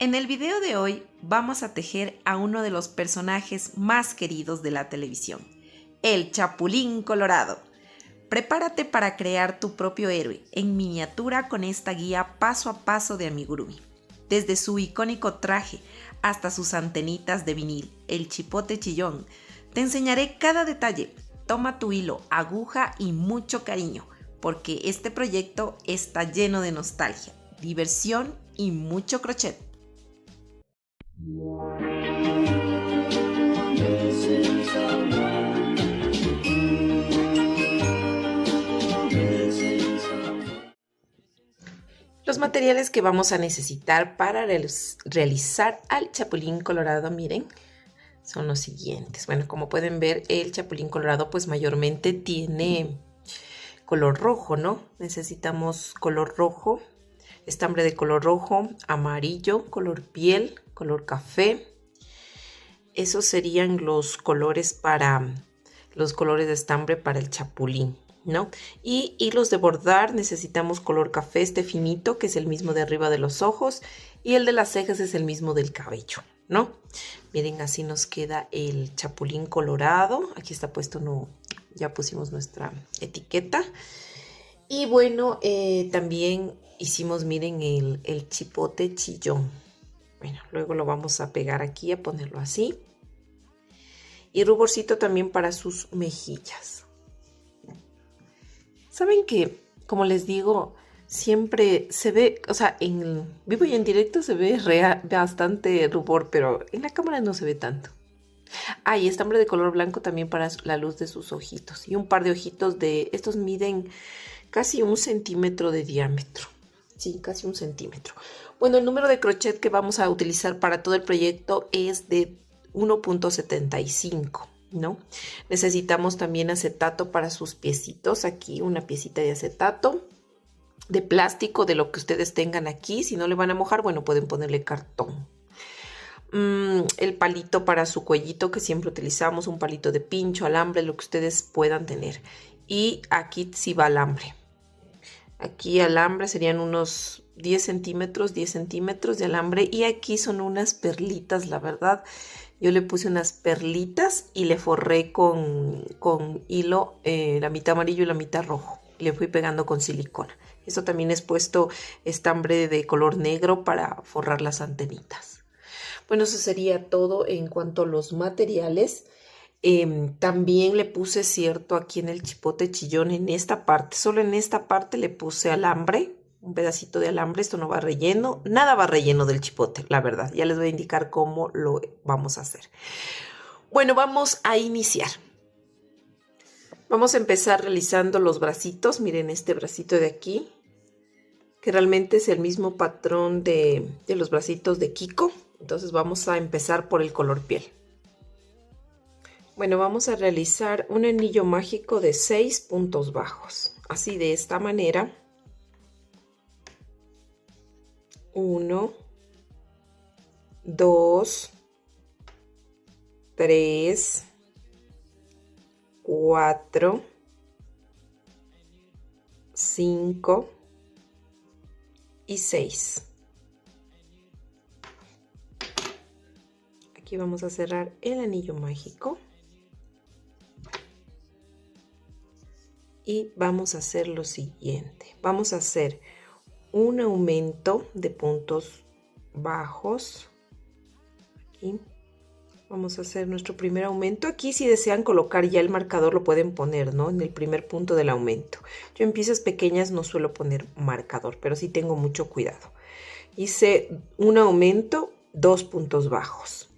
En el video de hoy vamos a tejer a uno de los personajes más queridos de la televisión, el Chapulín Colorado. Prepárate para crear tu propio héroe en miniatura con esta guía paso a paso de Amigurumi. Desde su icónico traje hasta sus antenitas de vinil, el chipote chillón, te enseñaré cada detalle. Toma tu hilo, aguja y mucho cariño, porque este proyecto está lleno de nostalgia, diversión y mucho crochet. Los materiales que vamos a necesitar para realizar al Chapulín Colorado, miren, son los siguientes. Bueno, como pueden ver, el Chapulín Colorado pues mayormente tiene color rojo, ¿no? Necesitamos color rojo, estambre de color rojo, amarillo, color piel, color café. Esos serían los colores de estambre para el chapulín, ¿no? Y hilos de bordar, necesitamos color café, este finito, que es el mismo de arriba de los ojos, y el de las cejas es el mismo del cabello, ¿no? Miren, así nos queda el chapulín colorado. Aquí está puesto, no, ya pusimos nuestra etiqueta. Y bueno, también hicimos, miren, el chipote chillón. Bueno, luego lo vamos a pegar aquí, a ponerlo así. Y ruborcito también para sus mejillas. ¿Saben que, como les digo, siempre se ve, o sea, en vivo y en directo se ve bastante rubor, pero en la cámara no se ve tanto? Ah, y estambre de color blanco también para la luz de sus ojitos. Y un par de ojitos de, estos miden casi 1 centímetro de diámetro. Sí, casi 1 centímetro. Bueno, el número de crochet que vamos a utilizar para todo el proyecto es de 1.75, ¿no? Necesitamos también acetato para sus piecitos. Aquí una piecita de acetato, de plástico, de lo que ustedes tengan aquí. Si no le van a mojar, bueno, pueden ponerle cartón. El palito para su cuellito que siempre utilizamos, un palito de pincho, alambre, lo que ustedes puedan tener. Y aquí sí va alambre. Aquí alambre serían unos 10 centímetros de alambre. Y aquí son unas perlitas, la verdad. Yo le puse unas perlitas y le forré con hilo, la mitad amarillo y la mitad rojo. Le fui pegando con silicona. Esto también es puesto estambre de color negro para forrar las antenitas. Bueno, eso sería todo en cuanto a los materiales. También le puse, cierto, aquí en el chipote chillón, en esta parte, solo en esta parte le puse alambre, un pedacito de alambre. Esto no va relleno, nada va relleno del chipote, la verdad. Ya les voy a indicar cómo lo vamos a hacer. Bueno, vamos a iniciar. Vamos a empezar realizando los bracitos. Miren este bracito de aquí, que realmente es el mismo patrón de los bracitos de Kiko. Entonces vamos a empezar por el color piel. Bueno, vamos a realizar un anillo mágico de 6 puntos bajos. Así, de esta manera. 1, 2, 3, 4, 5 y 6. Aquí vamos a cerrar el anillo mágico. Y vamos a hacer lo siguiente. Vamos a hacer un aumento de puntos bajos. Aquí vamos a hacer nuestro primer aumento. Aquí, si desean colocar ya el marcador, lo pueden poner, ¿no? En el primer punto del aumento. Yo en piezas pequeñas no suelo poner marcador, pero sí tengo mucho cuidado. Hice un aumento, 2 puntos bajos.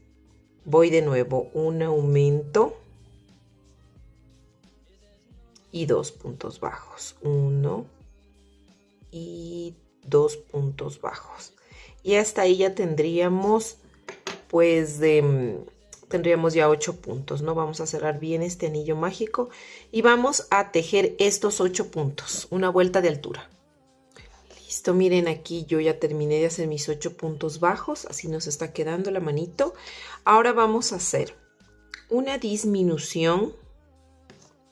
Voy de nuevo, un aumento y 2 puntos bajos. 1 y 2 puntos bajos. Y hasta ahí ya tendríamos, pues, tendríamos ya 8 puntos, ¿no? Vamos a cerrar bien este anillo mágico y vamos a tejer estos 8 puntos, una vuelta de altura. Listo, miren, aquí yo ya terminé de hacer mis 8 puntos bajos. Así nos está quedando la manito. Ahora vamos a hacer una disminución.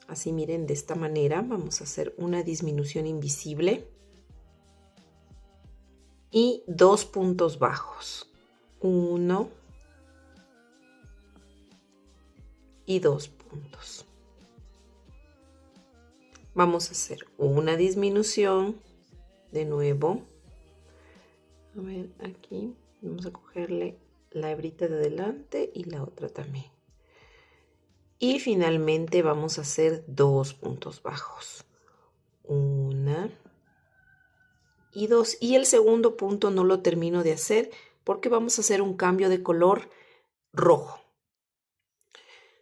Así, miren, de esta manera vamos a hacer una disminución invisible y 2 puntos bajos. 1 y 2 puntos. Vamos a hacer una disminución de nuevo. A ver, aquí vamos a cogerle la hebrita de adelante y la otra también. Y finalmente vamos a hacer 2 puntos bajos. 1 y 2. Y el segundo punto no lo termino de hacer porque vamos a hacer un cambio de color rojo.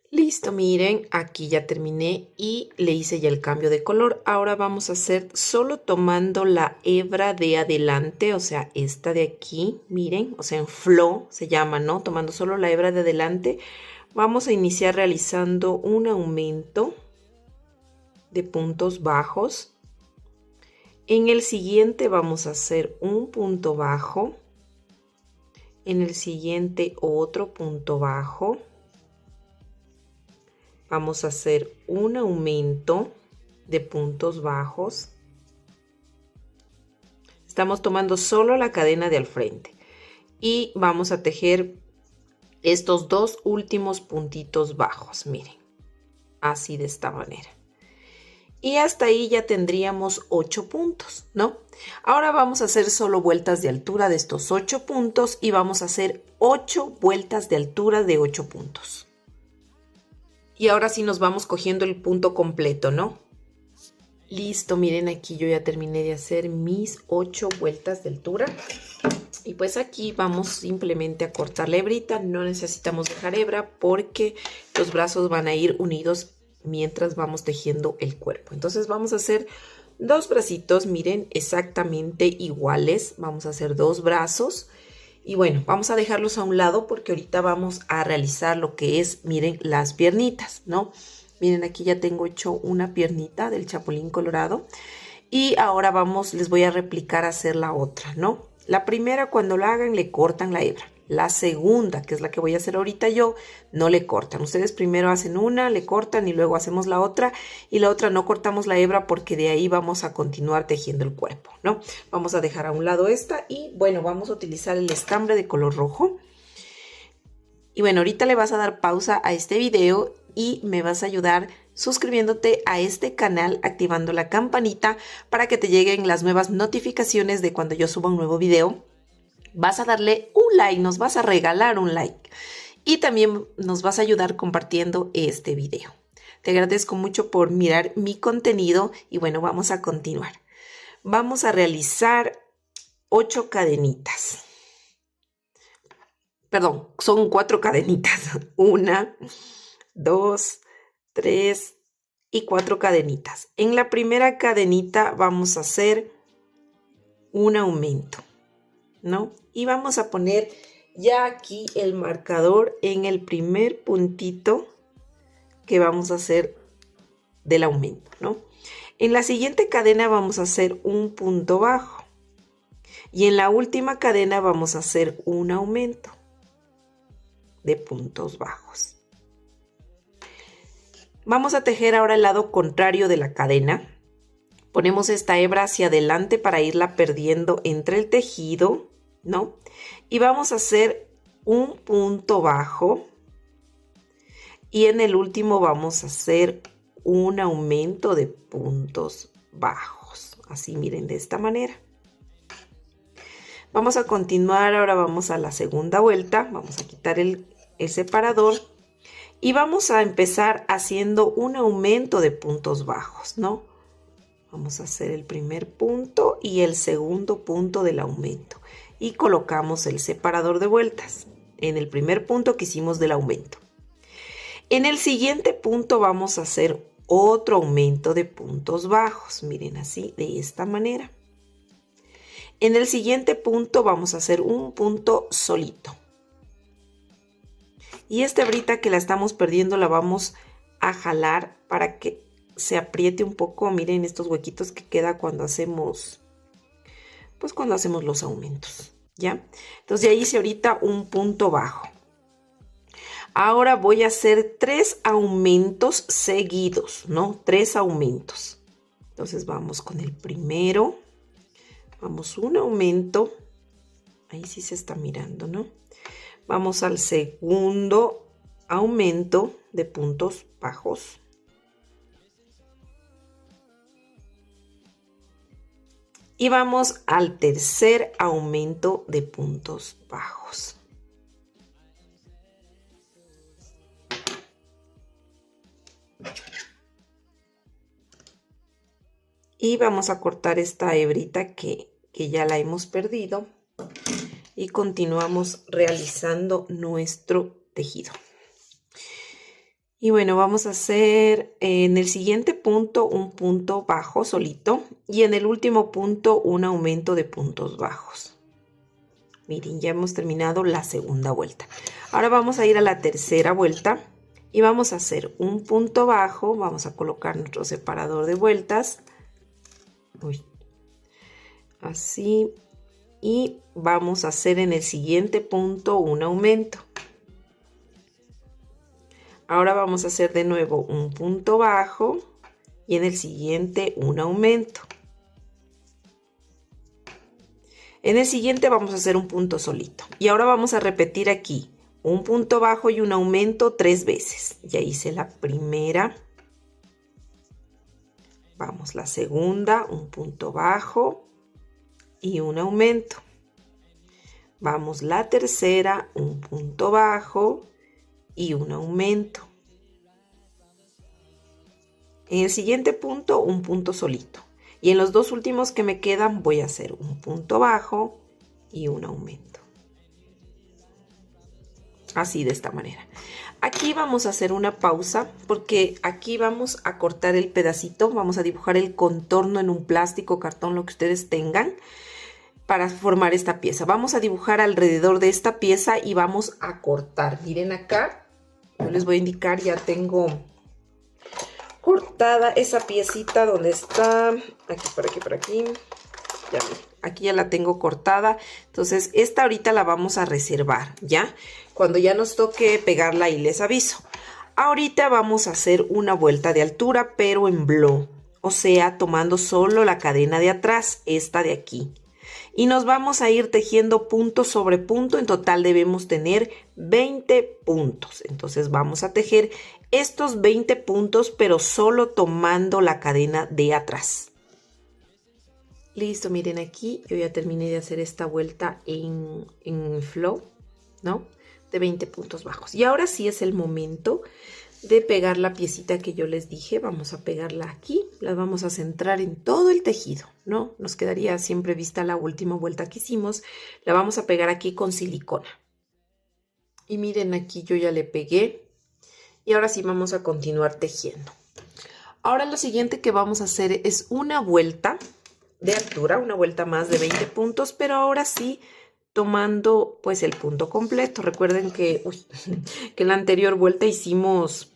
Listo, miren, aquí ya terminé y le hice ya el cambio de color. Ahora vamos a hacer solo tomando la hebra de adelante, o sea, esta de aquí, miren, o sea, en flow se llama, ¿no? Tomando solo la hebra de adelante, vamos a iniciar realizando un aumento de puntos bajos. En el siguiente vamos a hacer un punto bajo. En el siguiente otro punto bajo. Vamos a hacer un aumento de puntos bajos. Estamos tomando solo la cadena de al frente. Y vamos a tejer estos 2 últimos puntitos bajos. Miren, así de esta manera. Y hasta ahí ya tendríamos 8 puntos, ¿no? Ahora vamos a hacer solo vueltas de altura de estos 8 puntos y vamos a hacer 8 vueltas de altura de 8 puntos. Y ahora sí nos vamos cogiendo el punto completo, ¿no? Listo, miren, aquí yo ya terminé de hacer mis 8 vueltas de altura. Y pues aquí vamos simplemente a cortar la hebrita. No necesitamos dejar hebra porque los brazos van a ir unidos mientras vamos tejiendo el cuerpo. Entonces vamos a hacer 2 bracitos, miren, exactamente iguales. Vamos a hacer 2 brazos. Y bueno, vamos a dejarlos a un lado porque ahorita vamos a realizar lo que es, miren, las piernitas, ¿no? Miren, aquí ya tengo hecho una piernita del chapulín colorado. Y ahora les voy a replicar a hacer la otra, ¿no? La primera, cuando la hagan, le cortan la hebra. La segunda, que es la que voy a hacer ahorita yo, no le cortan. Ustedes primero hacen una, le cortan y luego hacemos la otra. Y la otra no cortamos la hebra porque de ahí vamos a continuar tejiendo el cuerpo, ¿no? Vamos a dejar a un lado esta y bueno, vamos a utilizar el estambre de color rojo. Y bueno, ahorita le vas a dar pausa a este video y me vas a ayudar suscribiéndote a este canal, activando la campanita para que te lleguen las nuevas notificaciones de cuando yo suba un nuevo video. Vas a darle un like, nos vas a regalar un like y también nos vas a ayudar compartiendo este video. Te agradezco mucho por mirar mi contenido y bueno, vamos a continuar. Vamos a realizar 8 cadenitas. Perdón, son 4 cadenitas. 1, 2, 3 y 4 cadenitas. En la primera cadenita vamos a hacer un aumento, ¿no? Y vamos a poner ya aquí el marcador en el primer puntito que vamos a hacer del aumento, ¿no? En la siguiente cadena vamos a hacer un punto bajo y en la última cadena vamos a hacer un aumento de puntos bajos. Vamos a tejer ahora el lado contrario de la cadena. Ponemos esta hebra hacia adelante para irla perdiendo entre el tejido, ¿no? Y vamos a hacer un punto bajo y en el último vamos a hacer un aumento de puntos bajos. Así, miren, de esta manera. Vamos a continuar, ahora vamos a la segunda vuelta. Vamos a quitar el separador y vamos a empezar haciendo un aumento de puntos bajos, ¿no? Vamos a hacer el primer punto y el segundo punto del aumento. Y colocamos el separador de vueltas en el primer punto que hicimos del aumento. En el siguiente punto vamos a hacer otro aumento de puntos bajos. Miren, así, de esta manera. En el siguiente punto vamos a hacer un punto solito. Y esta hebrita que la estamos perdiendo la vamos a jalar para que se apriete un poco. Miren estos huequitos que queda cuando hacemos, pues cuando hacemos los aumentos, ¿ya? Entonces ya hice ahorita un punto bajo. Ahora voy a hacer 3 aumentos seguidos, ¿no? 3 aumentos. Entonces vamos con el primero. Vamos un aumento. Ahí sí se está mirando, ¿no? Vamos al segundo aumento de puntos bajos. Y vamos al tercer aumento de puntos bajos. Y vamos a cortar esta hebrita que ya la hemos perdido. Y continuamos realizando nuestro tejido. Y bueno, vamos a hacer en el siguiente punto un punto bajo solito y en el último punto un aumento de puntos bajos. Miren, ya hemos terminado la segunda vuelta. Ahora vamos a ir a la tercera vuelta y vamos a hacer un punto bajo. Vamos a colocar nuestro separador de vueltas. Uy, así. Y vamos a hacer en el siguiente punto un aumento. Ahora vamos a hacer de nuevo un punto bajo y en el siguiente un aumento. En el siguiente vamos a hacer un punto solito. Y ahora vamos a repetir aquí un punto bajo y un aumento 3 veces. Ya hice la primera. Vamos, la segunda, un punto bajo y un aumento. Vamos, la tercera, un punto bajo y un aumento. En el siguiente punto, un punto solito. Y en los dos últimos que me quedan, voy a hacer un punto bajo y un aumento. Así, de esta manera. Aquí vamos a hacer una pausa porque aquí vamos a cortar el pedacito. Vamos a dibujar el contorno en un plástico, cartón, lo que ustedes tengan, para formar esta pieza. Vamos a dibujar alrededor de esta pieza y vamos a cortar. Miren acá. Yo les voy a indicar, ya tengo cortada esa piecita donde está, aquí, por aquí, ya, aquí ya la tengo cortada. Entonces esta ahorita la vamos a reservar, ¿ya? Cuando ya nos toque pegarla y les aviso. Ahorita vamos a hacer una vuelta de altura, pero en blow, o sea, tomando solo la cadena de atrás, esta de aquí. Y nos vamos a ir tejiendo punto sobre punto. En total debemos tener 20 puntos. Entonces vamos a tejer estos 20 puntos, pero solo tomando la cadena de atrás. Listo, miren aquí, yo ya terminé de hacer esta vuelta en flow, ¿no? De 20 puntos bajos. Y ahora sí es el momento de pegar la piecita que yo les dije. Vamos a pegarla aquí, la vamos a centrar en todo el tejido, ¿no? Nos quedaría siempre vista la última vuelta que hicimos. La vamos a pegar aquí con silicona. Y miren, aquí yo ya le pegué. Y ahora sí vamos a continuar tejiendo. Ahora lo siguiente que vamos a hacer es una vuelta de altura, una vuelta más de 20 puntos, pero ahora sí tomando pues el punto completo. Recuerden que, que en la anterior vuelta hicimos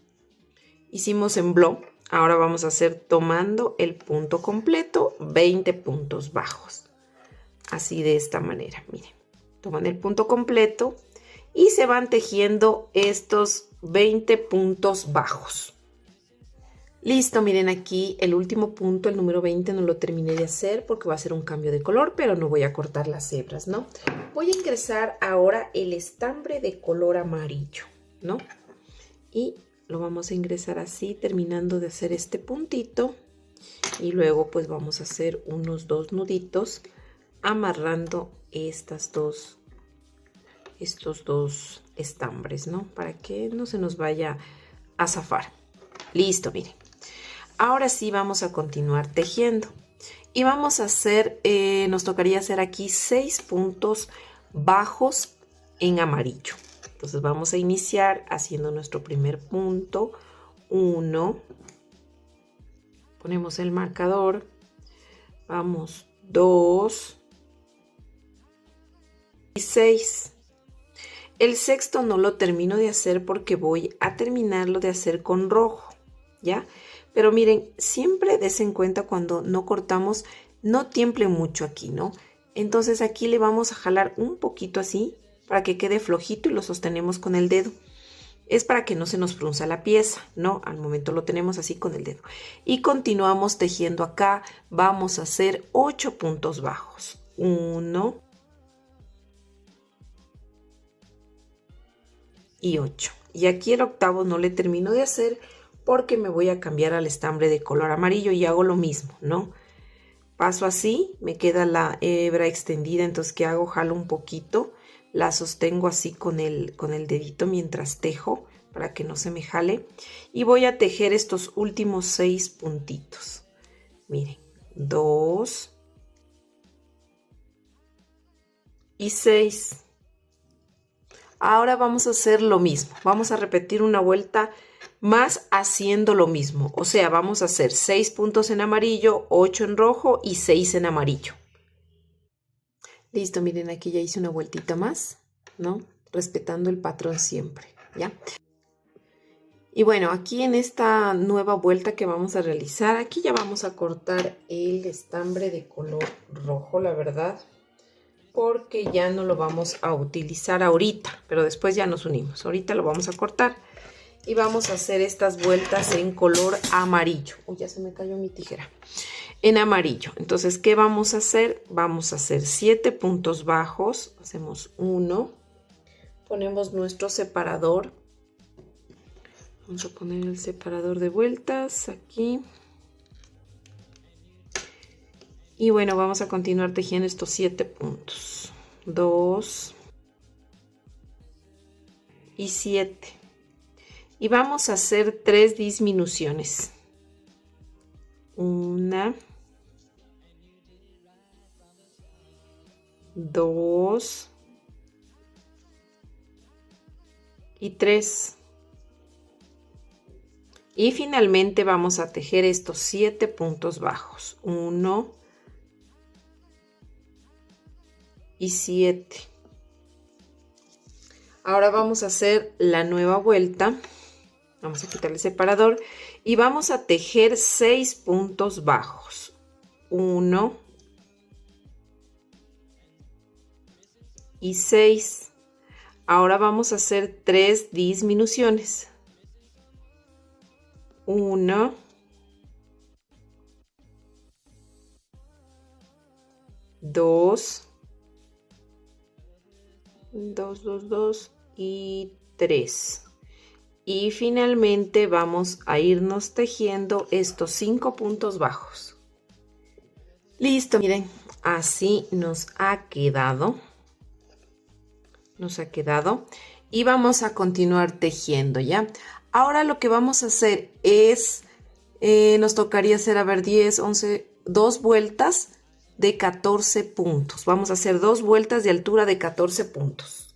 en blow. Ahora vamos a hacer tomando el punto completo, 20 puntos bajos. Así, de esta manera, miren. Toman el punto completo y se van tejiendo estos 20 puntos bajos. Listo, miren aquí el último punto, el número 20, no lo terminé de hacer porque va a ser un cambio de color, pero no voy a cortar las hebras, ¿no? Voy a ingresar ahora el estambre de color amarillo, ¿no? Y lo vamos a ingresar así, terminando de hacer este puntito. Y luego pues vamos a hacer unos 2 nuditos amarrando estos dos estambres, ¿no? Para que no se nos vaya a zafar. Listo, miren. Ahora sí vamos a continuar tejiendo y vamos a hacer, nos tocaría hacer aquí 6 puntos bajos en amarillo. Entonces vamos a iniciar haciendo nuestro primer punto, 1, ponemos el marcador, vamos 2 y 6. El sexto no lo termino de hacer porque voy a terminarlo de hacer con rojo, ¿ya? Pero miren, siempre des en cuenta cuando no cortamos, no tiemble mucho aquí, ¿no? Entonces aquí le vamos a jalar un poquito así para que quede flojito y lo sostenemos con el dedo. Es para que no se nos frunza la pieza, ¿no? Al momento lo tenemos así con el dedo. Y continuamos tejiendo acá. Vamos a hacer 8 puntos bajos. 1, y 8. Y aquí el octavo no le termino de hacer porque me voy a cambiar al estambre de color amarillo y hago lo mismo, ¿no? Paso así, me queda la hebra extendida, entonces ¿qué hago? Jalo un poquito, la sostengo así con el dedito mientras tejo para que no se me jale y voy a tejer estos últimos 6 puntitos. Miren, 2 y 6. Ahora vamos a hacer lo mismo, vamos a repetir una vuelta más haciendo lo mismo, o sea, vamos a hacer 6 puntos en amarillo, 8 en rojo y 6 en amarillo. Listo, miren, aquí ya hice una vueltita más, ¿no? Respetando el patrón siempre, ¿ya? Y bueno, aquí en esta nueva vuelta que vamos a realizar, aquí ya vamos a cortar el estambre de color rojo, la verdad, porque ya no lo vamos a utilizar ahorita, pero después ya nos unimos. Ahorita lo vamos a cortar y vamos a hacer estas vueltas en color amarillo. Uy, ya se me cayó mi tijera. En amarillo. Entonces, ¿qué vamos a hacer? Vamos a hacer 7 puntos bajos. Hacemos 1. Ponemos nuestro separador. Vamos a poner el separador de vueltas aquí. Y bueno, vamos a continuar tejiendo estos 7 puntos. 2 y 7. Y vamos a hacer 3 disminuciones. 1, 2 y 3. Y finalmente vamos a tejer estos 7 puntos bajos. 1 y 7. Ahora vamos a hacer la nueva vuelta. Vamos a quitar el separador y vamos a tejer 6 puntos bajos. 1 y 6. Ahora vamos a hacer 3 disminuciones. 1, 2, 2 y 3. Y finalmente vamos a irnos tejiendo estos 5 puntos bajos. Listo, miren, así nos ha quedado. Y vamos a continuar tejiendo, ¿ya? Ahora lo que vamos a hacer es, nos tocaría hacer, a ver, 10, 11, 2 vueltas de 14 puntos. Vamos a hacer 2 vueltas de altura de 14 puntos.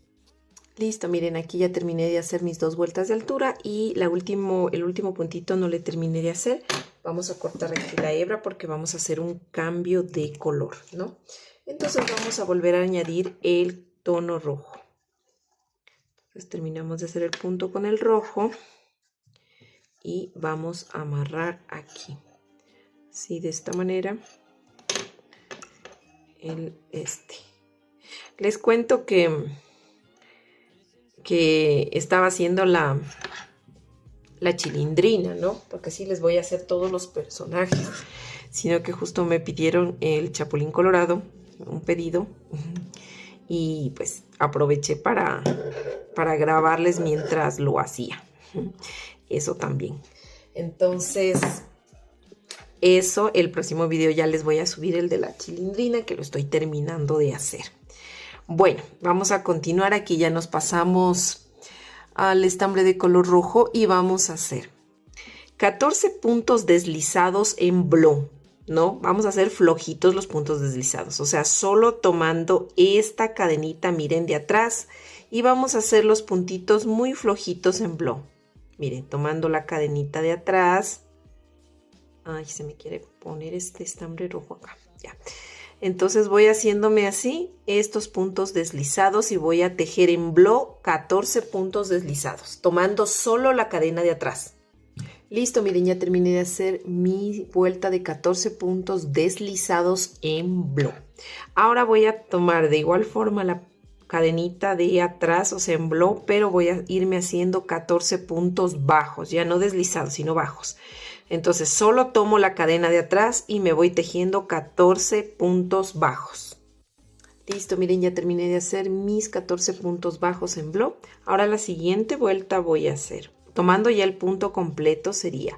Listo, miren, aquí ya terminé de hacer mis 2 vueltas de altura y el último puntito no le terminé de hacer. Vamos a cortar aquí la hebra porque vamos a hacer un cambio de color, ¿no? Entonces vamos a volver a añadir el tono rojo. Entonces terminamos de hacer el punto con el rojo y vamos a amarrar aquí. Así, de esta manera. Les cuento que estaba haciendo la chilindrina, ¿no? Porque así les voy a hacer todos los personajes, sino que justo me pidieron el Chapulín Colorado, un pedido, y pues aproveché para grabarles mientras lo hacía. Eso también. Entonces, eso, el próximo video ya les voy a subir el de la chilindrina, que lo estoy terminando de hacer. Bueno, vamos a continuar. Aquí ya nos pasamos al estambre de color rojo y vamos a hacer 14 puntos deslizados en blow, ¿no? Vamos a hacer flojitos los puntos deslizados, o sea, solo tomando esta cadenita, miren, de atrás, y vamos a hacer los puntitos muy flojitos en blow. Miren, tomando la cadenita de atrás. Ay, se me quiere poner este estambre rojo acá, ya. Entonces voy haciéndome así estos puntos deslizados y voy a tejer en blow 14 puntos deslizados, tomando solo la cadena de atrás. Listo, miren, ya terminé de hacer mi vuelta de 14 puntos deslizados en blow. Ahora voy a tomar de igual forma la cadenita de atrás, o sea, en blow, pero voy a irme haciendo 14 puntos bajos, ya no deslizados, sino bajos. Entonces solo tomo la cadena de atrás y me voy tejiendo 14 puntos bajos. Listo, miren, ya terminé de hacer mis 14 puntos bajos en bloc. Ahora la siguiente vuelta voy a hacer, tomando ya el punto completo, sería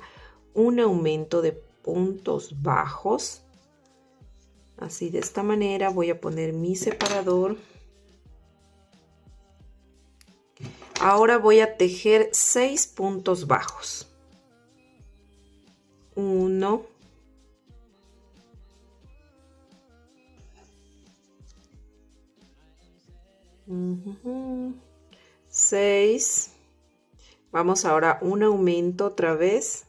un aumento de puntos bajos. Así, de esta manera voy a poner mi separador. Ahora voy a tejer 6 puntos bajos. 1, 6. Vamos ahora un aumento otra vez.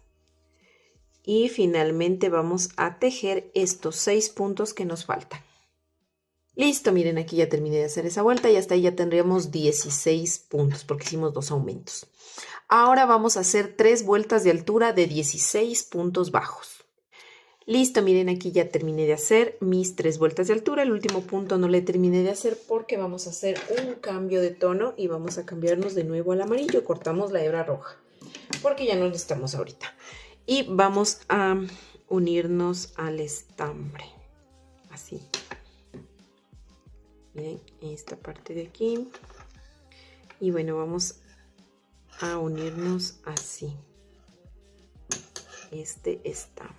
Y finalmente vamos a tejer estos 6 puntos que nos faltan. Listo, miren, aquí ya terminé de hacer esa vuelta y hasta ahí ya tendríamos 16 puntos porque hicimos 2 aumentos. Ahora vamos a hacer 3 vueltas de altura de 16 puntos bajos. Listo, miren, aquí ya terminé de hacer mis 3 vueltas de altura. El último punto no le terminé de hacer porque vamos a hacer un cambio de tono y vamos a cambiarnos de nuevo al amarillo. Cortamos la hebra roja porque ya no necesitamos ahorita. Y vamos a unirnos al estambre. Así. Miren, esta parte de aquí. Y bueno, vamos a unirnos así. Este estambre.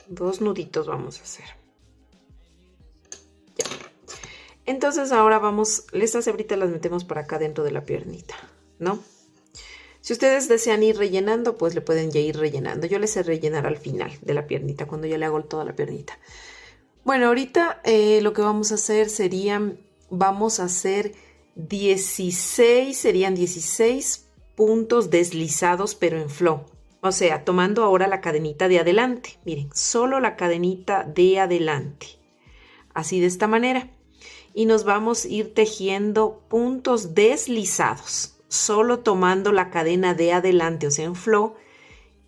Dos nuditos vamos a hacer. Ya. Entonces ahora vamos, estas hebritas las metemos por acá dentro de la piernita, ¿no? Si ustedes desean ir rellenando, pues le pueden ya ir rellenando. Yo les sé rellenar al final de la piernita, cuando ya le hago toda la piernita. Bueno, ahorita lo que vamos a hacer vamos a hacer 16, serían 16 puntos deslizados, pero en flow. O sea, tomando ahora la cadenita de adelante. Miren, solo la cadenita de adelante. Así, de esta manera. Y nos vamos a ir tejiendo puntos deslizados. Solo tomando la cadena de adelante, o sea, en flow.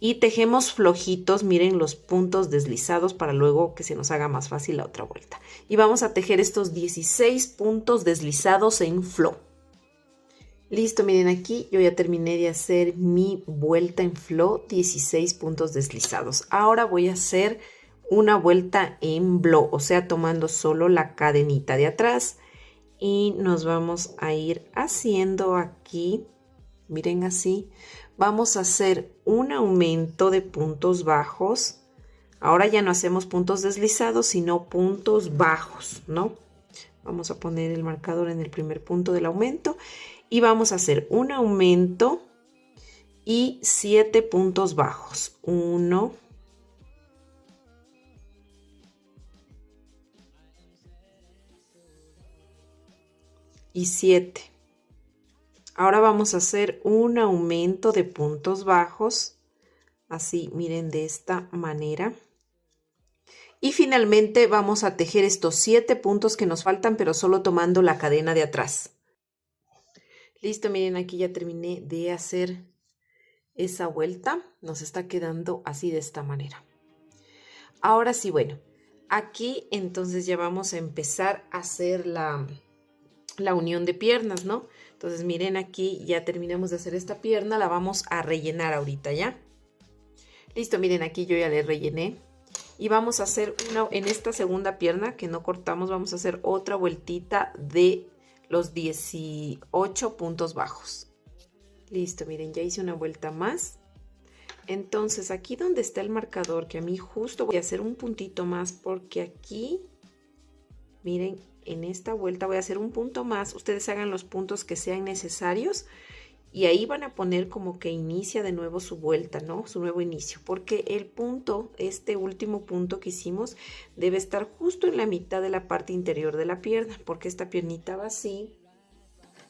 Y tejemos flojitos, miren, los puntos deslizados para luego que se nos haga más fácil la otra vuelta. Y vamos a tejer estos 16 puntos deslizados en flow. Listo, miren, aquí yo ya terminé de hacer mi vuelta en flow, 16 puntos deslizados. Ahora voy a hacer una vuelta en blow, o sea, tomando solo la cadenita de atrás. Y nos vamos a ir haciendo aquí, miren así. Vamos a hacer un aumento de puntos bajos. Ahora ya no hacemos puntos deslizados, sino puntos bajos, ¿no? Vamos a poner el marcador en el primer punto del aumento. Y vamos a hacer un aumento y 7 puntos bajos. 1, 7. Ahora vamos a hacer un aumento de puntos bajos. Así, miren, de esta manera. Y finalmente vamos a tejer estos 7 puntos que nos faltan, pero solo tomando la cadena de atrás. Listo, miren, aquí ya terminé de hacer esa vuelta. Nos está quedando así, de esta manera. Ahora sí, bueno, aquí entonces ya vamos a empezar a hacer la unión de piernas, ¿no? Entonces miren, aquí ya terminamos de hacer esta pierna, la vamos a rellenar ahorita, ¿ya? Listo, miren, aquí yo ya le rellené. Y vamos a hacer en esta segunda pierna que no cortamos, vamos a hacer otra vueltita de los 18 puntos bajos. Listo, miren, ya hice una vuelta más. Entonces aquí donde está el marcador, que a mí justo voy a hacer un puntito más porque aquí, miren, en esta vuelta voy a hacer un punto más. Ustedes hagan los puntos que sean necesarios y ahí van a poner como que inicia de nuevo su vuelta, ¿no? Su nuevo inicio, porque el punto, este último punto que hicimos, debe estar justo en la mitad de la parte interior de la pierna, porque esta piernita va así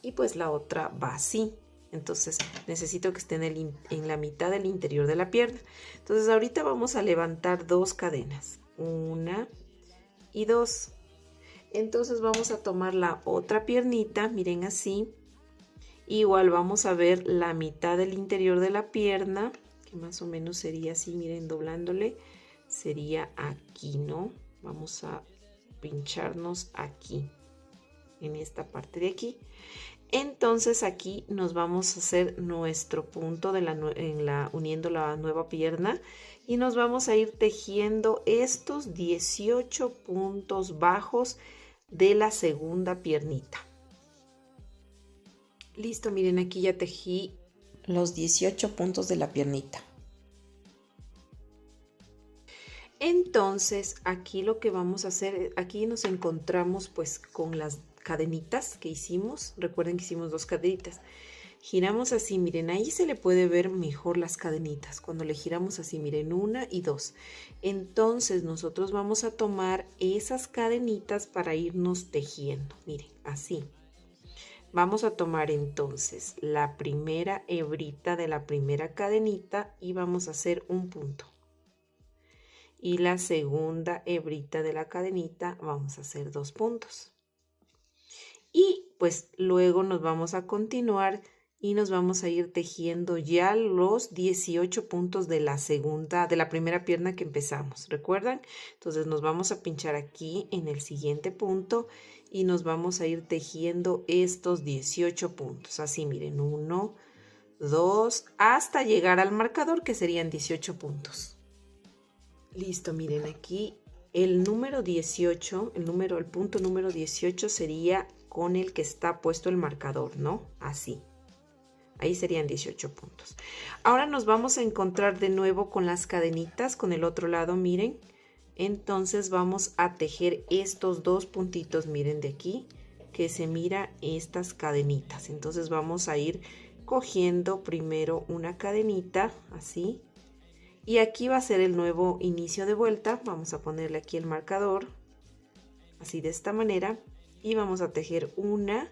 y pues la otra va así. Entonces necesito que esté en la mitad del interior de la pierna. Entonces ahorita vamos a levantar 2 cadenas, 1 y 2. Entonces vamos a tomar la otra piernita, miren así. Igual vamos a ver la mitad del interior de la pierna, que más o menos sería así, miren, doblándole, sería aquí, ¿no? Vamos a pincharnos aquí, en esta parte de aquí. Entonces aquí nos vamos a hacer nuestro punto de uniendo la nueva pierna y nos vamos a ir tejiendo estos 18 puntos bajos de la segunda piernita. Listo, miren, aquí ya tejí los 18 puntos de la piernita. Entonces aquí lo que vamos a hacer, aquí nos encontramos pues con las cadenitas que hicimos. Recuerden que hicimos 2 cadenitas. Giramos así, miren, ahí se le puede ver mejor las cadenitas. Cuando le giramos así, miren, 1 y 2. Entonces nosotros vamos a tomar esas cadenitas para irnos tejiendo. Miren, así. Vamos a tomar entonces la primera hebrita de la primera cadenita y vamos a hacer un punto. Y la segunda hebrita de la cadenita vamos a hacer 2 puntos. Y pues luego nos vamos a continuar y nos vamos a ir tejiendo ya los 18 puntos de la primera pierna que empezamos. ¿Recuerdan? Entonces nos vamos a pinchar aquí en el siguiente punto y nos vamos a ir tejiendo estos 18 puntos. Así, miren, 1, 2, hasta llegar al marcador que serían 18 puntos. Listo, miren aquí el número 18, el punto número 18 sería con el que está puesto el marcador, ¿no? Así. Ahí serían 18 puntos. Ahora nos vamos a encontrar de nuevo con las cadenitas, con el otro lado, miren. Entonces vamos a tejer estos 2 puntitos, miren de aquí, que se mira estas cadenitas. Entonces vamos a ir cogiendo primero una cadenita, así. Y aquí va a ser el nuevo inicio de vuelta. Vamos a ponerle aquí el marcador, así de esta manera. Y vamos a tejer 1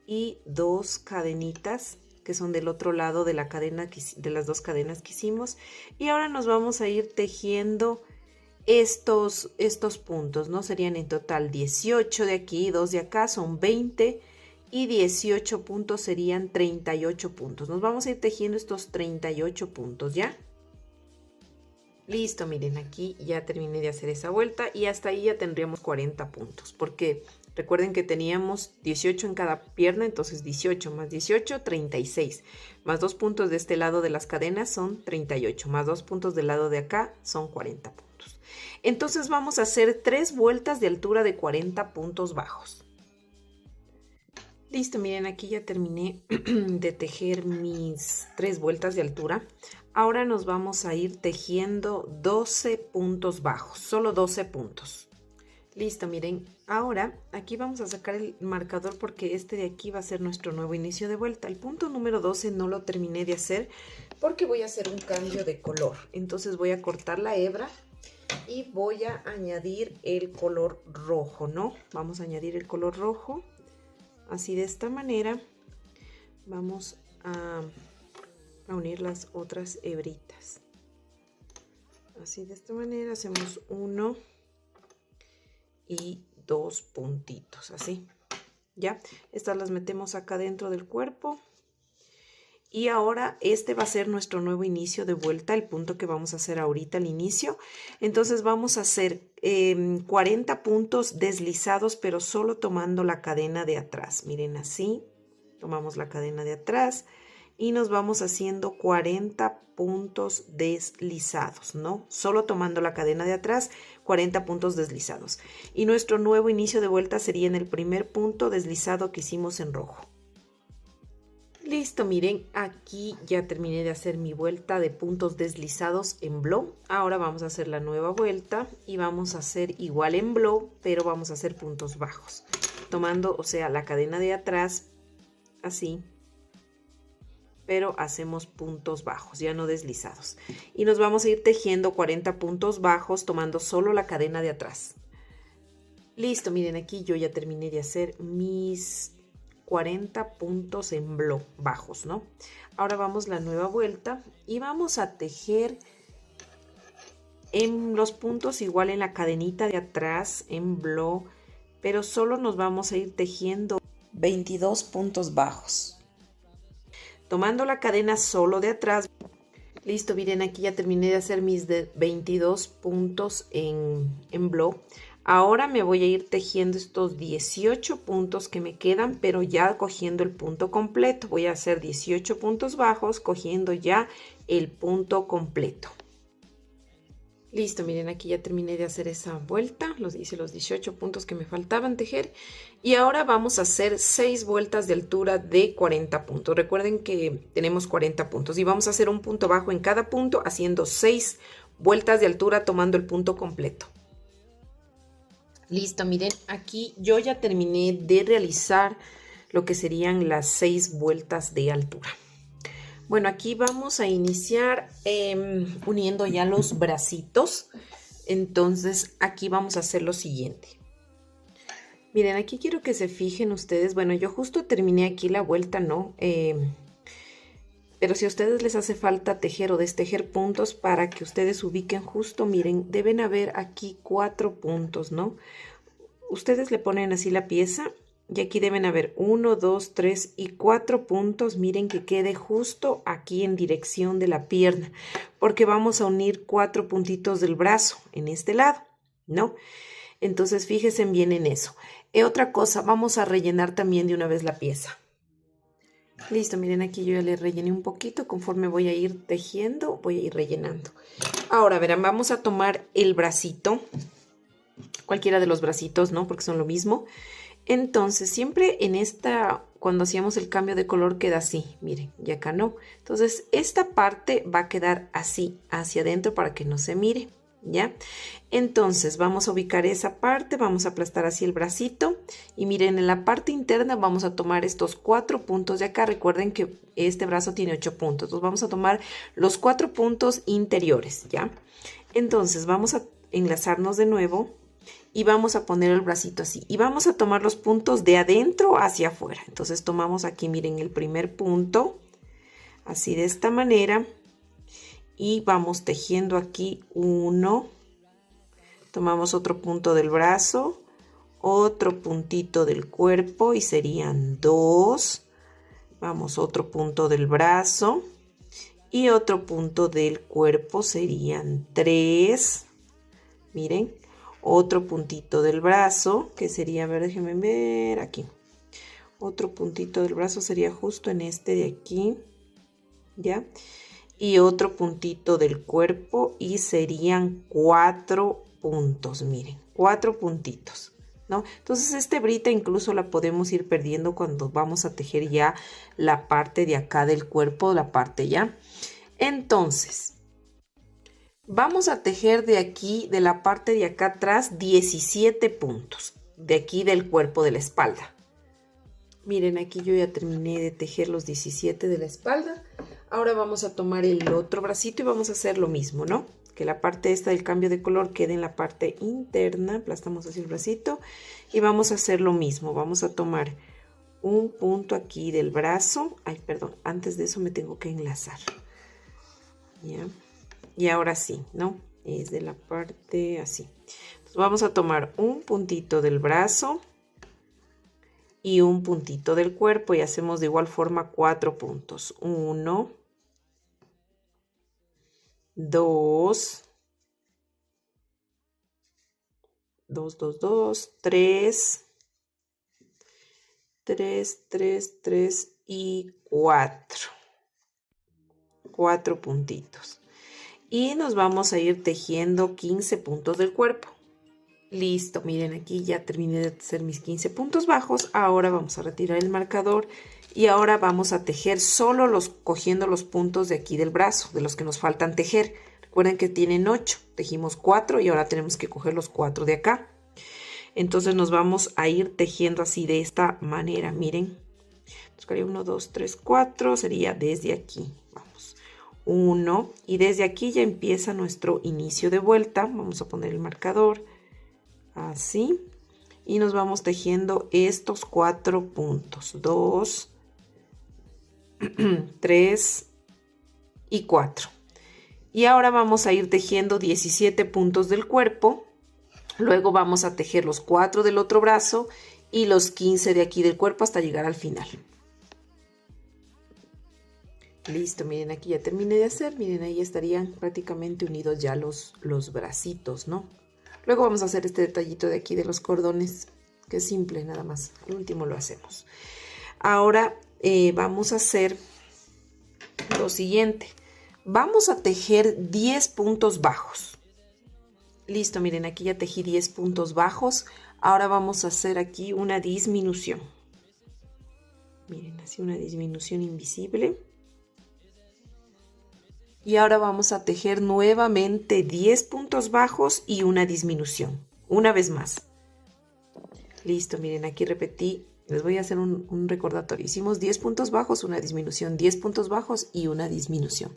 y 2 cadenitas que son del otro lado de la cadena, de las 2 cadenas que hicimos. Y ahora nos vamos a ir tejiendo estos puntos, ¿no? Serían en total 18 de aquí, 2 de acá, son 20. Y 18 puntos serían 38 puntos. Nos vamos a ir tejiendo estos 38 puntos, ¿ya? Listo, miren, aquí ya terminé de hacer esa vuelta y hasta ahí ya tendríamos 40 puntos, porque recuerden que teníamos 18 en cada pierna, entonces 18 más 18, 36, más 2 puntos de este lado de las cadenas son 38, más 2 puntos del lado de acá son 40 puntos. Entonces vamos a hacer 3 vueltas de altura de 40 puntos bajos. Listo, miren, aquí ya terminé de tejer mis 3 vueltas de altura. Ahora nos vamos a ir tejiendo 12 puntos bajos, solo 12 puntos. Listo, miren, ahora aquí vamos a sacar el marcador porque este de aquí va a ser nuestro nuevo inicio de vuelta. El punto número 12 no lo terminé de hacer porque voy a hacer un cambio de color. Entonces voy a cortar la hebra y voy a añadir el color rojo, ¿no? Vamos a añadir el color rojo. Así de esta manera vamos a unir las otras hebritas. Así de esta manera hacemos 1 y 2 puntitos, así. Ya, estas las metemos acá dentro del cuerpo. Y ahora este va a ser nuestro nuevo inicio de vuelta, el punto que vamos a hacer ahorita al inicio. Entonces vamos a hacer 40 puntos deslizados, pero solo tomando la cadena de atrás. Miren, así, tomamos la cadena de atrás y nos vamos haciendo 40 puntos deslizados, ¿no? Solo tomando la cadena de atrás, 40 puntos deslizados. Y nuestro nuevo inicio de vuelta sería en el primer punto deslizado que hicimos en rojo. Listo, miren, aquí ya terminé de hacer mi vuelta de puntos deslizados en blow. Ahora vamos a hacer la nueva vuelta y vamos a hacer igual en blow, pero vamos a hacer puntos bajos. Tomando, o sea, la cadena de atrás, así, pero hacemos puntos bajos, ya no deslizados. Y nos vamos a ir tejiendo 40 puntos bajos tomando solo la cadena de atrás. Listo, miren, aquí yo ya terminé de hacer mis 40 puntos en blow bajos, ¿no? Ahora vamos la nueva vuelta y vamos a tejer en los puntos igual en la cadenita de atrás en blow, pero solo nos vamos a ir tejiendo 22 puntos bajos. Tomando la cadena solo de atrás. Listo, miren, aquí ya terminé de hacer mis 22 puntos en blow. Ahora me voy a ir tejiendo estos 18 puntos que me quedan, pero ya cogiendo el punto completo. Voy a hacer 18 puntos bajos, cogiendo ya el punto completo. Listo, miren, aquí ya terminé de hacer esa vuelta, hice los 18 puntos que me faltaban tejer. Y ahora vamos a hacer 6 vueltas de altura de 40 puntos. Recuerden que tenemos 40 puntos y vamos a hacer un punto bajo en cada punto, haciendo 6 vueltas de altura tomando el punto completo. Listo, miren, aquí yo ya terminé de realizar lo que serían las 6 vueltas de altura. Bueno, aquí vamos a iniciar uniendo ya los bracitos. Entonces, aquí vamos a hacer lo siguiente. Miren, aquí quiero que se fijen ustedes. Bueno, yo justo terminé aquí la vuelta, ¿no? Pero si a ustedes les hace falta tejer o destejer puntos para que ustedes ubiquen justo, miren, deben haber aquí 4 puntos, ¿no? Ustedes le ponen así la pieza. Y aquí deben haber 1, 2, 3 y 4 puntos. Miren que quede justo aquí en dirección de la pierna, porque vamos a unir 4 puntitos del brazo en este lado, ¿no? Entonces fíjense bien en eso. Otra cosa, vamos a rellenar también de una vez la pieza. Listo, miren, aquí yo ya le rellené un poquito. Conforme voy a ir tejiendo, voy a ir rellenando. Ahora, verán, vamos a tomar el bracito, cualquiera de los bracitos, ¿no? Porque son lo mismo. Entonces, siempre en cuando hacíamos el cambio de color queda así, miren, y acá no. Entonces, esta parte va a quedar así, hacia adentro para que no se mire, ¿ya? Entonces, vamos a ubicar esa parte, vamos a aplastar así el bracito y miren, en la parte interna vamos a tomar estos 4 puntos de acá. Recuerden que este brazo tiene 8 puntos, entonces vamos a tomar los 4 puntos interiores, ¿ya? Entonces, vamos a enlazarnos de nuevo. Y vamos a poner el bracito así. Y vamos a tomar los puntos de adentro hacia afuera. Entonces tomamos aquí, miren, el primer punto. Así de esta manera. Y vamos tejiendo aquí 1. Tomamos otro punto del brazo. Otro puntito del cuerpo. Y serían 2. Vamos, otro punto del brazo. Y otro punto del cuerpo serían 3. Miren. Otro puntito del brazo, que sería, a ver, déjenme ver, aquí. Otro puntito del brazo sería justo en este de aquí, ¿ya? Y otro puntito del cuerpo y serían 4 puntos, miren, 4 puntitos, ¿no? Entonces, este brita incluso la podemos ir perdiendo cuando vamos a tejer ya la parte de acá del cuerpo, la parte ya. Entonces, vamos a tejer de aquí, de la parte de acá atrás, 17 puntos. De aquí del cuerpo de la espalda. Miren, aquí yo ya terminé de tejer los 17 de la espalda. Ahora vamos a tomar el otro bracito y vamos a hacer lo mismo, ¿no? Que la parte esta del cambio de color quede en la parte interna. Aplastamos así el bracito y vamos a hacer lo mismo. Vamos a tomar un punto aquí del brazo. Ay, perdón, antes de eso me tengo que enlazar. ¿Ya? Y ahora sí, ¿no? Es de la parte así. Entonces vamos a tomar un puntito del brazo y un puntito del cuerpo y hacemos de igual forma 4 puntos. 1, 2, 2, 2, 2, 3, 3, 3, 3 y 4. 4 puntitos. Y nos vamos a ir tejiendo 15 puntos del cuerpo. Listo, miren, aquí ya terminé de hacer mis 15 puntos bajos. Ahora vamos a retirar el marcador y ahora vamos a tejer solo cogiendo los puntos de aquí del brazo, de los que nos faltan tejer. Recuerden que tienen 8, tejimos 4 y ahora tenemos que coger los 4 de acá. Entonces nos vamos a ir tejiendo así de esta manera, miren. Buscaría 1, 2, 3, 4, sería desde aquí. Vamos, 1 y desde aquí ya empieza nuestro inicio de vuelta. Vamos a poner el marcador así y nos vamos tejiendo estos 4 puntos, 2, 3 y 4. Y ahora vamos a ir tejiendo 17 puntos del cuerpo. Luego vamos a tejer los 4 del otro brazo y los 15 de aquí del cuerpo hasta llegar al final. Listo, miren, aquí ya terminé de hacer. Miren, ahí estarían prácticamente unidos ya los bracitos, ¿no? Luego vamos a hacer este detallito de aquí de los cordones, que es simple nada más. Al último lo hacemos. Ahora vamos a hacer lo siguiente. Vamos a tejer 10 puntos bajos. Listo, miren, aquí ya tejí 10 puntos bajos. Ahora vamos a hacer aquí una disminución. Miren, así una disminución invisible. Y ahora vamos a tejer nuevamente 10 puntos bajos y una disminución. Una vez más. Listo, miren, aquí repetí. Les voy a hacer un recordatorio. Hicimos 10 puntos bajos, una disminución, 10 puntos bajos y una disminución.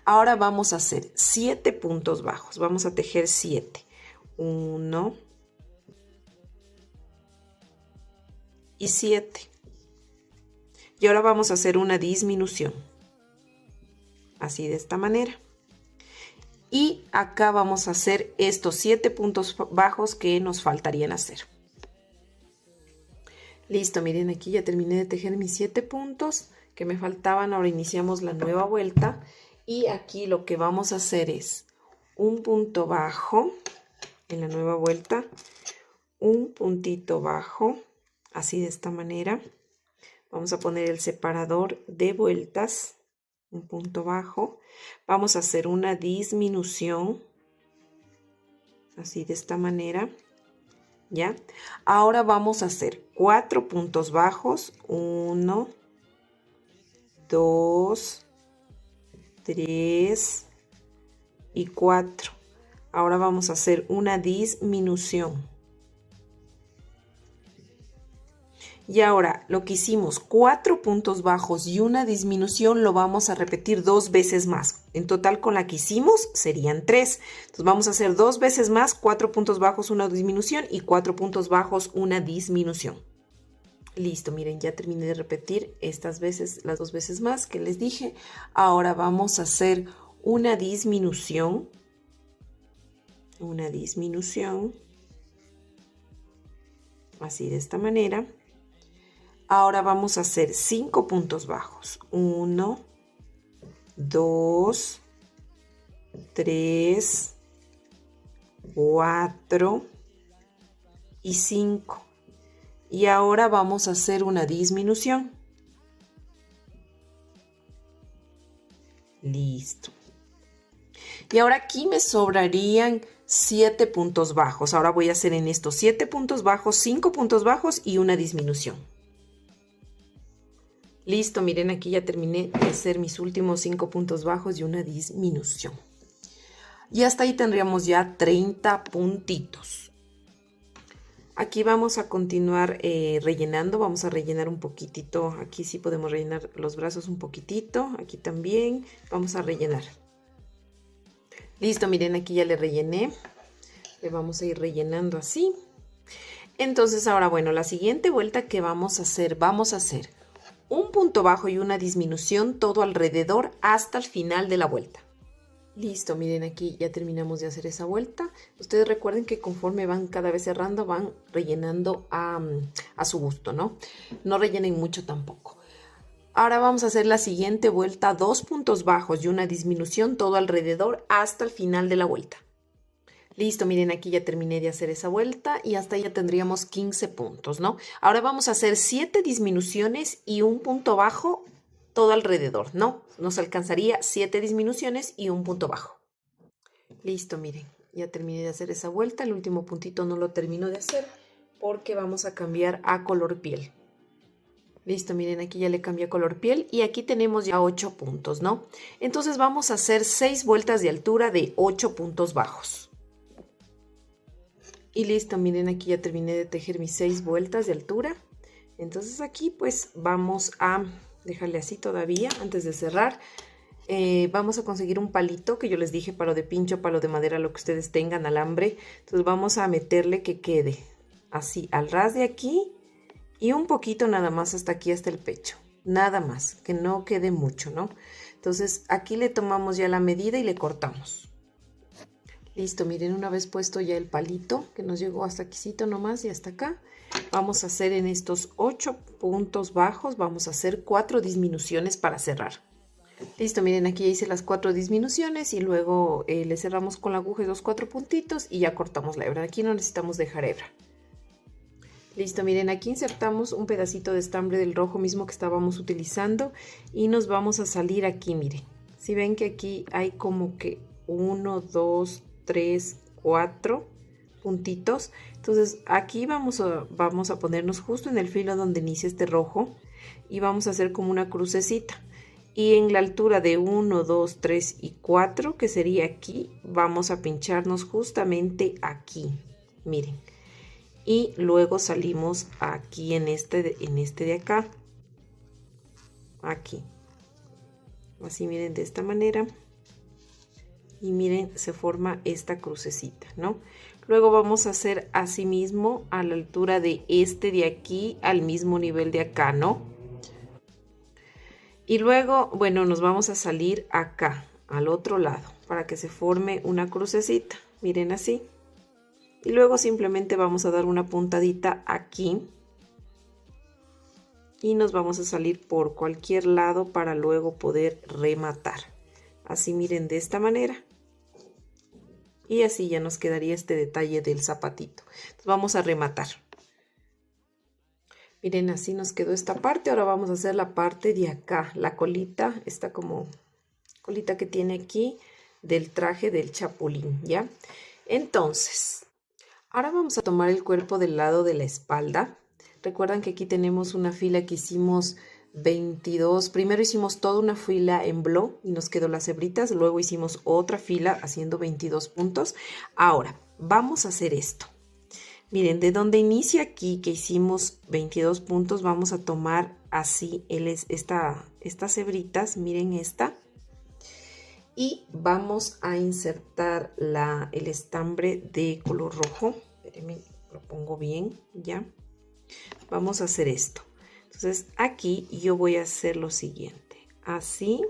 Ahora vamos a hacer 7 puntos bajos. Vamos a tejer 7. 1 y 7. Y ahora vamos a hacer una disminución. Así de esta manera. Y acá vamos a hacer estos 7 puntos bajos que nos faltarían hacer. Listo, miren, aquí ya terminé de tejer mis 7 puntos que me faltaban. Ahora iniciamos la nueva vuelta y aquí lo que vamos a hacer es un punto bajo en la nueva vuelta, un puntito bajo, así de esta manera. Vamos a poner el separador de vueltas, un punto bajo. Vamos a hacer una disminución, así de esta manera. ¿Ya? Ahora vamos a hacer 4 puntos bajos. 1, 2, 3 y 4. Ahora vamos a hacer una disminución. Y ahora lo que hicimos, 4 puntos bajos y una disminución, lo vamos a repetir 2 veces más. En total con la que hicimos serían 3. Entonces vamos a hacer 2 veces más, 4 puntos bajos, una disminución y 4 puntos bajos, una disminución. Listo, miren, ya terminé de repetir estas veces, las 2 veces más que les dije. Ahora vamos a hacer una disminución. Una disminución. Así de esta manera. Ahora vamos a hacer 5 puntos bajos. 1, 2, 3, 4 y 5. Y ahora vamos a hacer una disminución. Listo. Y ahora aquí me sobrarían 7 puntos bajos. Ahora voy a hacer en estos 7 puntos bajos, 5 puntos bajos y una disminución. Listo, miren, aquí ya terminé de hacer mis últimos 5 puntos bajos y una disminución. Y hasta ahí tendríamos ya 30 puntitos. Aquí vamos a continuar rellenando. Vamos a rellenar un poquitito. Aquí sí podemos rellenar los brazos un poquitito. Aquí también vamos a rellenar. Listo, miren, aquí ya le rellené. Le vamos a ir rellenando así. Entonces ahora, bueno, la siguiente vuelta que vamos a hacer un punto bajo y una disminución todo alrededor hasta el final de la vuelta. Listo, miren, aquí ya terminamos de hacer esa vuelta. Ustedes recuerden que conforme van cada vez cerrando, van rellenando a su gusto, ¿no? No rellenen mucho tampoco. Ahora vamos a hacer la siguiente vuelta, 2 puntos bajos y una disminución todo alrededor hasta el final de la vuelta. Listo, miren, aquí ya terminé de hacer esa vuelta y hasta ahí ya tendríamos 15 puntos, ¿no? Ahora vamos a hacer 7 disminuciones y un punto bajo todo alrededor, ¿no? Nos alcanzaría 7 disminuciones y un punto bajo. Listo, miren, ya terminé de hacer esa vuelta. El último puntito no lo termino de hacer porque vamos a cambiar a color piel. Listo, miren, aquí ya le cambié a color piel y aquí tenemos ya 8 puntos, ¿no? Entonces vamos a hacer 6 vueltas de altura de 8 puntos bajos. Y listo, miren, aquí ya terminé de tejer mis 6 vueltas de altura. Entonces aquí pues vamos a dejarle así todavía antes de cerrar. Vamos a conseguir un palito que yo les dije, palo de pincho, palo de madera, lo que ustedes tengan, alambre. Entonces vamos a meterle que quede así al ras de aquí y un poquito nada más hasta aquí, hasta el pecho. Nada más, que no quede mucho, ¿no? Entonces aquí le tomamos ya la medida y le cortamos. Listo, miren, una vez puesto ya el palito que nos llegó hasta aquícito nomás y hasta acá, vamos a hacer en estos 8 puntos bajos, vamos a hacer 4 disminuciones para cerrar. Listo, miren, aquí ya hice las 4 disminuciones y luego le cerramos con la aguja los 4 puntitos y ya cortamos la hebra. Aquí no necesitamos dejar hebra. Listo, miren, aquí insertamos un pedacito de estambre del rojo mismo que estábamos utilizando y nos vamos a salir aquí, miren. Si ven que aquí hay como que 1, 2, 3, 4 puntitos. Entonces aquí vamos a ponernos justo en el filo donde inicia este rojo y vamos a hacer como una crucecita. Y en la altura de 1, 2, 3 y 4, que sería aquí, vamos a pincharnos justamente aquí, miren. Y luego salimos aquí en este de acá, aquí. Así miren, de esta manera. Y miren, se forma esta crucecita, ¿no? Luego vamos a hacer así mismo a la altura de este de aquí, al mismo nivel de acá, ¿no? Y luego, bueno, nos vamos a salir acá, al otro lado, para que se forme una crucecita. Miren así. Y luego simplemente vamos a dar una puntadita aquí. Y nos vamos a salir por cualquier lado para luego poder rematar. Así miren, de esta manera. Y así ya nos quedaría este detalle del zapatito. Entonces vamos a rematar. Miren, así nos quedó esta parte. Ahora vamos a hacer la parte de acá. La colita, esta como colita que tiene aquí del traje del chapulín, ¿ya? Entonces, ahora vamos a tomar el cuerpo del lado de la espalda. Recuerdan que aquí tenemos una fila que hicimos 22. Primero hicimos toda una fila en blow y nos quedó las hebritas. Luego hicimos otra fila haciendo 22 puntos. Ahora, vamos a hacer esto. Miren, de donde inicia aquí que hicimos 22 puntos, vamos a tomar así estas hebritas, miren esta. Y vamos a insertar el estambre de color rojo. Espérenme, lo pongo bien, ya. Vamos a hacer esto. Entonces aquí yo voy a hacer lo siguiente. Así.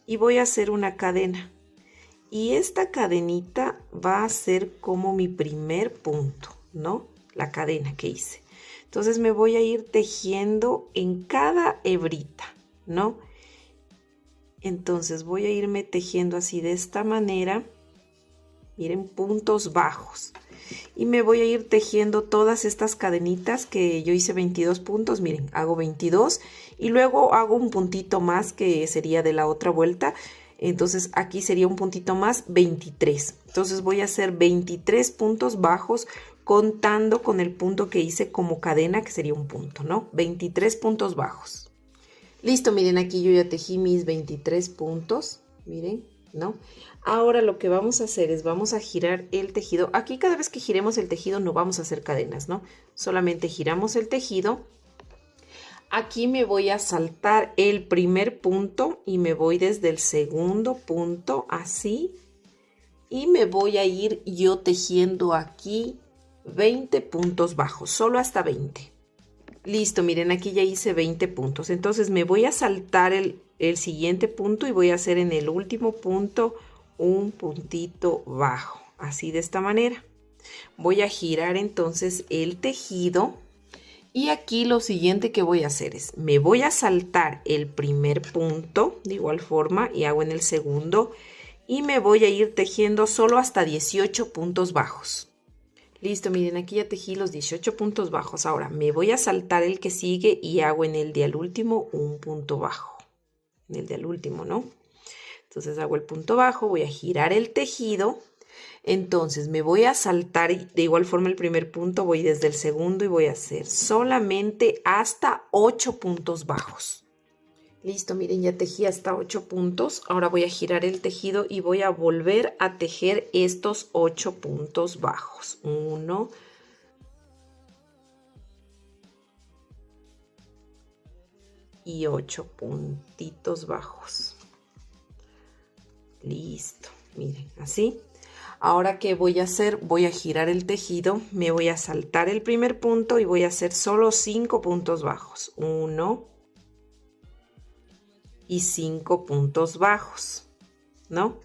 Y voy a hacer una cadena. Y esta cadenita va a ser como mi primer punto, ¿no? La cadena que hice. Entonces me voy a ir tejiendo en cada hebrita, ¿no? Entonces voy a irme tejiendo así de esta manera. Miren, puntos bajos. Y me voy a ir tejiendo todas estas cadenitas que yo hice 22 puntos. Miren, hago 22 y luego hago un puntito más que sería de la otra vuelta. Entonces aquí sería un puntito más, 23. Entonces voy a hacer 23 puntos bajos contando con el punto que hice como cadena, que sería un punto, ¿no? 23 puntos bajos. Listo, miren, aquí yo ya tejí mis 23 puntos, miren, ¿no? Ahora lo que vamos a hacer es, vamos a girar el tejido. Aquí cada vez que giremos el tejido no vamos a hacer cadenas, ¿no? Solamente giramos el tejido. Aquí me voy a saltar el primer punto y me voy desde el segundo punto así. Y me voy a ir yo tejiendo aquí 20 puntos bajos, solo hasta 20. Listo, miren, aquí ya hice 20 puntos. Entonces me voy a saltar el siguiente punto y voy a hacer en el último punto un puntito bajo. Así de esta manera. Voy a girar entonces el tejido. Y aquí lo siguiente que voy a hacer es, me voy a saltar el primer punto de igual forma y hago en el segundo y me voy a ir tejiendo solo hasta 18 puntos bajos. Listo, miren, aquí ya tejí los 18 puntos bajos. Ahora me voy a saltar el que sigue y hago en el de al último un punto bajo. En el de al último, ¿no? Entonces hago el punto bajo, voy a girar el tejido. Entonces me voy a saltar de igual forma el primer punto, voy desde el segundo y voy a hacer solamente hasta 8 puntos bajos. Listo, miren, ya tejí hasta 8 puntos. Ahora voy a girar el tejido y voy a volver a tejer estos 8 puntos bajos. 1, y 8 puntitos bajos. Listo, miren, así. Ahora, ¿qué voy a hacer? Voy a girar el tejido, me voy a saltar el primer punto y voy a hacer solo 5 puntos bajos. 1 y 5 puntos bajos, ¿no?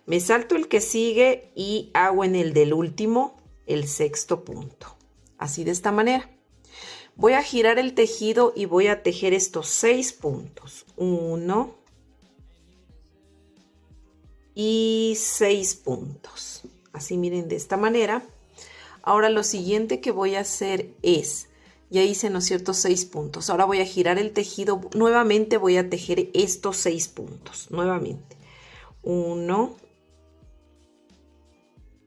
Me salto el que sigue y hago en el del último el sexto punto. Así de esta manera. Voy a girar el tejido y voy a tejer estos 6 puntos. 1, y 6 puntos. Así miren, de esta manera. Ahora lo siguiente que voy a hacer es, ya hice, ¿no es cierto?, 6 puntos. Ahora voy a girar el tejido. Nuevamente voy a tejer estos 6 puntos. Nuevamente. 1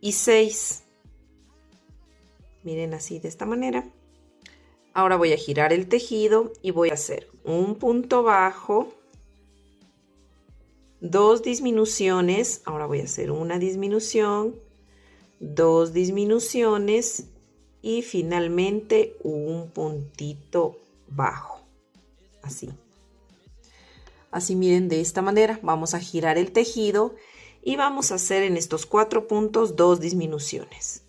y 6. Miren, así de esta manera. Ahora voy a girar el tejido y voy a hacer un punto bajo, 2 disminuciones. Ahora voy a hacer una disminución, 2 disminuciones y finalmente un puntito bajo. Así. Así miren, de esta manera vamos a girar el tejido y vamos a hacer en estos 4 puntos 2 disminuciones.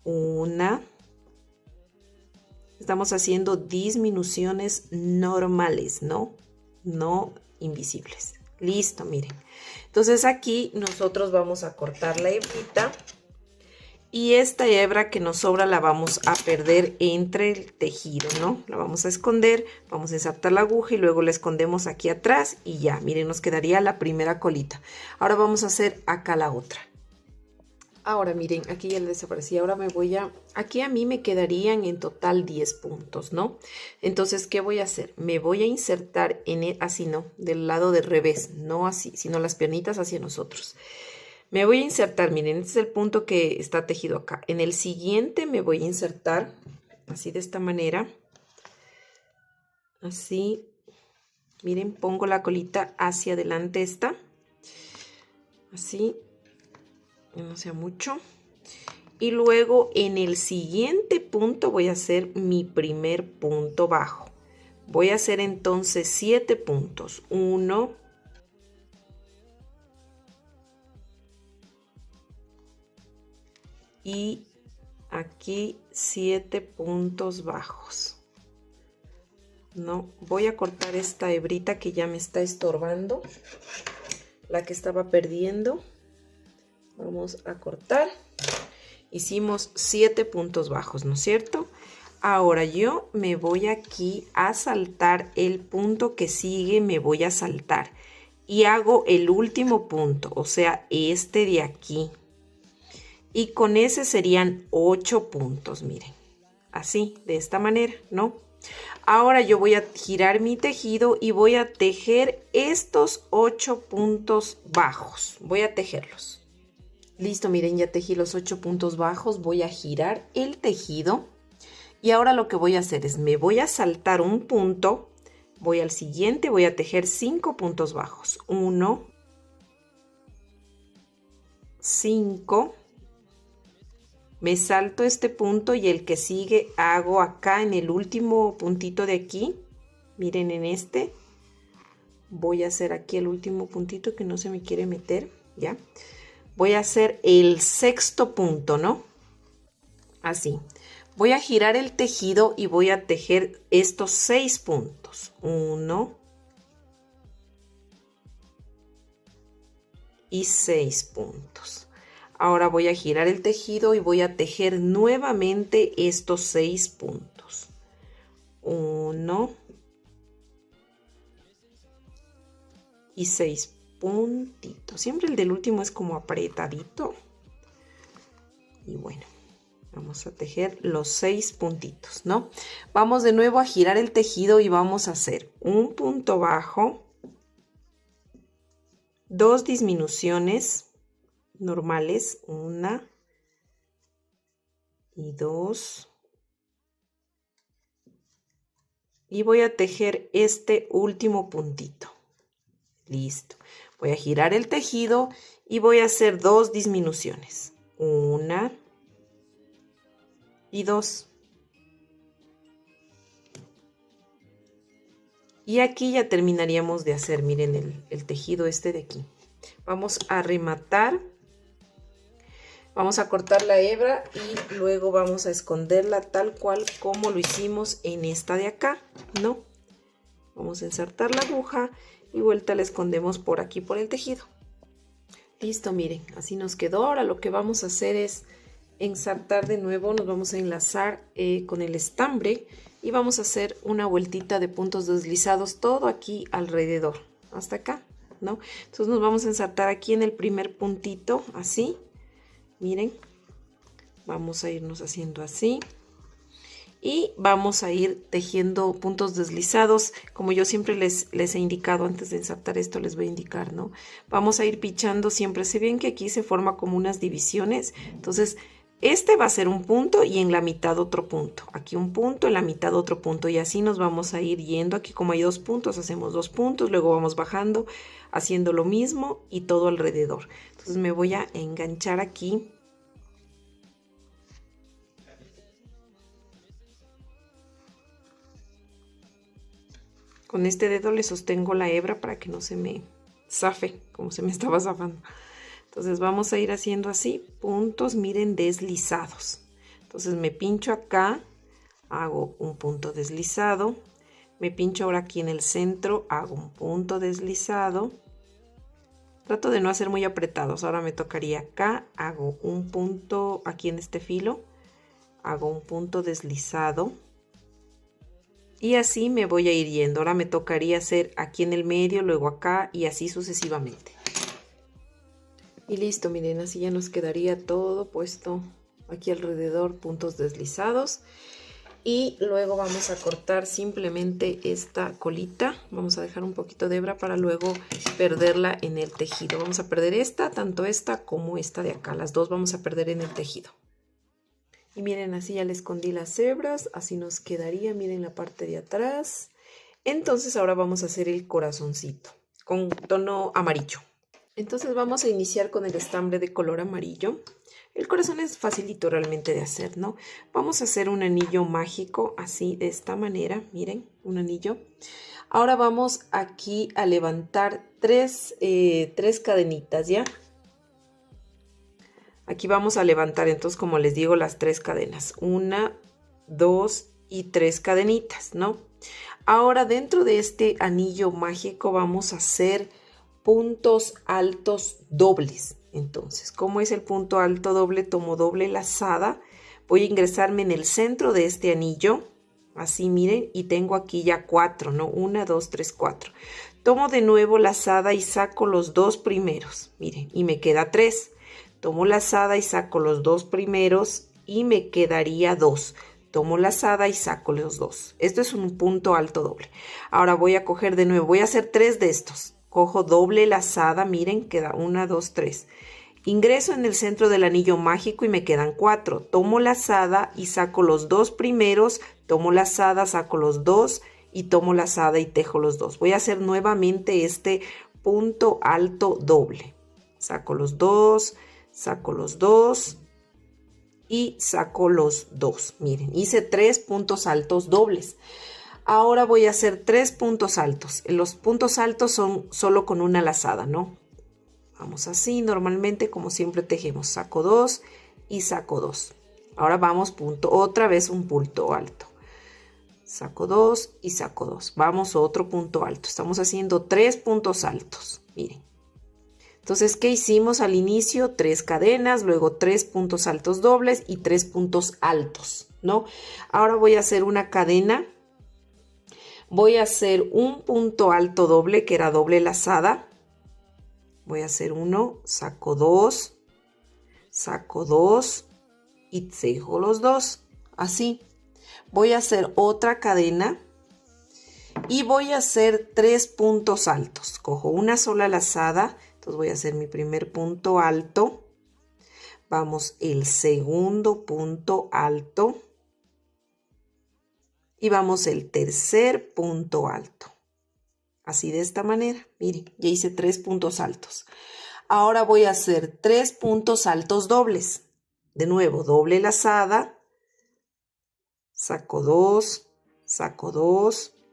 Una. Estamos haciendo disminuciones normales, ¿no? No invisibles. Listo, miren. Entonces aquí nosotros vamos a cortar la hebrita. Y esta hebra que nos sobra la vamos a perder entre el tejido, ¿no? La vamos a esconder, vamos a insertar la aguja y luego la escondemos aquí atrás y ya, miren, nos quedaría la primera colita. Ahora vamos a hacer acá la otra. Ahora miren, aquí ya le desaparecí. Ahora me voy a... Aquí a mí me quedarían en total 10 puntos, ¿no? Entonces, ¿qué voy a hacer? Me voy a insertar en el, así, ¿no? Del lado de revés, no así, sino las piernitas hacia nosotros. Me voy a insertar, miren, este es el punto que está tejido acá. En el siguiente me voy a insertar así de esta manera. Así, miren, pongo la colita hacia adelante esta. Así, no sea mucho. Y luego en el siguiente punto voy a hacer mi primer punto bajo. Voy a hacer entonces 7 puntos. 1, y aquí 7 puntos bajos. No, voy a cortar esta hebrita que ya me está estorbando, la que estaba perdiendo. Vamos a cortar. Hicimos 7 puntos bajos, ¿no es cierto? Ahora yo me voy aquí a saltar el punto que sigue, me voy a saltar y hago el último punto, o sea, este de aquí. Y con ese serían 8 puntos, miren. Así, de esta manera, ¿no? Ahora yo voy a girar mi tejido y voy a tejer estos 8 puntos bajos. Voy a tejerlos. Listo, miren, ya tejí los 8 puntos bajos. Voy a girar el tejido. Y ahora lo que voy a hacer es, me voy a saltar un punto. Voy al siguiente, voy a tejer 5 puntos bajos. 1, 5. Me salto este punto y el que sigue hago acá en el último puntito de aquí. Miren, en este. Voy a hacer aquí el último puntito que no se me quiere meter, ¿ya? Voy a hacer el 6.º punto, ¿no? Así. Voy a girar el tejido y voy a tejer estos 6 puntos. 1 y 6 puntos. Ahora voy a girar el tejido y voy a tejer nuevamente estos 6 puntos. 1 y 6 puntitos. Siempre el del último es como apretadito. Y bueno, vamos a tejer los 6 puntitos, ¿no? Vamos de nuevo a girar el tejido y vamos a hacer un punto bajo, 2 disminuciones normales, 1 y 2, y voy a tejer este último puntito. Listo. Voy a girar el tejido y voy a hacer 2 disminuciones, 1 y 2. Y aquí ya terminaríamos de hacer, miren, el tejido este de aquí. Vamos a rematar. Vamos a cortar la hebra y luego vamos a esconderla tal cual como lo hicimos en esta de acá, ¿no? Vamos a insertar la aguja y vuelta la escondemos por aquí por el tejido. Listo, miren, así nos quedó. Ahora lo que vamos a hacer es ensartar de nuevo, nos vamos a enlazar con el estambre y vamos a hacer una vueltita de puntos deslizados todo aquí alrededor, hasta acá, ¿no? Entonces nos vamos a ensartar aquí en el primer puntito, así, miren, vamos a irnos haciendo así. Y vamos a ir tejiendo puntos deslizados, como yo siempre les he indicado antes de ensartar esto, les voy a indicar, ¿no? Vamos a ir pichando siempre, se ven que aquí se forma como unas divisiones, entonces este va a ser un punto y en la mitad otro punto, aquí un punto, en la mitad otro punto y así nos vamos a ir yendo, aquí como hay 2 puntos, hacemos 2 puntos, luego vamos bajando, haciendo lo mismo y todo alrededor. Entonces me voy a enganchar aquí. Con este dedo le sostengo la hebra para que no se me zafe, como se me estaba zafando. Entonces vamos a ir haciendo así, puntos, miren, deslizados. Entonces me pincho acá, hago un punto deslizado. Me pincho ahora aquí en el centro, hago un punto deslizado. Trato de no hacer muy apretados. Ahora me tocaría acá, hago un punto aquí en este filo, hago un punto deslizado. Y así me voy a ir yendo. Ahora me tocaría hacer aquí en el medio, luego acá y así sucesivamente. Y listo, miren, así ya nos quedaría todo puesto aquí alrededor, puntos deslizados. Y luego vamos a cortar simplemente esta colita. Vamos a dejar un poquito de hebra para luego perderla en el tejido. Vamos a perder esta, tanto esta como esta de acá. Las dos vamos a perder en el tejido. Y miren, así ya le escondí las hebras, así nos quedaría, miren la parte de atrás. Entonces ahora vamos a hacer el corazoncito con tono amarillo. Entonces vamos a iniciar con el estambre de color amarillo. El corazón es facilito realmente de hacer, ¿no? Vamos a hacer un anillo mágico, así de esta manera, miren, un anillo. Ahora vamos aquí a levantar tres cadenitas, ¿ya? Aquí vamos a levantar, entonces, como les digo, las 3 cadenas. 1, 2 y 3 cadenitas, ¿no? Ahora, dentro de este anillo mágico vamos a hacer puntos altos dobles. Entonces, ¿cómo es el punto alto doble? Tomo doble lazada. Voy a ingresarme en el centro de este anillo. Así, miren, y tengo aquí ya 4, ¿no? 1, 2, 3, 4. Tomo de nuevo lazada y saco los 2 primeros. Miren, y me queda 3. Tomo lazada y saco los 2 primeros y me quedaría 2. Tomo lazada y saco los 2. Esto es un punto alto doble. Ahora voy a coger de nuevo, voy a hacer 3 de estos. Cojo doble lazada, miren, queda 1, 2, 3. Ingreso en el centro del anillo mágico y me quedan 4. Tomo lazada y saco los 2 primeros. Tomo lazada, saco los 2 y tomo lazada y tejo los 2. Voy a hacer nuevamente este punto alto doble. Saco los 2. Saco los 2 y saco los 2. Miren, hice 3 puntos altos dobles. Ahora voy a hacer 3 puntos altos. Los puntos altos son solo con una lazada, ¿no? Vamos así, normalmente como siempre tejemos. Saco 2 y saco 2. Ahora vamos otra vez un punto alto. Saco 2 y saco 2. Vamos otro punto alto. Estamos haciendo 3 puntos altos. Miren. Entonces, ¿qué hicimos al inicio? 3 cadenas, luego 3 puntos altos dobles y 3 puntos altos, ¿no? Ahora voy a hacer una cadena. Voy a hacer un punto alto doble, que era doble lazada. Voy a hacer 1, saco 2 y tejo los 2. Así. Voy a hacer otra cadena. Y voy a hacer 3 puntos altos. Cojo una sola lazada. Entonces voy a hacer mi primer punto alto. Vamos el segundo punto alto. Y vamos el tercer punto alto. Así de esta manera. Miren, ya hice 3 puntos altos. Ahora voy a hacer 3 puntos altos dobles. De nuevo, doble lazada. Saco 2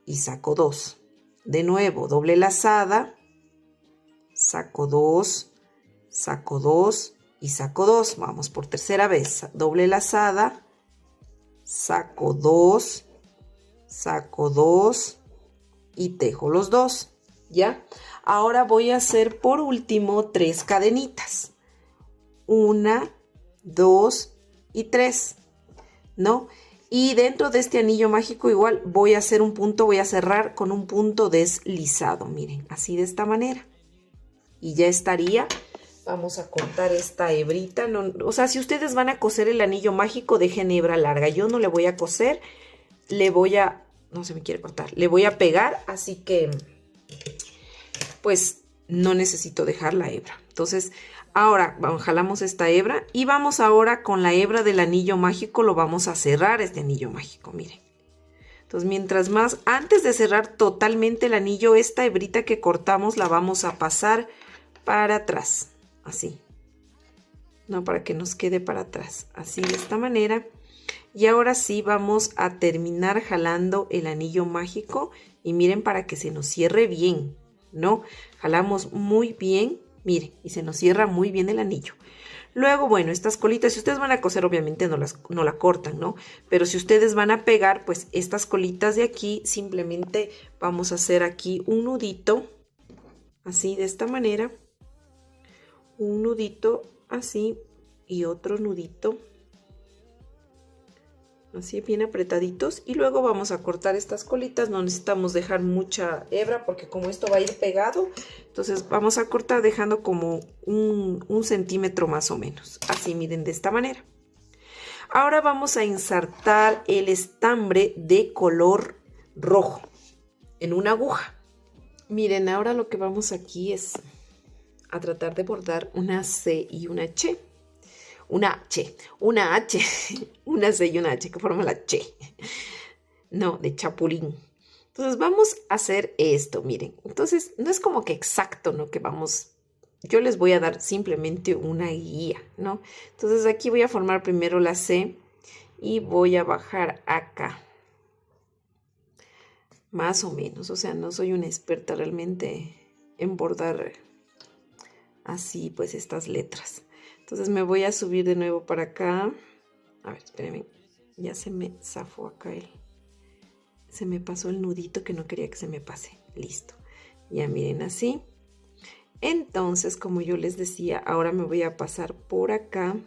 y saco 2. De nuevo, doble lazada. Saco 2 y saco 2. Vamos por tercera vez. Doble lazada. Saco 2 y tejo los 2. ¿Ya? Ahora voy a hacer por último 3 cadenitas. 1, 2 y 3. ¿No? Y dentro de este anillo mágico igual voy a hacer un punto, voy a cerrar con un punto deslizado. Miren, así de esta manera. y ya estaría. Vamos a cortar esta hebrita. No, o sea, si ustedes van a coser el anillo mágico, dejen hebra larga. Yo no le voy a coser, le voy a... No se me quiere cortar. Le voy a pegar, así que pues no necesito dejar la hebra. Entonces, ahora jalamos esta hebra y vamos ahora con la hebra del anillo mágico, lo vamos a cerrar este anillo mágico, miren. Entonces, mientras más, antes de cerrar totalmente el anillo, esta hebrita que cortamos la vamos a pasar para atrás, así. No, para que nos quede para atrás, así de esta manera. Y ahora sí vamos a terminar jalando el anillo mágico y miren para que se nos cierre bien, ¿no? Jalamos muy bien, miren, y se nos cierra muy bien el anillo. Luego, bueno, estas colitas, si ustedes van a coser, obviamente no la cortan, ¿no? Pero si ustedes van a pegar, pues estas colitas de aquí, simplemente vamos a hacer aquí un nudito, así de esta manera. Un nudito así y otro nudito. Así bien apretaditos. Y luego vamos a cortar estas colitas. No necesitamos dejar mucha hebra porque como esto va a ir pegado, entonces vamos a cortar dejando como un centímetro más o menos. Así, miren, de esta manera. Ahora vamos a insertar el estambre de color rojo en una aguja. Miren, ahora lo que vamos aquí es a tratar de bordar una C y una H. Una H, una C y una H que forma la H. No, de chapulín. Entonces vamos a hacer esto, miren. Entonces no es como que exacto, ¿no? Que vamos, yo les voy a dar simplemente una guía, ¿no? Entonces aquí voy a formar primero la C y voy a bajar acá. Más o menos, o sea, no soy una experta realmente en bordar así pues estas letras. Entonces me voy a subir de nuevo para acá. A ver, espérenme. Ya se me zafó acá se me pasó el nudito que no quería que se me pase. Listo. Ya miren así. Entonces, como yo les decía, ahora me voy a pasar por acá.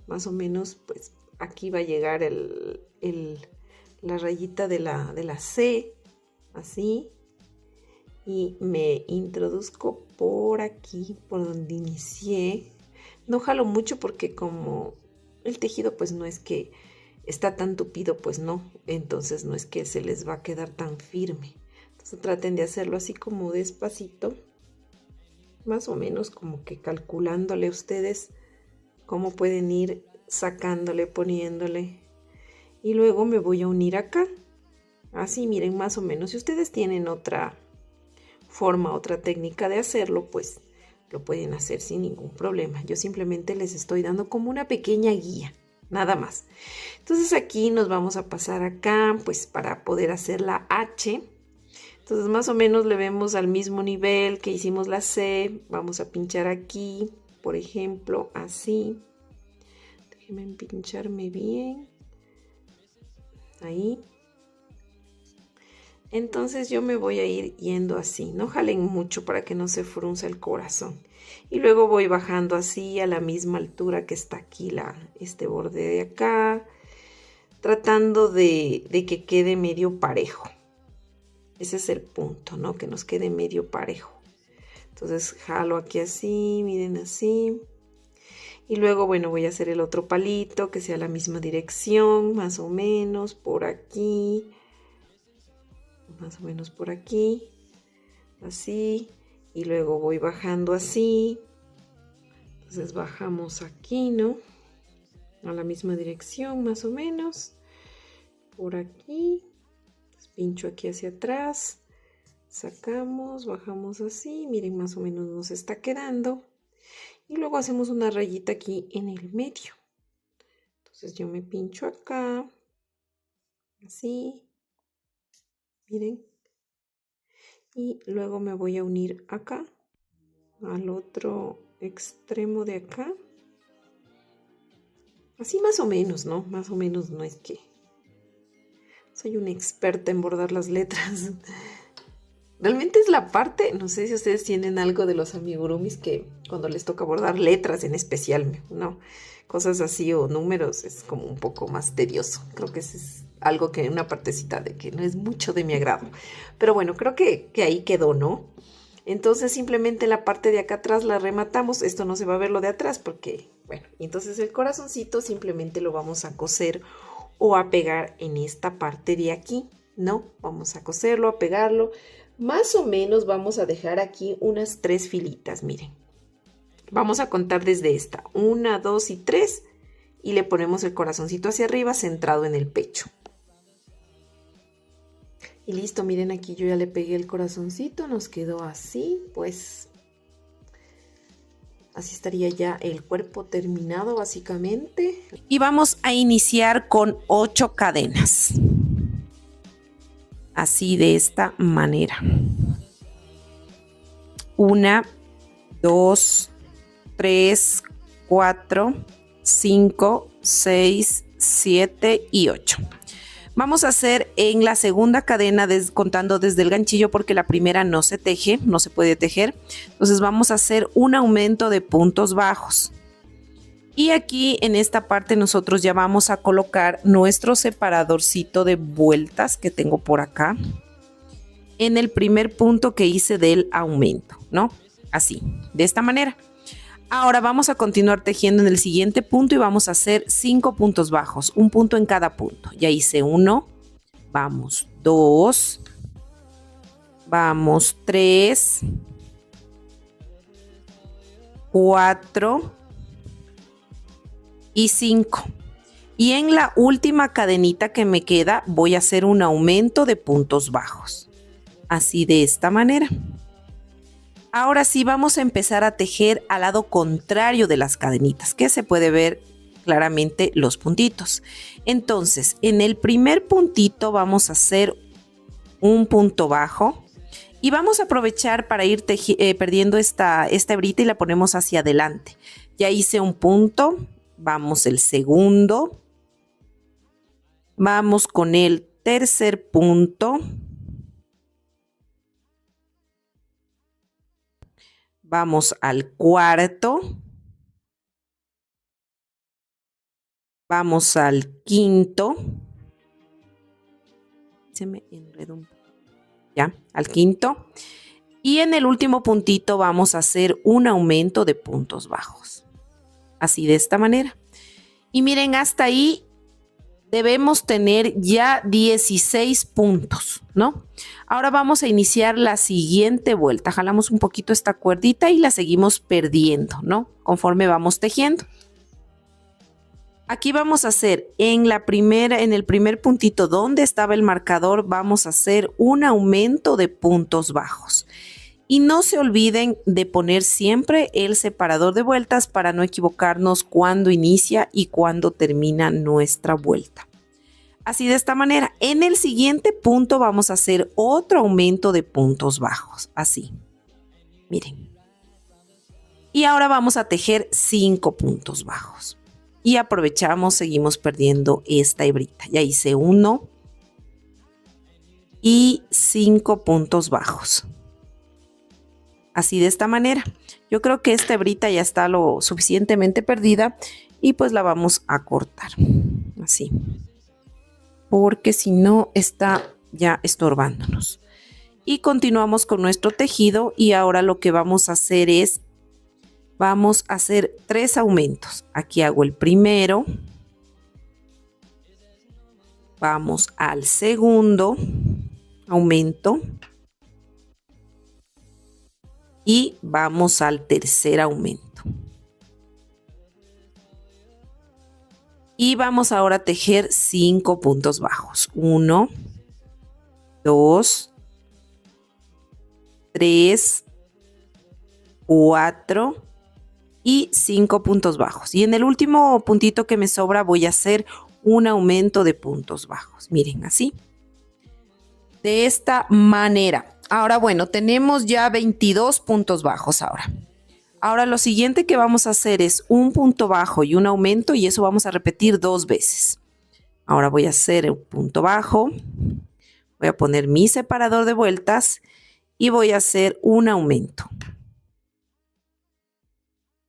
Más o menos, pues aquí va a llegar la rayita de la C. Así. Y me introduzco por aquí, por donde inicié. No jalo mucho porque como el tejido pues no es que está tan tupido, pues no. Entonces no es que se les va a quedar tan firme. Entonces traten de hacerlo así como despacito. Más o menos como que calculándole ustedes cómo pueden ir sacándole, poniéndole. Y luego me voy a unir acá. Así miren más o menos. Si ustedes tienen otra forma, otra técnica de hacerlo, pues lo pueden hacer sin ningún problema. Yo simplemente les estoy dando como una pequeña guía, nada más. Entonces aquí nos vamos a pasar acá, pues para poder hacer la H. Entonces más o menos le vemos al mismo nivel que hicimos la C. Vamos a pinchar aquí, por ejemplo, así. Déjenme pincharme bien. Ahí. Entonces yo me voy a ir yendo así, no jalen mucho para que no se frunza el corazón. Y luego voy bajando así a la misma altura que está aquí este borde de acá, tratando de que quede medio parejo. Ese es el punto, ¿no? Que nos quede medio parejo. Entonces jalo aquí así, miren así. Y luego, bueno, voy a hacer el otro palito que sea la misma dirección, más o menos, por aquí. Más o menos por aquí, así, y luego voy bajando así. Entonces bajamos aquí, ¿no? A la misma dirección, más o menos, por aquí. Entonces, pincho aquí hacia atrás, sacamos, bajamos así, miren, más o menos nos está quedando. Y luego hacemos una rayita aquí en el medio. Entonces yo me pincho acá, así. Miren, y luego me voy a unir acá, al otro extremo de acá. Así más o menos, ¿no? Más o menos no es que soy una experta en bordar las letras. Realmente es la parte, no sé si ustedes tienen algo de los amigurumis que cuando les toca bordar letras en especial, ¿no? Cosas así o números es como un poco más tedioso. Creo que es algo que una partecita de que no es mucho de mi agrado. Pero bueno, creo que ahí quedó, ¿no? Entonces simplemente la parte de acá atrás la rematamos. Esto no se va a ver lo de atrás porque, bueno, entonces el corazoncito simplemente lo vamos a coser o a pegar en esta parte de aquí, ¿no? Vamos a coserlo, a pegarlo. Más o menos vamos a dejar aquí unas 3 filitas, miren. Vamos a contar desde esta, 1, 2 y 3, y le ponemos el corazoncito hacia arriba centrado en el pecho. Y listo, miren, aquí yo ya le pegué el corazoncito, nos quedó así, pues así estaría ya el cuerpo terminado básicamente. Y vamos a iniciar con 8 cadenas. Así, de esta manera. 1, 2, 3, 4, 5, 6, 7 y 8. Vamos a hacer en la segunda cadena contando desde el ganchillo porque la primera no se teje, no se puede tejer. Entonces vamos a hacer un aumento de puntos bajos. Y aquí en esta parte nosotros ya vamos a colocar nuestro separadorcito de vueltas que tengo por acá en el primer punto que hice del aumento, ¿no? Así, de esta manera. Ahora vamos a continuar tejiendo en el siguiente punto y vamos a hacer 5 puntos bajos, un punto en cada punto. Ya hice 1, vamos 2, vamos 3, 4 y 5. Y en la última cadenita que me queda voy a hacer un aumento de puntos bajos. Así, de esta manera. Ahora sí vamos a empezar a tejer al lado contrario de las cadenitas, que se puede ver claramente los puntitos. Entonces, en el primer puntito vamos a hacer un punto bajo y vamos a aprovechar para ir perdiendo esta hebrita y la ponemos hacia adelante. Ya hice un punto, vamos el segundo, vamos con el tercer punto. Vamos al cuarto. Vamos al quinto. Se me enredó un poco. Ya, al quinto. Y en el último puntito vamos a hacer un aumento de puntos bajos. Así, de esta manera. Y miren, hasta ahí debemos tener ya 16 puntos, ¿no? Ahora vamos a iniciar la siguiente vuelta. Jalamos un poquito esta cuerdita y la seguimos perdiendo, ¿no? Conforme vamos tejiendo. Aquí vamos a hacer en el primer puntito donde estaba el marcador, vamos a hacer un aumento de puntos bajos. Y no se olviden de poner siempre el separador de vueltas para no equivocarnos cuando inicia y cuando termina nuestra vuelta. Así, de esta manera. En el siguiente punto vamos a hacer otro aumento de puntos bajos. Así. Miren. Y ahora vamos a tejer 5 puntos bajos. Y aprovechamos, seguimos perdiendo esta hebrita. Ya hice 1 y 5 puntos bajos. Así, de esta manera. Yo creo que esta hebrita ya está lo suficientemente perdida y pues la vamos a cortar. Así. Porque si no está ya estorbándonos. Y continuamos con nuestro tejido y ahora lo que vamos a hacer es, vamos a hacer 3 aumentos. Aquí hago el primero. Vamos al segundo aumento. Y vamos al tercer aumento. Y vamos ahora a tejer 5 puntos bajos. 1, 2, 3, 4 y 5 puntos bajos. Y en el último puntito que me sobra voy a hacer un aumento de puntos bajos. Miren, así. De esta manera. Ahora, bueno, tenemos ya 22 puntos bajos ahora. Ahora lo siguiente que vamos a hacer es un punto bajo y un aumento y eso vamos a repetir 2 veces. Ahora voy a hacer un punto bajo, voy a poner mi separador de vueltas y voy a hacer un aumento.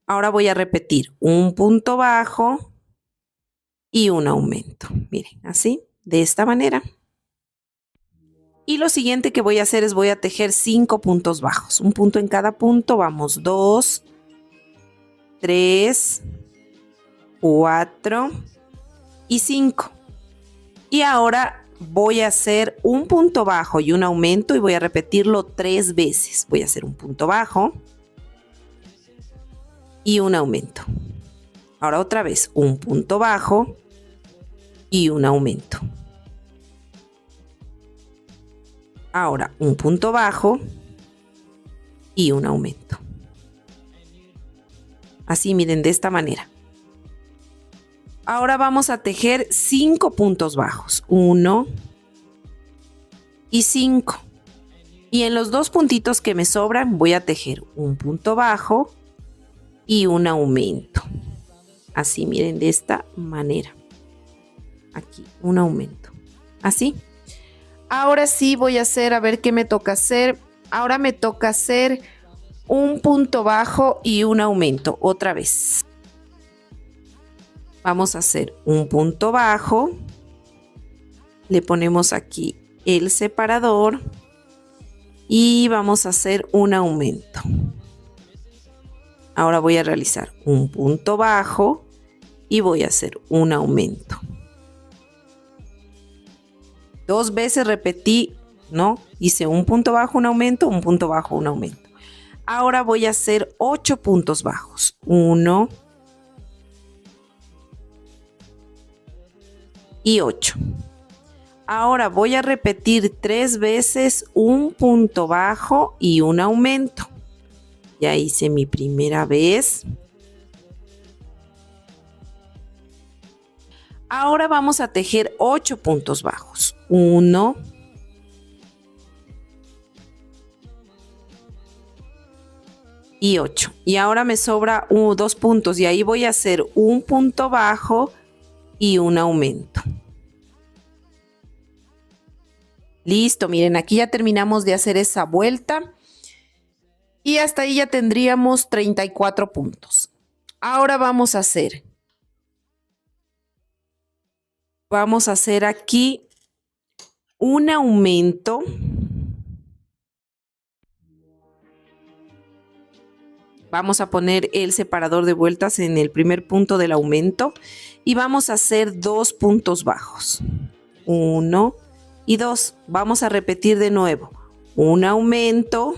Ahora voy a repetir un punto bajo y un aumento. Miren, así, de esta manera. Y lo siguiente que voy a hacer es voy a tejer 5 puntos bajos. Un punto en cada punto. Vamos, 2, 3, 4 y 5. Y ahora voy a hacer un punto bajo y un aumento y voy a repetirlo 3 veces. Voy a hacer un punto bajo y un aumento. Ahora otra vez un punto bajo y un aumento. Ahora un punto bajo y un aumento. Así, miren, de esta manera. Ahora vamos a tejer 5 puntos bajos. 1 y 5. Y en los 2 puntitos que me sobran voy a tejer un punto bajo y un aumento. Así, miren, de esta manera. Aquí, un aumento. Así. Ahora sí voy a hacer, a ver qué me toca hacer. Ahora me toca hacer un punto bajo y un aumento. Otra vez. Vamos a hacer un punto bajo. Le ponemos aquí el separador. Y vamos a hacer un aumento. Ahora voy a realizar un punto bajo y voy a hacer un aumento. 2 veces repetí, ¿no? Hice un punto bajo, un aumento, un punto bajo, un aumento. Ahora voy a hacer 8 puntos bajos. 1 y 8. Ahora voy a repetir 3 veces un punto bajo y un aumento. Ya hice mi primera vez. Ahora vamos a tejer 8 puntos bajos. 1 y 8. Y ahora me sobra 2 puntos y ahí voy a hacer un punto bajo y un aumento. Listo, miren, aquí ya terminamos de hacer esa vuelta. Y hasta ahí ya tendríamos 34 puntos. Ahora vamos a hacer aquí un aumento. Vamos a poner el separador de vueltas en el primer punto del aumento y vamos a hacer 2 puntos bajos. 1 y 2. Vamos a repetir de nuevo. Un aumento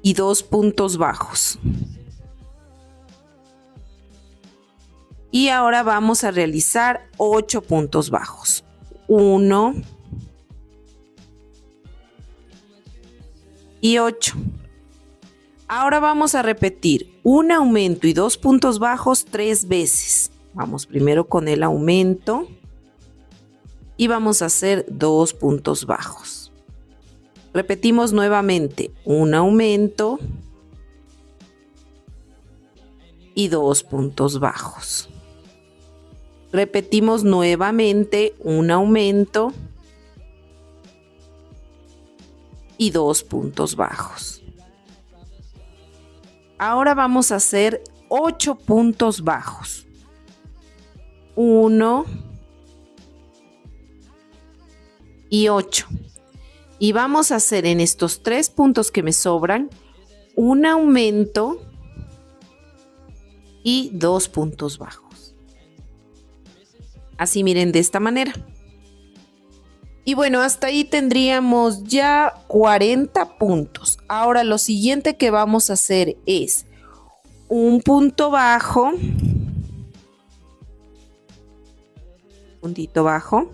y 2 puntos bajos. Y ahora vamos a realizar 8 puntos bajos. 1 y 8. Ahora vamos a repetir un aumento y 2 puntos bajos 3 veces. Vamos primero con el aumento y vamos a hacer 2 puntos bajos. Repetimos nuevamente un aumento y 2 puntos bajos. Repetimos nuevamente un aumento y 2 puntos bajos. Ahora vamos a hacer 8 puntos bajos. 1 y 8. Y vamos a hacer en estos 3 puntos que me sobran un aumento y 2 puntos bajos. Así, miren, de esta manera. Y bueno, hasta ahí tendríamos ya 40 puntos. Ahora lo siguiente que vamos a hacer es un punto bajo, puntito bajo,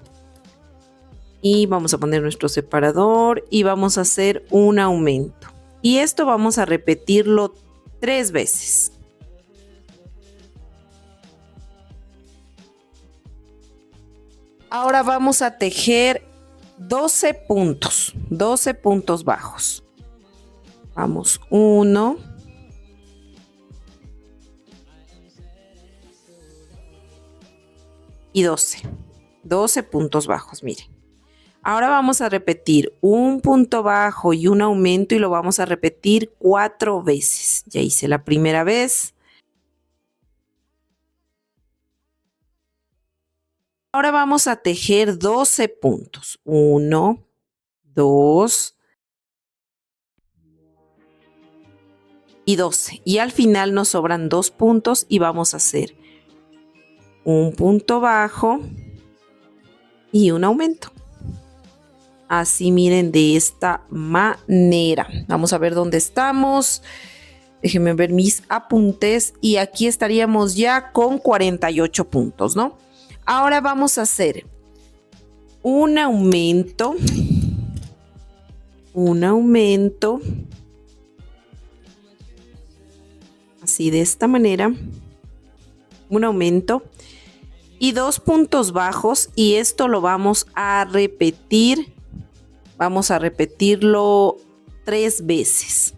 y vamos a poner nuestro separador y vamos a hacer un aumento. Y esto vamos a repetirlo 3 veces. Ahora vamos a tejer 12 puntos bajos. Vamos, 1 y 12 puntos bajos, miren. Ahora vamos a repetir un punto bajo y un aumento y lo vamos a repetir 4 veces. Ya hice la primera vez. Ahora vamos a tejer 12 puntos. 1, 2 y 12. Y al final nos sobran 2 puntos y vamos a hacer un punto bajo y un aumento. Así, miren, de esta manera. Vamos a ver dónde estamos. Déjenme ver mis apuntes y aquí estaríamos ya con 48 puntos, ¿no? Ahora vamos a hacer un aumento, así de esta manera, un aumento y 2 puntos bajos y esto lo vamos a repetir. Vamos a repetirlo 3 veces.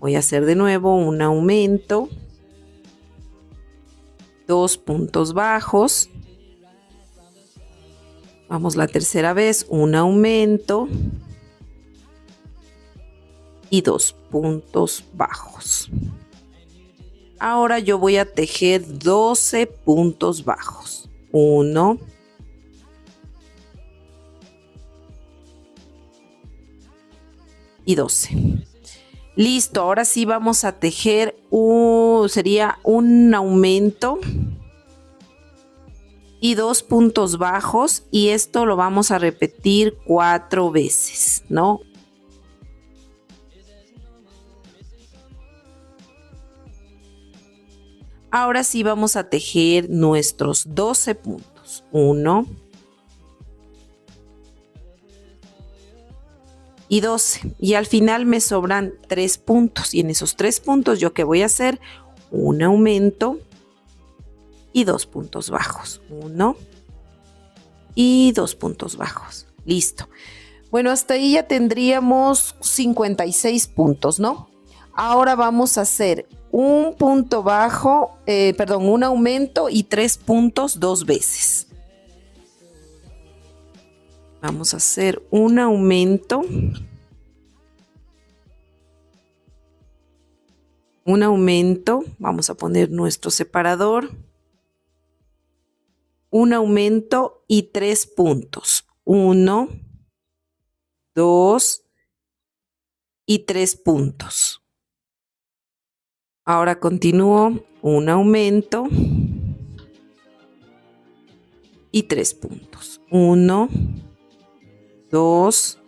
Voy a hacer de nuevo un aumento, 2 puntos bajos. Vamos la tercera vez, un aumento y 2 puntos bajos. Ahora yo voy a tejer 12 puntos bajos. 1, y 12. Listo, ahora sí vamos a tejer sería un aumento y 2 puntos bajos y esto lo vamos a repetir 4 veces, ¿no? Ahora sí vamos a tejer nuestros 12 puntos. 1 y 12. Y al final me sobran 3 puntos. Y en esos 3 puntos, ¿yo qué voy a hacer? Un aumento y 2 puntos bajos. 1 y 2 puntos bajos. Listo. Bueno, hasta ahí ya tendríamos 56 puntos, ¿no? Ahora vamos a hacer un punto bajo, un aumento y 3 puntos 2 veces. Vamos a hacer un aumento, vamos a poner nuestro separador, un aumento y 3 puntos, 1, 2 y 3 puntos. Ahora continúo, un aumento y 3 puntos, 1, 2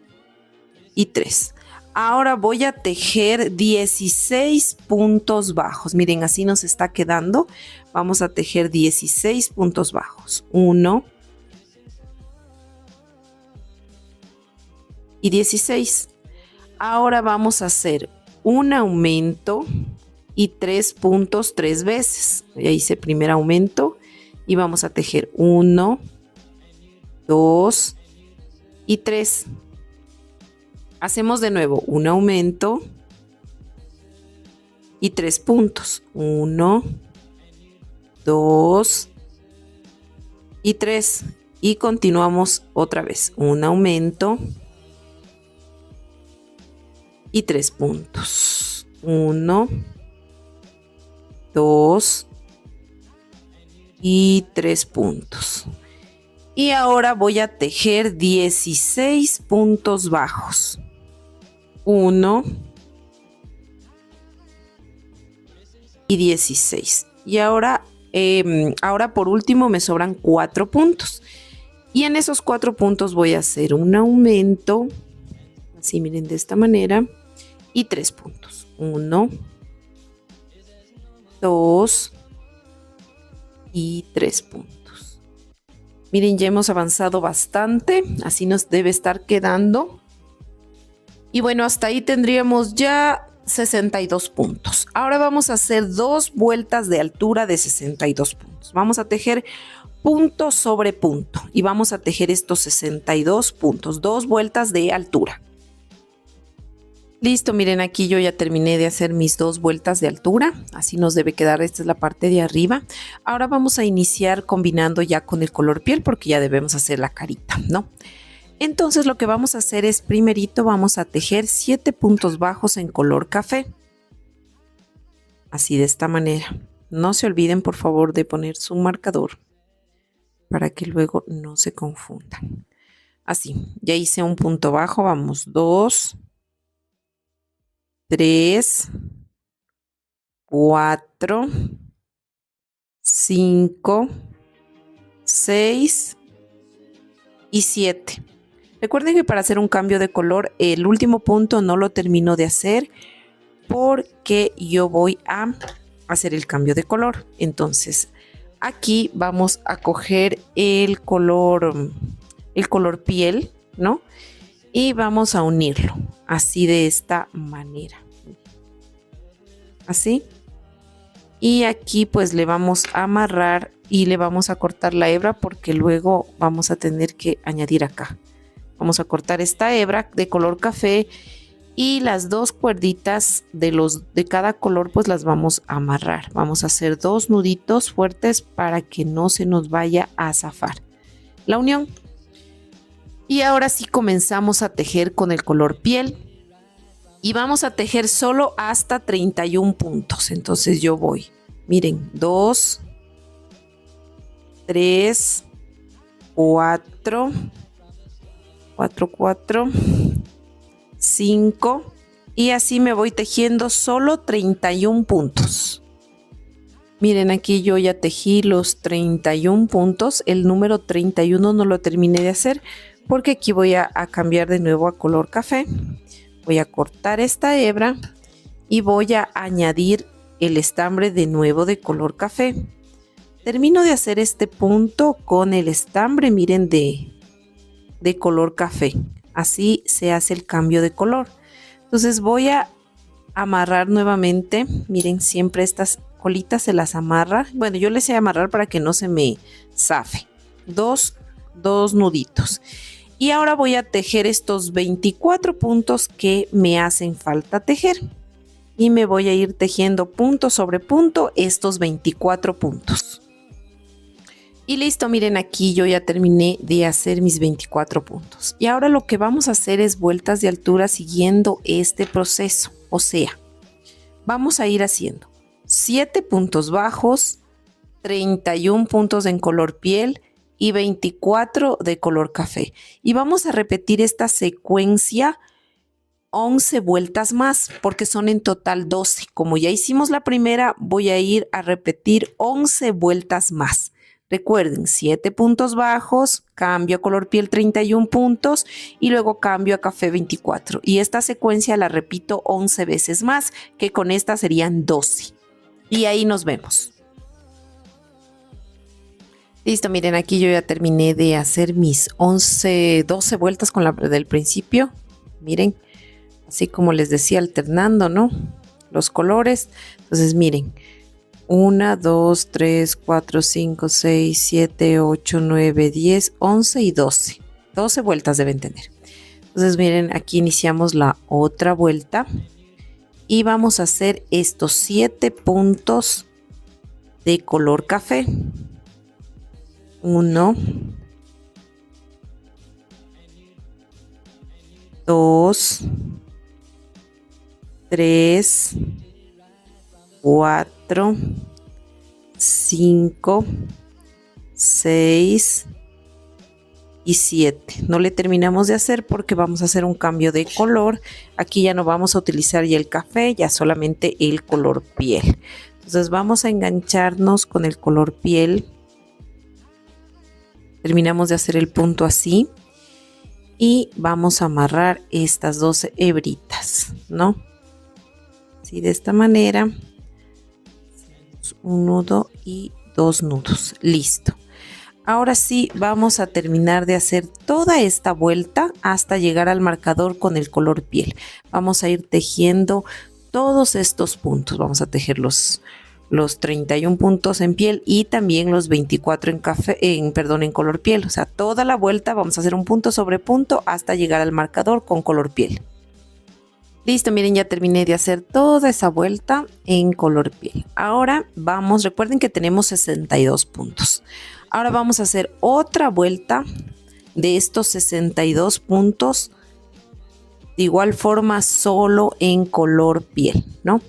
y 3. Ahora voy a tejer 16 puntos bajos. Miren, así nos está quedando. Vamos a tejer 16 puntos bajos. 1 y 16. Ahora vamos a hacer un aumento y 3 puntos 3 veces. Ya hice el primer aumento y vamos a tejer 1, 2 y 3. Hacemos de nuevo un aumento y 3 puntos. 1, 2 y 3. Y continuamos otra vez. Un aumento y 3 puntos. 1, 2 y 3 puntos. Y ahora voy a tejer 16 puntos bajos. 1 y 16. Y ahora por último me sobran 4 puntos. Y en esos 4 puntos voy a hacer un aumento. Así, miren, de esta manera. Y 3 puntos. 1, 2 y 3 puntos. Miren, ya hemos avanzado bastante, así nos debe estar quedando. Y bueno, hasta ahí tendríamos ya 62 puntos. Ahora vamos a hacer 2 vueltas de altura de 62 puntos. Vamos a tejer punto sobre punto y vamos a tejer estos 62 puntos, 2 vueltas de altura. Listo, miren, aquí yo ya terminé de hacer mis 2 vueltas de altura, así nos debe quedar, esta es la parte de arriba. Ahora vamos a iniciar combinando ya con el color piel porque ya debemos hacer la carita, ¿no? Entonces lo que vamos a hacer es, primerito vamos a tejer 7 puntos bajos en color café. Así de esta manera. No se olviden, por favor, de poner su marcador. para que luego no se confundan. Así, ya hice un punto bajo, vamos 2, 3, 4, 5, 6 y 7. Recuerden que para hacer un cambio de color, el último punto no lo termino de hacer porque yo voy a hacer el cambio de color. Entonces, aquí vamos a coger el color piel, ¿no? Y vamos a unirlo, así de esta manera. Así. Y aquí pues le vamos a amarrar y le vamos a cortar la hebra porque luego vamos a tener que añadir acá. Vamos a cortar esta hebra de color café y las dos cuerditas de cada color pues las vamos a amarrar. Vamos a hacer 2 nuditos fuertes para que no se nos vaya a zafar la unión. Y ahora sí comenzamos a tejer con el color piel. Y vamos a tejer solo hasta 31 puntos. Entonces yo voy, miren, 2, 3, 4, 5 y así me voy tejiendo solo 31 puntos. Miren, aquí yo ya tejí los 31 puntos. El número 31 no lo terminé de hacer porque aquí voy a cambiar de nuevo a color café. Voy a cortar esta hebra y voy a añadir el estambre de nuevo de color café. Termino de hacer este punto con el estambre, miren, de color café. Así se hace el cambio de color. Entonces voy a amarrar nuevamente. Miren, siempre estas colitas se las amarra. Bueno, yo les sé amarrar para que no se me zafe. Dos nuditos. Y ahora voy a tejer estos 24 puntos que me hacen falta tejer. Y me voy a ir tejiendo punto sobre punto estos 24 puntos. Y listo, miren, aquí yo ya terminé de hacer mis 24 puntos. Y ahora lo que vamos a hacer es vueltas de altura siguiendo este proceso. O sea, vamos a ir haciendo 7 puntos bajos, 31 puntos en color piel y 24 de color café. Y vamos a repetir esta secuencia 11 vueltas más, porque son en total 12. Como ya hicimos la primera, voy a ir a repetir 11 vueltas más. Recuerden, 7 puntos bajos, cambio a color piel 31 puntos y luego cambio a café 24. Y esta secuencia la repito 11 veces más, que con esta serían 12. Y ahí nos vemos. Listo, miren, aquí yo ya terminé de hacer mis 12 vueltas con la del principio. Miren, así como les decía, alternando, ¿no? Los colores. Entonces, miren. 1, 2, 3, 4, 5, 6, 7, 8, 9, 10, 11 y 12. 12 vueltas deben tener. Entonces, miren, aquí iniciamos la otra vuelta. Y vamos a hacer estos 7 puntos de color café. 1, 2, 3, 4, 5, 6 y 7. No le terminamos de hacer porque vamos a hacer un cambio de color. Aquí ya no vamos a utilizar ya el café, ya solamente el color piel. Entonces vamos a engancharnos con el color piel. Terminamos de hacer el punto así. Y vamos a amarrar estas 12 hebritas, ¿no? Así de esta manera. Un nudo y 2 nudos. Listo. Ahora sí vamos a terminar de hacer toda esta vuelta hasta llegar al marcador con el color piel. Vamos a ir tejiendo todos estos puntos. Vamos a tejer los 31 puntos en piel y también los 24 en color piel. O sea, toda la vuelta vamos a hacer un punto sobre punto hasta llegar al marcador con color piel. Listo, miren, ya terminé de hacer toda esa vuelta en color piel. Ahora vamos, recuerden que tenemos 62 puntos. Ahora vamos a hacer otra vuelta de estos 62 puntos. De igual forma, solo en color piel, ¿no?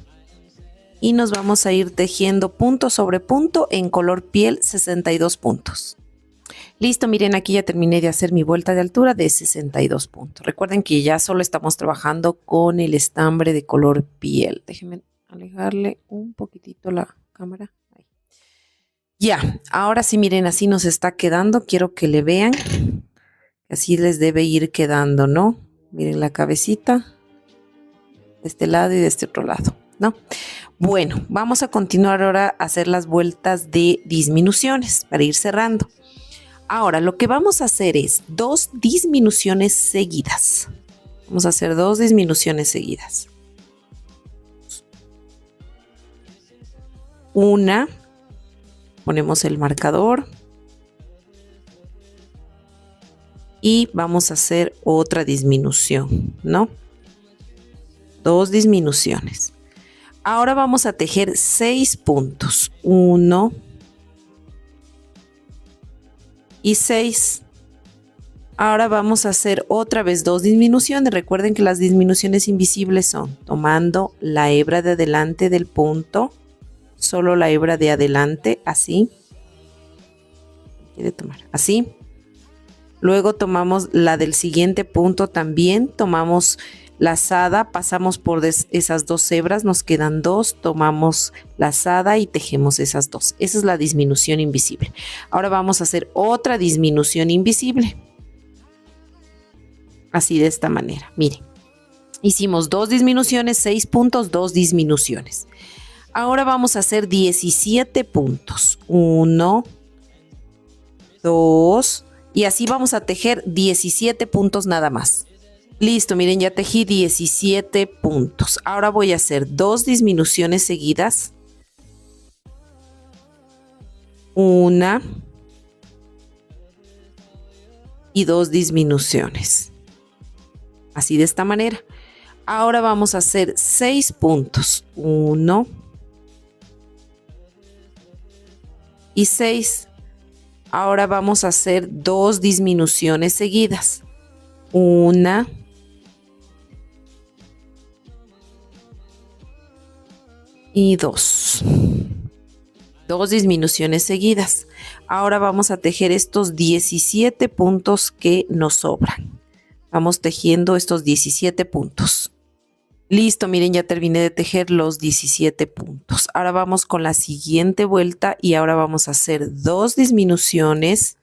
Y nos vamos a ir tejiendo punto sobre punto en color piel 62 puntos. Listo, miren, aquí ya terminé de hacer mi vuelta de altura de 62 puntos. Recuerden que ya solo estamos trabajando con el estambre de color piel. Déjenme alejarle un poquitito la cámara. Ahí. Ya, ahora sí, miren, así nos está quedando. Quiero que le vean. Así les debe ir quedando, ¿no? Miren la cabecita. De este lado y de este otro lado, ¿no? Bueno, vamos a continuar ahora a hacer las vueltas de disminuciones para ir cerrando. Ahora, lo que vamos a hacer es 2 disminuciones seguidas. Vamos a hacer 2 disminuciones seguidas. Una, ponemos el marcador. Y vamos a hacer otra disminución, ¿no? 2 disminuciones. Ahora vamos a tejer 6 puntos. 1 y 6. Ahora vamos a hacer otra vez 2 disminuciones. Recuerden que las disminuciones invisibles son tomando la hebra de adelante del punto, solo la hebra de adelante, así. Quiere tomar así. Luego tomamos la del siguiente punto también, tomamos lazada, pasamos por esas 2 hebras, nos quedan 2, tomamos lazada y tejemos esas 2. Esa es la disminución invisible. Ahora vamos a hacer otra disminución invisible. Así de esta manera, miren. Hicimos 2 disminuciones, 6 puntos, 2 disminuciones. Ahora vamos a hacer 17 puntos. 1, 2, y así vamos a tejer 17 puntos nada más. Listo, miren, ya tejí 17 puntos. Ahora voy a hacer 2 disminuciones seguidas. Una y 2 disminuciones. Así de esta manera. Ahora vamos a hacer 6 puntos. 1 y 6. Ahora vamos a hacer 2 disminuciones seguidas. Una y 2. 2 disminuciones seguidas. Ahora vamos a tejer estos 17 puntos que nos sobran. Vamos tejiendo estos 17 puntos. Listo, miren, ya terminé de tejer los 17 puntos. Ahora vamos con la siguiente vuelta y ahora vamos a hacer 2 disminuciones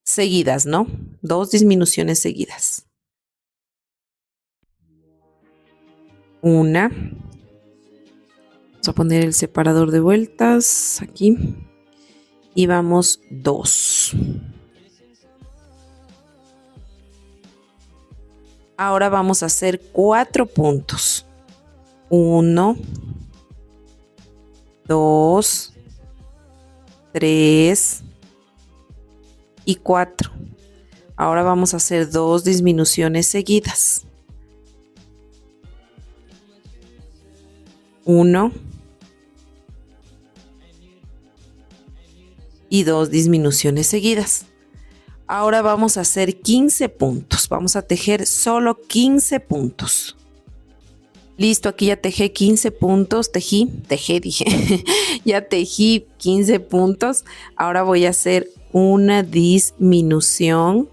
seguidas, ¿no? 2 disminuciones seguidas. Una. Vamos a poner el separador de vueltas aquí. Y vamos 2. Ahora vamos a hacer 4 puntos. 1, 2, 3 y 4. Ahora vamos a hacer 2 disminuciones seguidas. 1 y 2 disminuciones seguidas. Ahora vamos a hacer 15 puntos. Vamos a tejer solo 15 puntos. Listo, aquí ya tejé 15 puntos. Dije. Ya tejí 15 puntos. Ahora voy a hacer una disminución.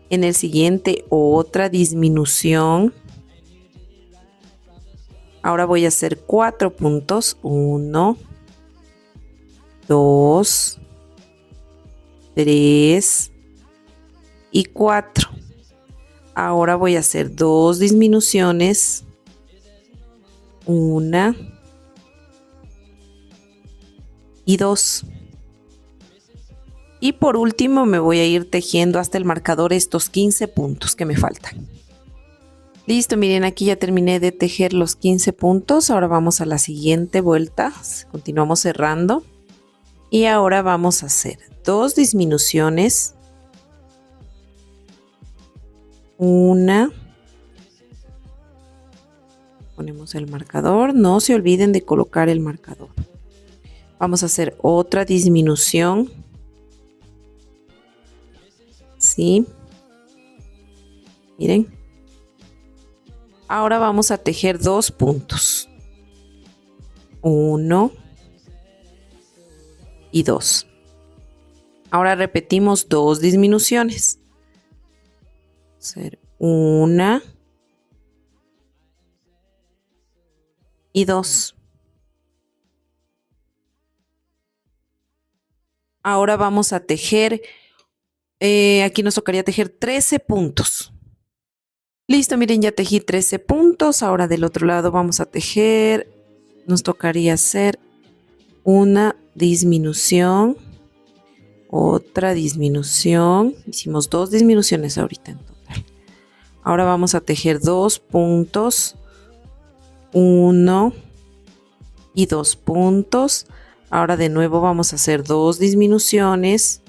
En el siguiente, otra disminución. Ahora voy a hacer 4 puntos. 1, 2, 3 y 4. Ahora voy a hacer 2 disminuciones. 1 y 2. Y por último me voy a ir tejiendo hasta el marcador estos 15 puntos que me faltan. Listo, miren, aquí ya terminé de tejer los 15 puntos. Ahora vamos a la siguiente vuelta. Continuamos cerrando. Y ahora vamos a hacer 2 disminuciones. 1. Ponemos el marcador. No se olviden de colocar el marcador. Vamos a hacer otra disminución. ¿Sí? Miren. Ahora vamos a tejer 2 puntos. 1 y 2. Ahora repetimos 2 disminuciones. Hacer 1 y 2. Ahora vamos a tejer, aquí nos tocaría tejer 13 puntos. Listo, miren, ya tejí 13 puntos. Ahora del otro lado vamos a tejer, nos tocaría hacer una disminución, otra disminución. Hicimos 2 disminuciones ahorita en total. Ahora vamos a tejer 2 puntos, 1 y 2 puntos. Ahora de nuevo vamos a hacer 2 disminuciones.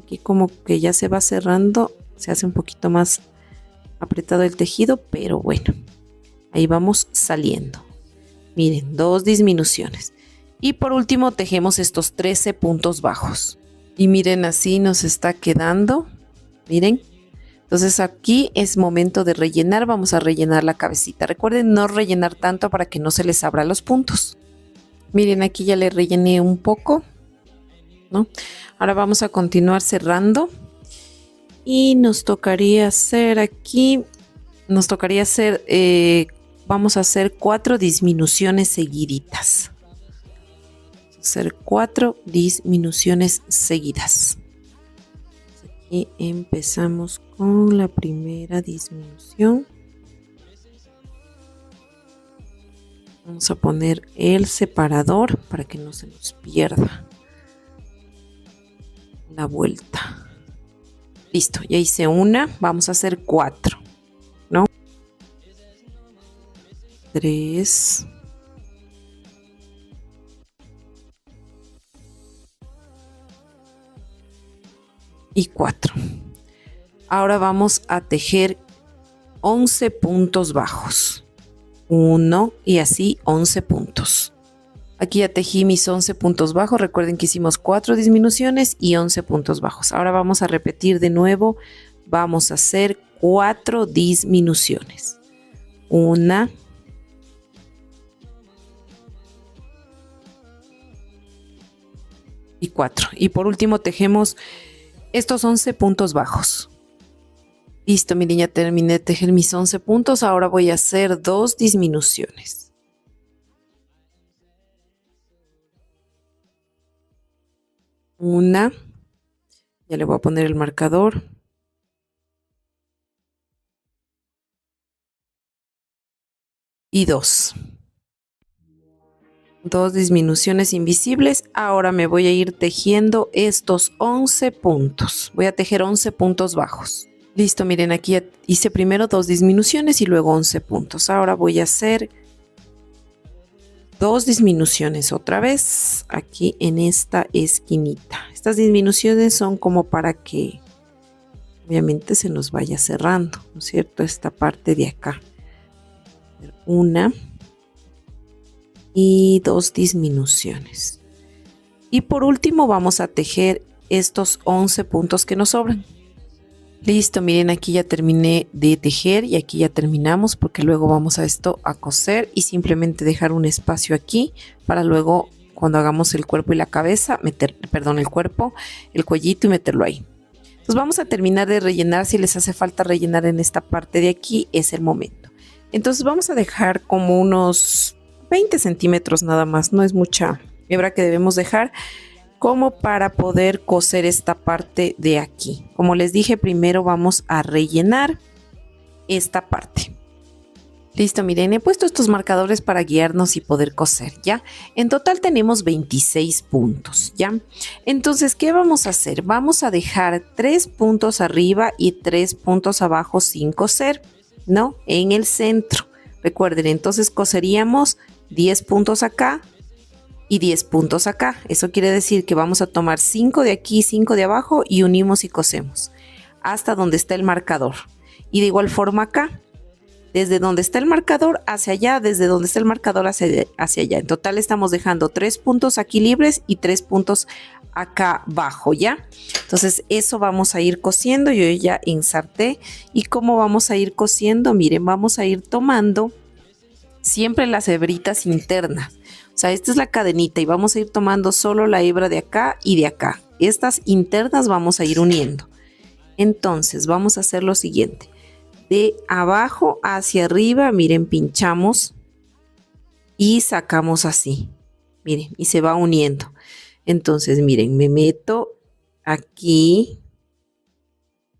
Aquí como que ya se va cerrando, se hace un poquito más apretado el tejido, pero bueno, ahí vamos saliendo. Miren, 2 disminuciones. Y por último tejemos estos 13 puntos bajos. Y miren, así nos está quedando. Miren. Entonces aquí es momento de rellenar. Vamos a rellenar la cabecita. Recuerden no rellenar tanto para que no se les abran los puntos. Miren, aquí ya le rellené un poco, ¿no? Ahora vamos a continuar cerrando. Y nos tocaría hacer aquí, vamos a hacer 4 disminuciones seguiditas. Hacer 4 disminuciones seguidas. Y empezamos con la primera disminución. Vamos a poner el separador para que no se nos pierda la vuelta. Listo, ya hice una, vamos a hacer 4, ¿no? 3. Y 4. Ahora vamos a tejer 11 puntos bajos. 1 y así 11 puntos. Aquí ya tejí mis 11 puntos bajos. Recuerden que hicimos 4 disminuciones y 11 puntos bajos. Ahora vamos a repetir de nuevo. Vamos a hacer 4 disminuciones. 1. Y 4. Y por último tejemos estos 11 puntos bajos. Listo, miren, ya terminé de tejer mis 11 puntos. Ahora voy a hacer 2 disminuciones. Una. Ya le voy a poner el marcador. Y 2. 2 disminuciones invisibles. Ahora me voy a ir tejiendo estos 11 puntos. Voy a tejer 11 puntos bajos. Listo, miren, aquí ya hice primero 2 disminuciones y luego 11 puntos. Ahora voy a hacer 2 disminuciones otra vez aquí en esta esquinita. Estas disminuciones son como para que obviamente se nos vaya cerrando, ¿no es cierto? Esta parte de acá. 1 y 2 disminuciones. Y por último vamos a tejer estos 11 puntos que nos sobran. Listo, miren, aquí ya terminé de tejer y aquí ya terminamos porque luego vamos a esto a coser y simplemente dejar un espacio aquí para luego cuando hagamos el cuerpo y la cabeza, el cuerpo, el cuellito y meterlo ahí. Entonces vamos a terminar de rellenar. Si les hace falta rellenar en esta parte de aquí, es el momento. Entonces vamos a dejar como unos 20 centímetros nada más, no es mucha hebra que debemos dejar, como para poder coser esta parte de aquí. Como les dije, primero vamos a rellenar esta parte. Listo, miren, he puesto estos marcadores para guiarnos y poder coser, ¿ya? En total tenemos 26 puntos, ¿ya? Entonces, ¿qué vamos a hacer? Vamos a dejar 3 puntos arriba y 3 puntos abajo sin coser, ¿no? En el centro. Recuerden, entonces coseríamos 10 puntos acá y 10 puntos acá. Eso quiere decir que vamos a tomar 5 de aquí, 5 de abajo y unimos y cosemos hasta donde está el marcador. Y de igual forma acá, desde donde está el marcador hacia allá, desde donde está el marcador hacia allá. En total estamos dejando 3 puntos aquí libres y 3 puntos acá abajo, ¿ya? Entonces eso vamos a ir cosiendo. Yo ya ensarté. ¿Y cómo vamos a ir cosiendo? Miren, vamos a ir tomando siempre las hebritas internas. O sea, esta es la cadenita y vamos a ir tomando solo la hebra de acá y de acá. Estas internas vamos a ir uniendo. Entonces vamos a hacer lo siguiente. De abajo hacia arriba, miren, pinchamos y sacamos así. Miren, y se va uniendo. Entonces, miren, me meto aquí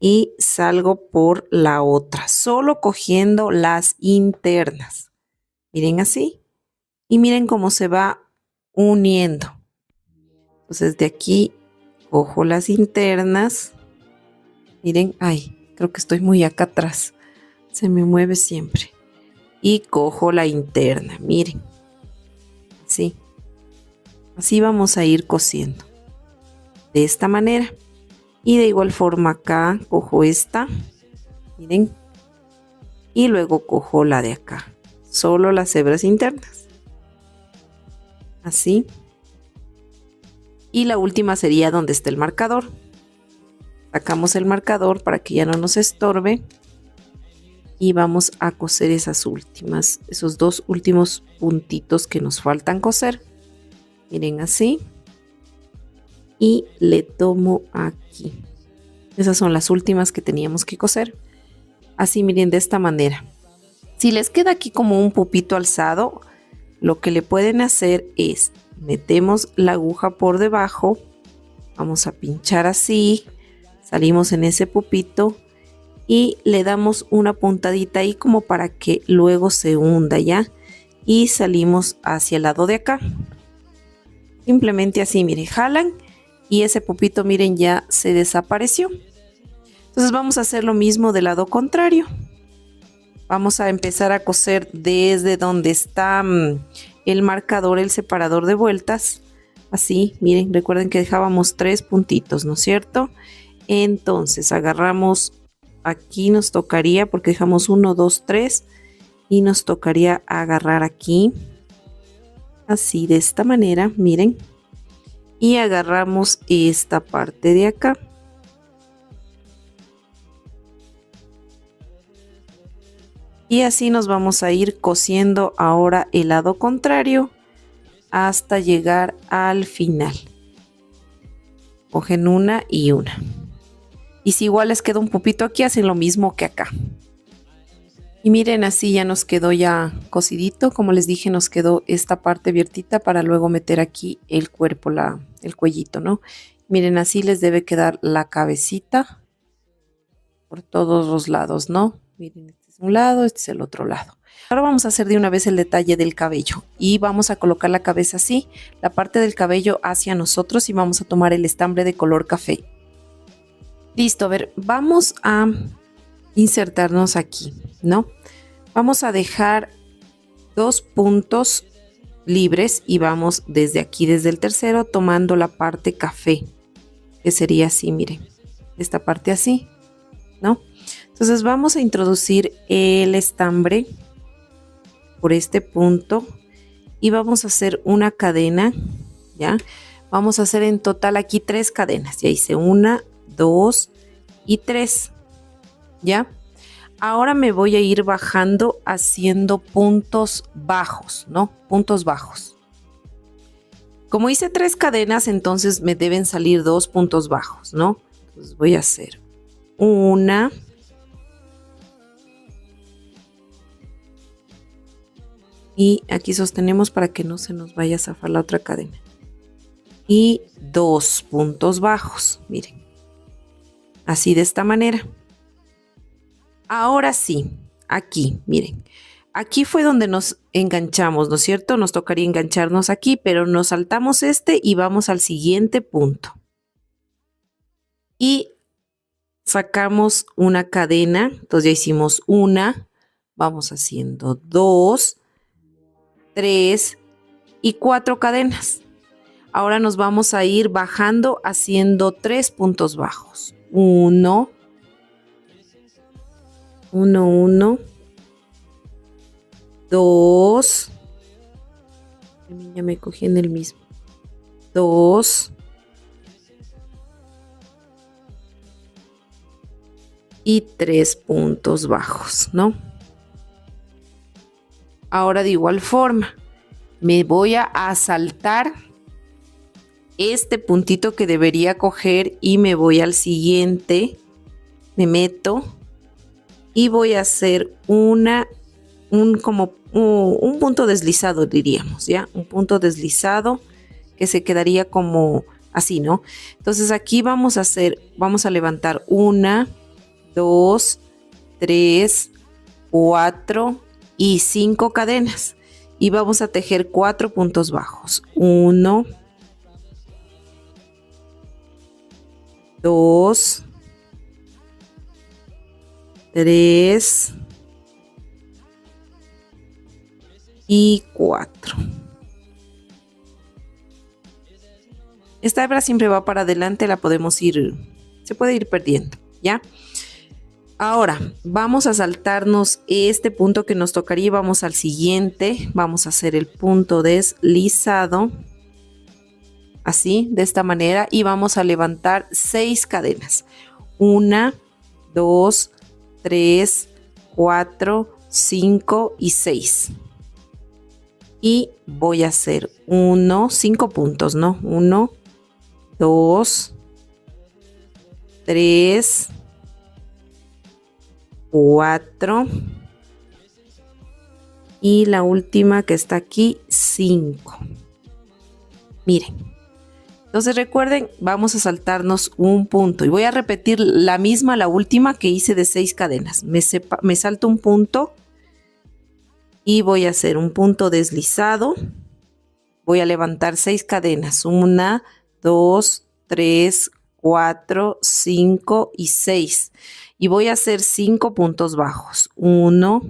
y salgo por la otra, solo cogiendo las internas. Miren así. Y miren cómo se va uniendo. Entonces de aquí cojo las internas. Miren, ay, creo que estoy muy acá atrás. Se me mueve siempre. Y cojo la interna, miren. Así. Así vamos a ir cosiendo. De esta manera. Y de igual forma acá cojo esta. Miren. Y luego cojo la de acá. Solo las hebras internas. Así. Y la última sería donde está el marcador. Sacamos el marcador para que ya no nos estorbe. Y vamos a coser esos dos últimos puntitos que nos faltan coser. Miren así. Y le tomo aquí. Esas son las últimas que teníamos que coser. Así, miren, de esta manera. Si les queda aquí como un pupito alzado, lo que le pueden hacer es metemos la aguja por debajo, vamos a pinchar así, salimos en ese pupito y le damos una puntadita ahí como para que luego se hunda ya y salimos hacia el lado de acá. Simplemente así, miren, jalan y ese pupito, miren, ya se desapareció. Entonces vamos a hacer lo mismo del lado contrario. Vamos a empezar a coser desde donde está el marcador, el separador de vueltas. Así, miren, recuerden que dejábamos 3 puntitos, ¿no es cierto? Entonces agarramos, aquí nos tocaría, porque dejamos 1, 2, 3, y nos tocaría agarrar aquí, así de esta manera, miren. Y agarramos esta parte de acá. Y así nos vamos a ir cosiendo ahora el lado contrario hasta llegar al final. Cogen una y una. Y si igual les queda un pupito aquí, hacen lo mismo que acá. Y miren, así ya nos quedó ya cosidito. Como les dije, nos quedó esta parte abiertita para luego meter aquí el cuerpo, el cuellito, ¿no? Miren, así les debe quedar la cabecita por todos los lados, ¿no? Miren. Un lado, este es el otro lado. Ahora vamos a hacer de una vez el detalle del cabello y vamos a colocar la cabeza así, la parte del cabello hacia nosotros y vamos a tomar el estambre de color café. Listo, a ver, vamos a insertarnos aquí, ¿no? Vamos a dejar 2 puntos libres y vamos desde aquí, desde el tercero, tomando la parte café, que sería así, miren, esta parte así, ¿no? Entonces vamos a introducir el estambre por este punto y vamos a hacer una cadena, ¿ya? Vamos a hacer en total aquí 3 cadenas. Ya hice 1, 2 y 3, ¿ya? Ahora me voy a ir bajando haciendo puntos bajos, ¿no? Puntos bajos. Como hice 3 cadenas, entonces me deben salir 2 puntos bajos, ¿no? Entonces voy a hacer 1, y aquí sostenemos para que no se nos vaya a zafar la otra cadena. Y 2 puntos bajos, miren. Así de esta manera. Ahora sí, aquí, miren. Aquí fue donde nos enganchamos, ¿no es cierto? Nos tocaría engancharnos aquí, pero nos saltamos este y vamos al siguiente punto. Y sacamos una cadena. Entonces ya hicimos 1, vamos haciendo 2, 3 y 4 cadenas. Ahora nos vamos a ir bajando haciendo 3 puntos bajos. 1, 1, 1, 2, ya me cogí en el mismo, 2 y 3 puntos bajos, ¿no? Ahora de igual forma, me voy a saltar este puntito que debería coger y me voy al siguiente, me meto y voy a hacer un punto deslizado, diríamos, ¿ya? Un punto deslizado que se quedaría como así, ¿no? Entonces aquí vamos a levantar 1, 2, 3, 4 y 5 cadenas y vamos a tejer 4 puntos bajos. 1, 2, 3 y 4. Esta hebra siempre va para adelante, se puede ir perdiendo, ¿ya? Ahora vamos a saltarnos este punto que nos tocaría y vamos al siguiente. Vamos a hacer el punto deslizado, así, de esta manera, y vamos a levantar 6 cadenas. 1, 2, 3, 4, 5 y 6. Y voy a hacer 5 puntos, ¿no? 1, 2, 3, 4 y la última que está aquí, 5. Miren, entonces recuerden, vamos a saltarnos un punto y voy a repetir la última que hice de 6 cadenas. Me salto un punto y voy a hacer un punto deslizado. Voy a levantar 6 cadenas, 1, 2, 3, 4, 5 y 6. Y voy a hacer 5 puntos bajos. 1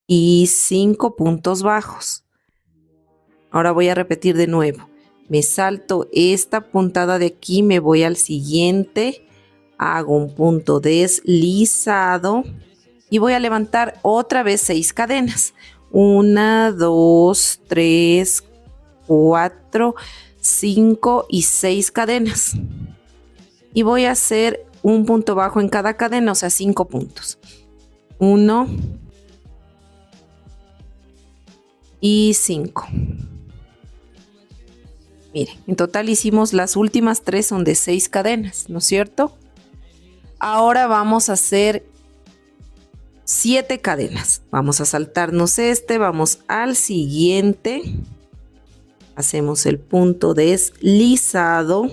y 5 puntos bajos. Ahora voy a repetir de nuevo. Me salto esta puntada de aquí, me voy al siguiente, hago un punto deslizado y voy a levantar otra vez 6 cadenas. 1, 2, 3, 4, 5 y 6 cadenas. Y voy a hacer un punto bajo en cada cadena, o sea, 5 puntos. 1 y 5. Miren, en total hicimos las últimas 3 son de 6 cadenas, ¿no es cierto? Ahora vamos a hacer 7 cadenas. Vamos a saltarnos vamos al siguiente. Hacemos el punto deslizado.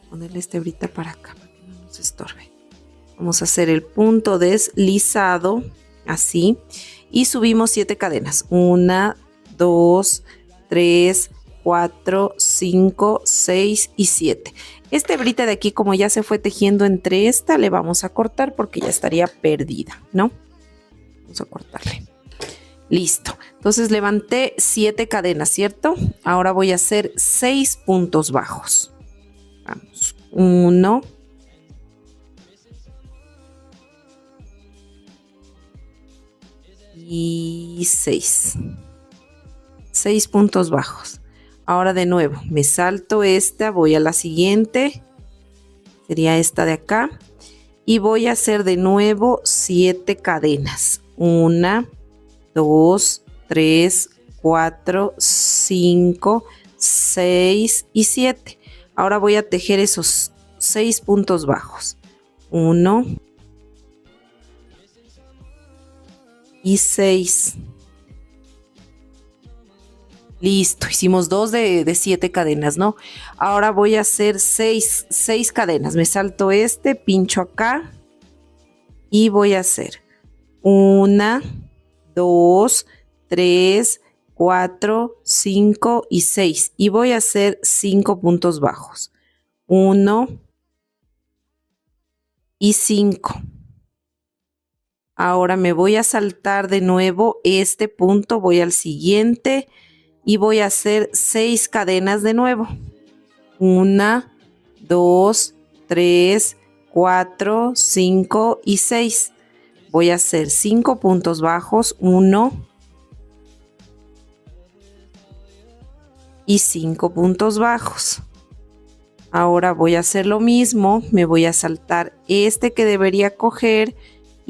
Ponerle esta hebrita para acá para que no nos estorbe. Vamos a hacer el punto deslizado así y subimos 7 cadenas. 1, 2, 3, 4, 5, 6 y 7. Esta hebrita de aquí, como ya se fue tejiendo entre esta, le vamos a cortar porque ya estaría perdida, ¿no? Vamos a cortarle. Listo. Entonces levanté 7 cadenas, ¿cierto? Ahora voy a hacer 6 puntos bajos. Vamos. 1. Y 6. 6 puntos bajos. Ahora de nuevo, me salto esta, voy a la siguiente. Sería esta de acá. Y voy a hacer de nuevo 7 cadenas. 1, 2, 3, 4, 5, 6 y 7. Ahora voy a tejer esos 6 puntos bajos. 1 y 6. Listo, hicimos 2 de 7 cadenas, ¿no? Ahora voy a hacer 6 cadenas. Me salto pincho acá y voy a hacer 1, 2, 3, 4, 5 y 6. Y voy a hacer 5 puntos bajos. 1 y 5. Ahora me voy a saltar de nuevo este punto, voy al siguiente y voy a hacer 6 cadenas de nuevo. 1, 2, 3, 4, 5 y 6. Voy a hacer 5 puntos bajos, 1 y 5 puntos bajos. Ahora voy a hacer lo mismo, me voy a saltar que debería coger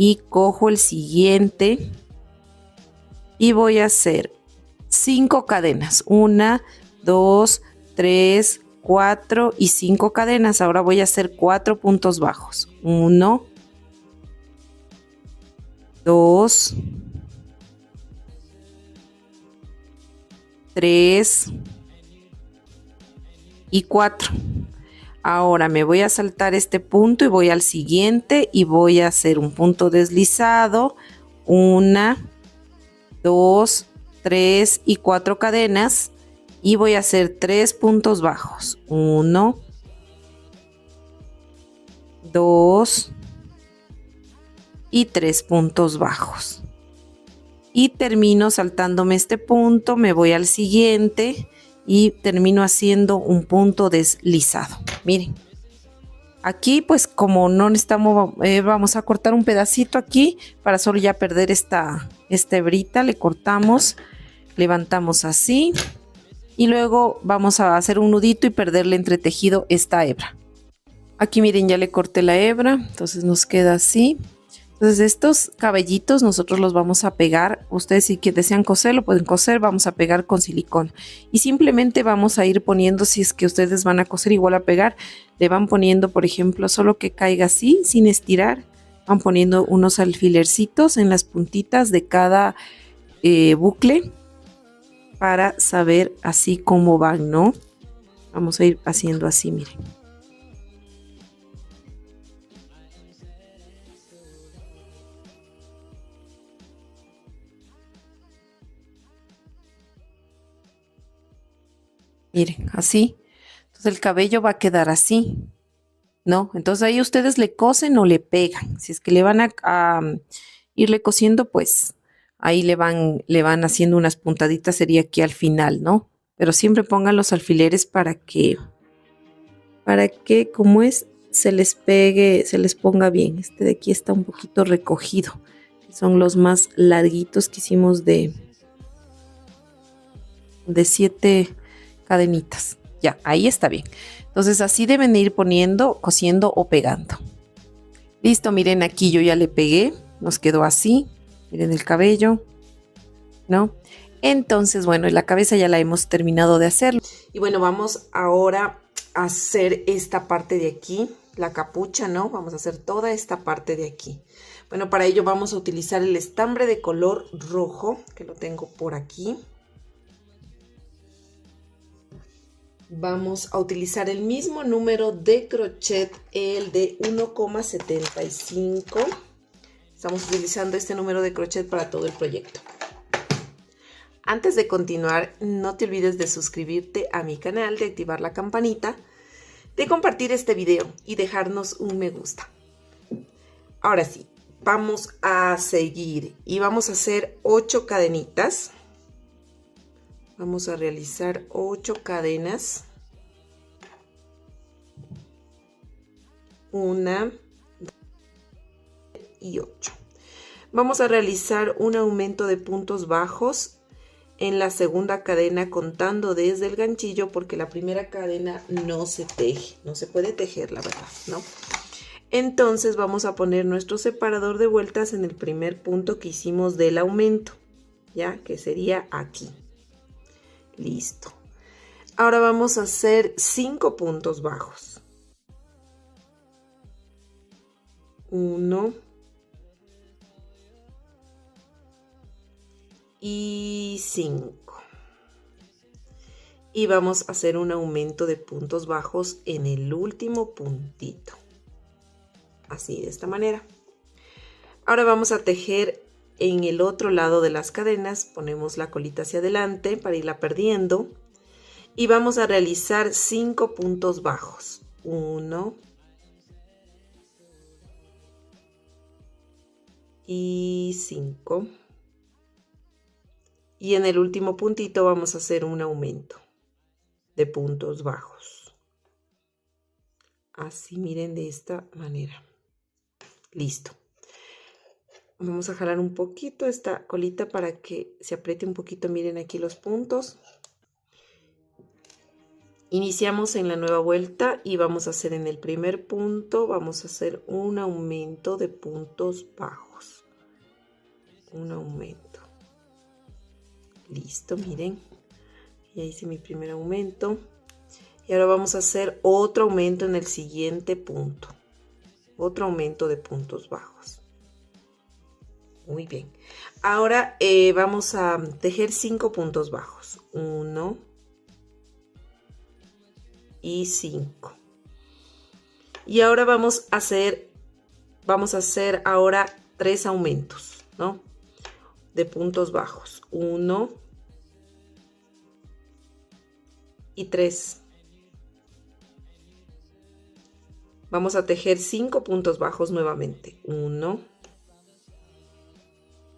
y cojo el siguiente y voy a hacer 5 cadenas, 1, 2, 3, 4 y 5 cadenas. Ahora voy a hacer 4 puntos bajos, 1, 2, 3 y 4. Ahora me voy a saltar este punto y voy al siguiente y voy a hacer un punto deslizado, 1, 2, 3 y 4 cadenas y voy a hacer 3 puntos bajos, 1, 2 y 3 puntos bajos. Y termino saltándome este punto, me voy al siguiente y termino haciendo un punto deslizado. Miren, aquí pues como no necesitamos, vamos a cortar un pedacito aquí para solo ya perder esta hebrita, le cortamos, levantamos así y luego vamos a hacer un nudito y perderle entretejido esta hebra. Aquí miren, ya le corté la hebra, entonces nos queda así. Entonces estos cabellitos nosotros los vamos a pegar, ustedes si desean coser lo pueden coser, vamos a pegar con silicón y simplemente vamos a ir poniendo, si es que ustedes van a coser igual a pegar, le van poniendo por ejemplo solo que caiga así sin estirar, van poniendo unos alfilercitos en las puntitas de cada bucle para saber así cómo van, ¿no? Vamos a ir haciendo así, miren. Miren, así. Entonces el cabello va a quedar así, ¿no? Entonces ahí ustedes le cosen o le pegan. Si es que le van a irle cosiendo, pues ahí le van haciendo unas puntaditas, sería aquí al final, ¿no? Pero siempre pongan los alfileres para que como es, se les pegue, se les ponga bien. Este de aquí está un poquito recogido. Son los más larguitos que hicimos de 7 cadenitas. Ya, ahí está bien. Entonces así deben ir poniendo, cosiendo o pegando. Listo, miren, aquí yo ya le pegué, nos quedó así. Miren el cabello, ¿no? Entonces, bueno, la cabeza ya la hemos terminado de hacer. Y bueno, vamos ahora a hacer esta parte de aquí, la capucha, ¿no? Vamos a hacer toda esta parte de aquí. Bueno, para ello vamos a utilizar el estambre de color rojo, que lo tengo por aquí. Vamos a utilizar el mismo número de crochet, el de 1,75. Estamos utilizando este número de crochet para todo el proyecto. Antes de continuar, no te olvides de suscribirte a mi canal, de activar la campanita, de compartir este video y dejarnos un me gusta. Ahora sí, vamos a seguir y vamos a hacer 8 cadenitas. Vamos a realizar 8 cadenas. 1 y 8. Vamos a realizar un aumento de puntos bajos en la segunda cadena contando desde el ganchillo porque la primera cadena no se teje, no se puede tejer, la verdad, ¿no? Entonces vamos a poner nuestro separador de vueltas en el primer punto que hicimos del aumento, ya que sería aquí. Listo. Ahora vamos a hacer 5 puntos bajos. 1 y 5. Y vamos a hacer un aumento de puntos bajos en el último puntito. Así, de esta manera. Ahora vamos a tejer en el otro lado de las cadenas. Ponemos la colita hacia adelante para irla perdiendo. Y vamos a realizar 5 puntos bajos. 1 y 5. Y en el último puntito vamos a hacer un aumento de puntos bajos. Así, miren, de esta manera. Listo. Vamos a jalar un poquito esta colita para que se apriete un poquito. Miren aquí los puntos. Iniciamos en la nueva vuelta y vamos a hacer en el primer punto, vamos a hacer un aumento de puntos bajos. un aumento. Listo, miren, ya hice mi primer aumento y ahora vamos a hacer otro aumento en el siguiente punto, otro aumento de puntos bajos. Muy bien, ahora vamos a tejer 5 puntos bajos, 1 y 5, y ahora vamos a hacer ahora 3 aumentos, ¿no? De puntos bajos, 1 y 3. Vamos a tejer 5 puntos bajos nuevamente, 1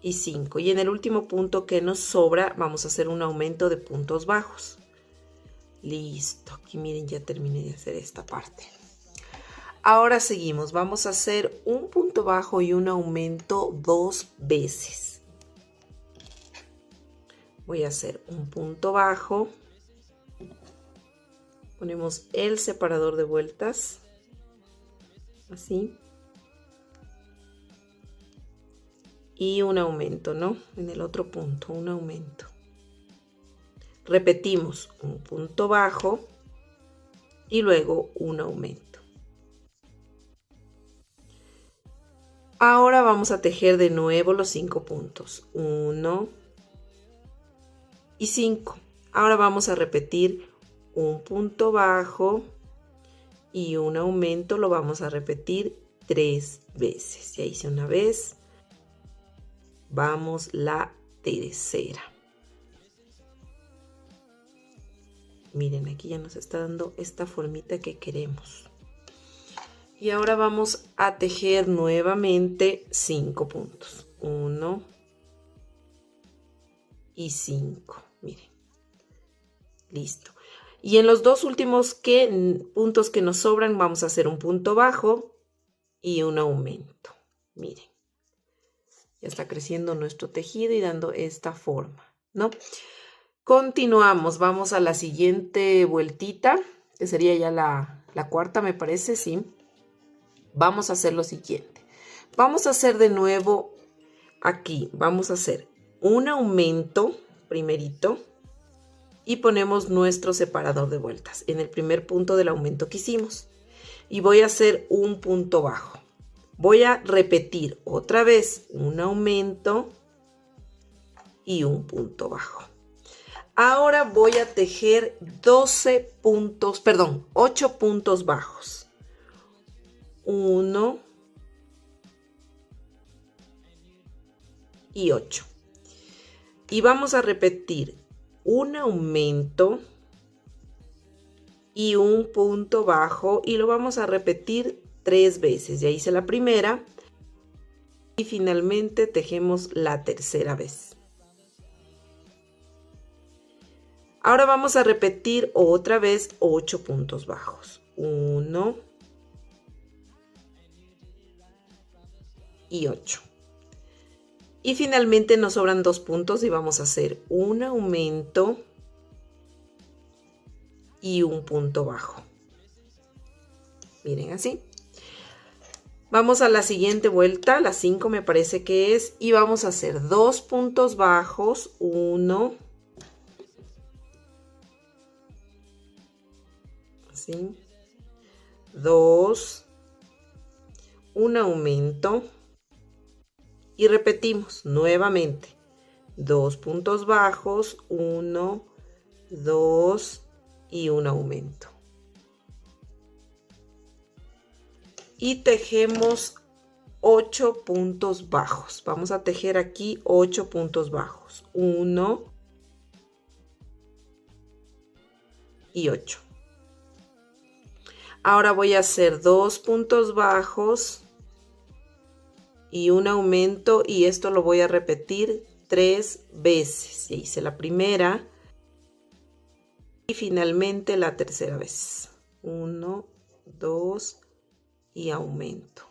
y 5, y en el último punto que nos sobra vamos a hacer un aumento de puntos bajos. Listo, aquí miren, ya terminé de hacer esta parte. Ahora seguimos, vamos a hacer un punto bajo y un aumento 2 veces. Voy a hacer un punto bajo, ponemos el separador de vueltas, así, y un aumento, ¿no? En el otro punto, un aumento. Repetimos un punto bajo y luego un aumento. Ahora vamos a tejer de nuevo los 5 puntos, 1 y 5. Ahora vamos a repetir un punto bajo y un aumento, lo vamos a repetir 3 veces. Ya hice una vez, vamos la tercera. Miren, aquí ya nos está dando esta formita que queremos. Y ahora vamos a tejer nuevamente 5 puntos. 1 y 5. Miren. Listo. Y en los dos últimos puntos que nos sobran vamos a hacer un punto bajo y un aumento. Miren. Ya está creciendo nuestro tejido y dando esta forma, ¿no? Continuamos. Vamos a la siguiente vueltita, que sería ya la cuarta, me parece, sí. Vamos a hacer lo siguiente. Vamos a hacer de nuevo aquí. Vamos a hacer un aumento primerito y ponemos nuestro separador de vueltas en el primer punto del aumento que hicimos. Y voy a hacer un punto bajo. Voy a repetir otra vez un aumento y un punto bajo. Ahora voy a tejer 8 puntos bajos. 1 y 8. Y vamos a repetir un aumento y un punto bajo y lo vamos a repetir 3 veces. Ya hice la primera y finalmente tejemos la tercera vez. Ahora vamos a repetir otra vez 8 puntos bajos. 1 y 8. Y finalmente nos sobran 2 puntos y vamos a hacer un aumento y un punto bajo. Miren así. Vamos a la siguiente vuelta, la 5 me parece que es, y vamos a hacer 2 puntos bajos, 1, así, 2, un aumento. Y repetimos nuevamente 2 puntos bajos, 1, 2 y un aumento. Y tejemos 8 puntos bajos. Vamos a tejer aquí 8 puntos bajos. 1 y 8. Ahora voy a hacer 2 puntos bajos y un aumento, y esto lo voy a repetir 3 veces. Ya hice la primera y finalmente la tercera vez. 1, 2 y aumento.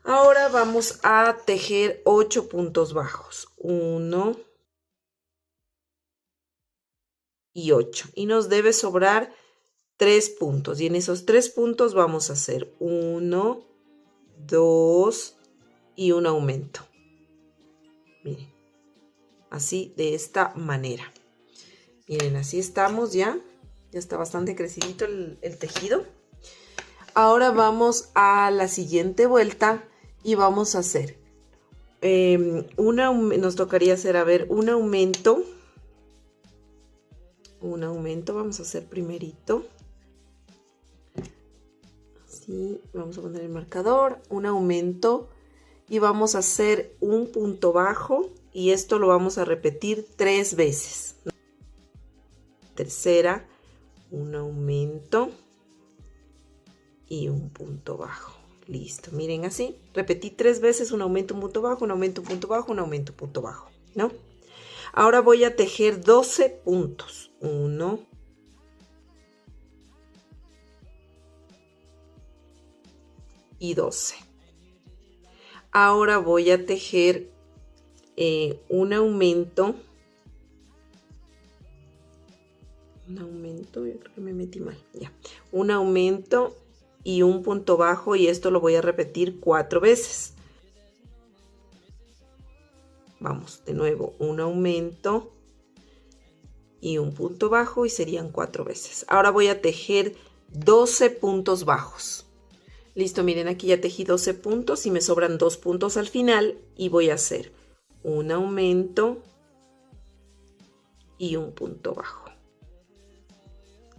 Ahora vamos a tejer 8 puntos bajos. 1 y 8. Y nos debe sobrar 3 puntos. Y en esos 3 puntos vamos a hacer 1, 2 y un aumento. Miren, así de esta manera. Miren, así estamos ya. Ya está bastante crecidito el tejido. Ahora vamos a la siguiente vuelta y vamos a hacer nos tocaría hacer, a ver, un aumento. Un aumento vamos a hacer primerito. Así, vamos a poner el marcador, un aumento y vamos a hacer un punto bajo y esto lo vamos a repetir 3 veces. Tercera, un aumento y un punto bajo. Listo, miren así. Repetí 3 veces un aumento, un punto bajo, un aumento, un punto bajo, un aumento, un punto bajo, ¿no? Ahora voy a tejer 12 puntos. 1, 12. Ahora voy a tejer un aumento. Yo creo que me metí mal. Ya. Un aumento y un punto bajo y esto lo voy a repetir 4 veces. Vamos, de nuevo, un aumento y un punto bajo y serían 4 veces. Ahora voy a tejer 12 puntos bajos. Listo, miren, aquí ya tejí 12 puntos y me sobran 2 puntos al final y voy a hacer un aumento y un punto bajo.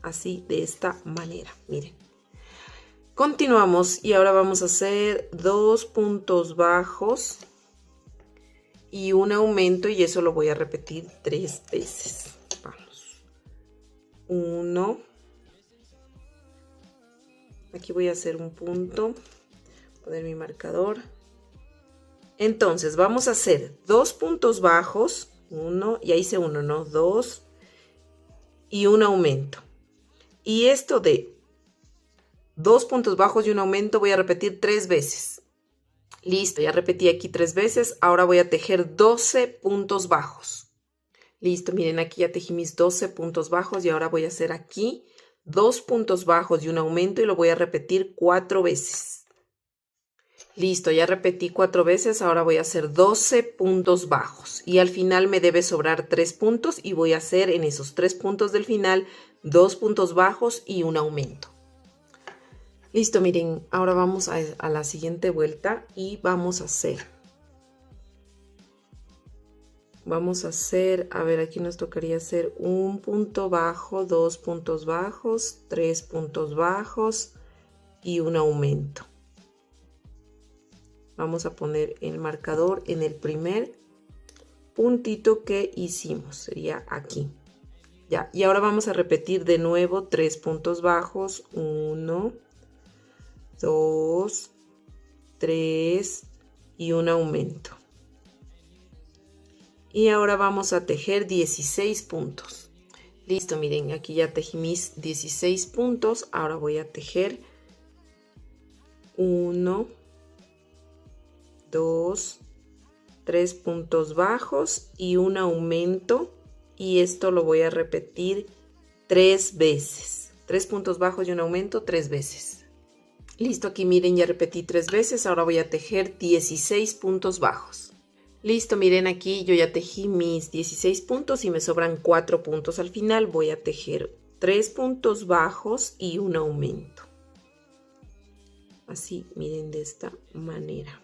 Así, de esta manera, miren. Continuamos y ahora vamos a hacer 2 puntos bajos y un aumento y eso lo voy a repetir 3 veces. Vamos. 1. Aquí voy a hacer un punto, poner mi marcador. Entonces vamos a hacer 2 puntos bajos, 1, ya hice 1, ¿no? 2 y un aumento. Y esto de 2 puntos bajos y un aumento voy a repetir 3 veces. Listo, ya repetí aquí 3 veces. Ahora voy a tejer 12 puntos bajos. Listo, miren, aquí ya tejí mis 12 puntos bajos y ahora voy a hacer aquí 2 puntos bajos y un aumento y lo voy a repetir 4 veces. Listo, ya repetí 4 veces, ahora voy a hacer 12 puntos bajos y al final me debe sobrar 3 puntos y voy a hacer en esos 3 puntos del final 2 puntos bajos y un aumento. Listo, miren, ahora vamos a la siguiente vuelta y vamos a hacer, a ver, aquí nos tocaría hacer un punto bajo, 2 puntos bajos, 3 puntos bajos y un aumento. Vamos a poner el marcador en el primer puntito que hicimos, sería aquí. Ya, y ahora vamos a repetir de nuevo 3 puntos bajos, 1, 2, 3 y un aumento. Y ahora vamos a tejer 16 puntos. Listo, miren, aquí ya tejí mis 16 puntos. Ahora voy a tejer 1, 2, 3 puntos bajos y un aumento. Y esto lo voy a repetir 3 veces. 3 puntos bajos y un aumento 3 veces. Listo, aquí miren, ya repetí 3 veces. Ahora voy a tejer 16 puntos bajos. Listo, miren, aquí yo ya tejí mis 16 puntos y me sobran 4 puntos al final. Voy a tejer 3 puntos bajos y un aumento. Así, miren, de esta manera.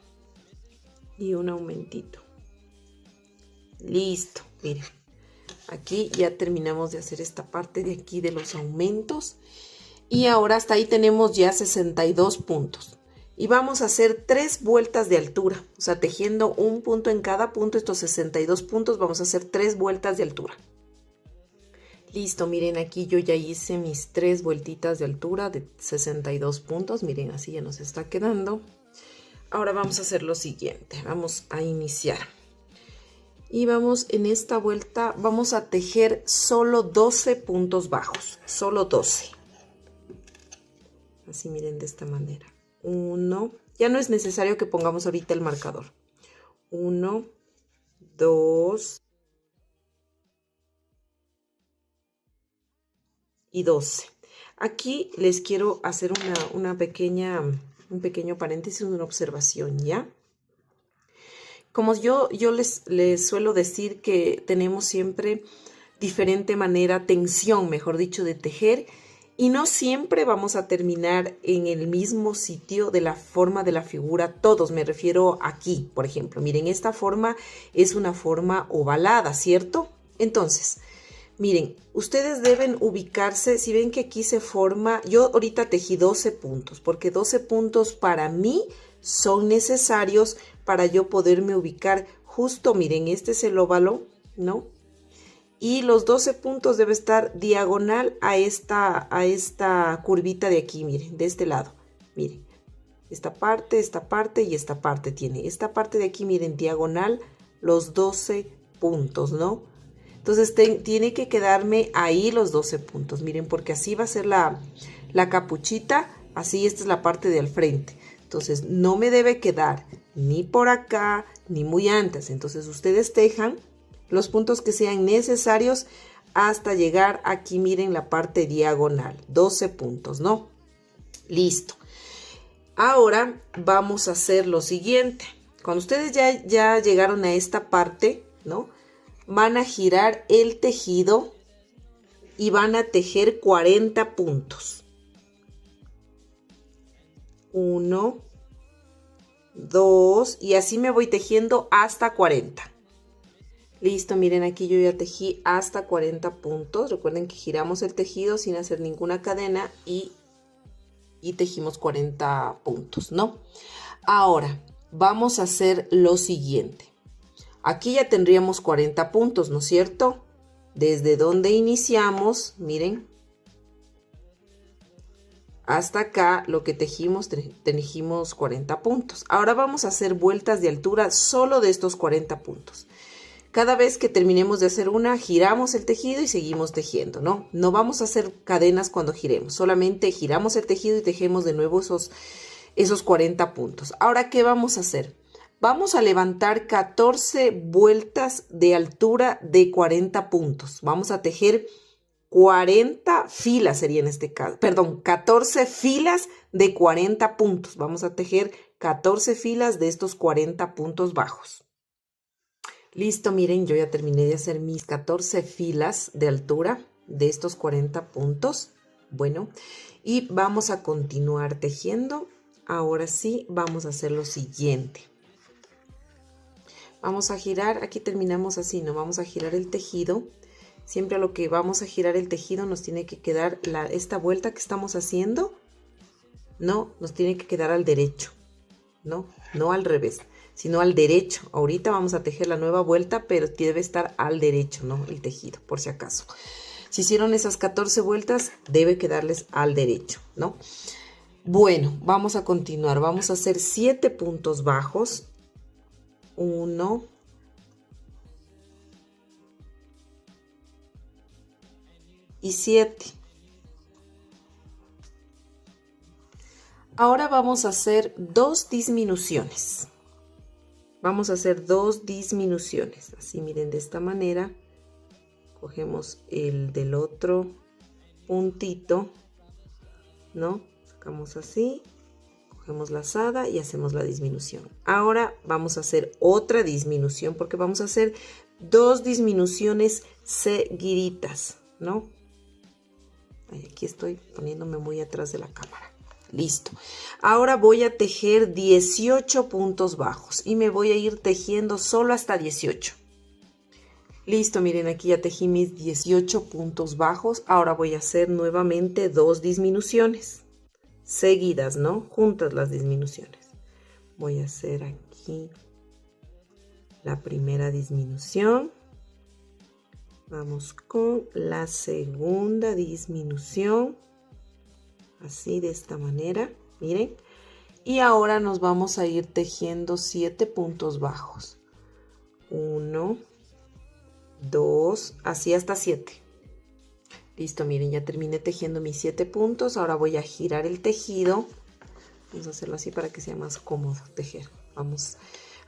Y un aumentito. Listo, miren. Aquí ya terminamos de hacer esta parte de aquí de los aumentos. Y ahora hasta ahí tenemos ya 62 puntos. Y vamos a hacer 3 vueltas de altura. O sea, tejiendo un punto en cada punto, estos 62 puntos, vamos a hacer 3 vueltas de altura. Listo, miren, aquí yo ya hice mis 3 vueltitas de altura de 62 puntos. Miren, así ya nos está quedando. Ahora vamos a hacer lo siguiente. Vamos a iniciar. Y vamos en esta vuelta, vamos a tejer solo 12 puntos bajos. Solo 12. Así miren, de esta manera. 1, ya no es necesario que pongamos ahorita el marcador. 1, 2 y 12. Aquí les quiero hacer un pequeño paréntesis, una observación, ¿ya? Como yo les suelo decir que tenemos siempre diferente manera, tensión, mejor dicho, de tejer, y no siempre vamos a terminar en el mismo sitio de la forma de la figura, todos, me refiero aquí, por ejemplo. Miren, esta forma es una forma ovalada, ¿cierto? Entonces, miren, ustedes deben ubicarse, si ven que aquí se forma, yo ahorita tejí 12 puntos, porque 12 puntos para mí son necesarios para yo poderme ubicar justo, miren, este es el óvalo, ¿no? Y los 12 puntos debe estar diagonal a esta curvita de aquí, miren, de este lado, miren. Esta parte y esta parte tiene. Esta parte de aquí, miren, diagonal los 12 puntos, ¿no? Entonces tiene que quedarme ahí los 12 puntos, miren, porque así va a ser la capuchita, así esta es la parte de al frente. Entonces no me debe quedar ni por acá, ni muy antes. Entonces ustedes tejan los puntos que sean necesarios hasta llegar aquí, miren la parte diagonal, 12 puntos, ¿no? Listo. Ahora vamos a hacer lo siguiente. Cuando ustedes ya llegaron a esta parte, ¿no? Van a girar el tejido y van a tejer 40 puntos. 1, 2 y así me voy tejiendo hasta 40. Listo, miren, aquí yo ya tejí hasta 40 puntos. Recuerden que giramos el tejido sin hacer ninguna cadena y tejimos 40 puntos, ¿no? Ahora, vamos a hacer lo siguiente. Aquí ya tendríamos 40 puntos, ¿no es cierto? Desde donde iniciamos, miren, hasta acá lo que tejimos 40 puntos. Ahora vamos a hacer vueltas de altura solo de estos 40 puntos. Cada vez que terminemos de hacer una, giramos el tejido y seguimos tejiendo, ¿no? No vamos a hacer cadenas cuando giremos, solamente giramos el tejido y tejemos de nuevo esos 40 puntos. Ahora, ¿qué vamos a hacer? Vamos a levantar 14 vueltas de altura de 40 puntos. Vamos a tejer 40 filas, sería en este caso, perdón, 14 filas de 40 puntos. Vamos a tejer 14 filas de estos 40 puntos bajos. Listo, miren, yo ya terminé de hacer mis 14 filas de altura de estos 40 puntos. Bueno, y vamos a continuar tejiendo. Ahora sí, vamos a hacer lo siguiente. Vamos a girar, aquí terminamos así, ¿no? Vamos a girar el tejido. Siempre a lo que vamos a girar el tejido nos tiene que quedar esta vuelta que estamos haciendo. No, nos tiene que quedar al derecho, ¿no? No al revés, sino al derecho. Ahorita vamos a tejer la nueva vuelta, pero debe estar al derecho, ¿no? El tejido, por si acaso. Si hicieron esas 14 vueltas, debe quedarles al derecho, ¿no? Bueno, vamos a continuar. Vamos a hacer 7 puntos bajos. 1, 7. Ahora vamos a hacer 2 disminuciones. Vamos a hacer 2 disminuciones. Así, miren, de esta manera. Cogemos el del otro puntito, ¿no? Sacamos así, cogemos la lazada y hacemos la disminución. Ahora vamos a hacer otra disminución porque vamos a hacer 2 disminuciones seguiditas, ¿no? Aquí estoy poniéndome muy atrás de la cámara. Listo. Ahora voy a tejer 18 puntos bajos y me voy a ir tejiendo solo hasta 18. Listo, miren, aquí ya tejí mis 18 puntos bajos. Ahora voy a hacer nuevamente 2 disminuciones seguidas, ¿no? Juntas las disminuciones. Voy a hacer aquí la primera disminución. Vamos con la segunda disminución. Así, de esta manera, miren. Y ahora nos vamos a ir tejiendo 7 puntos bajos. 1, 2, así hasta 7. Listo, miren, ya terminé tejiendo mis 7 puntos. Ahora voy a girar el tejido. Vamos a hacerlo así para que sea más cómodo tejer. Vamos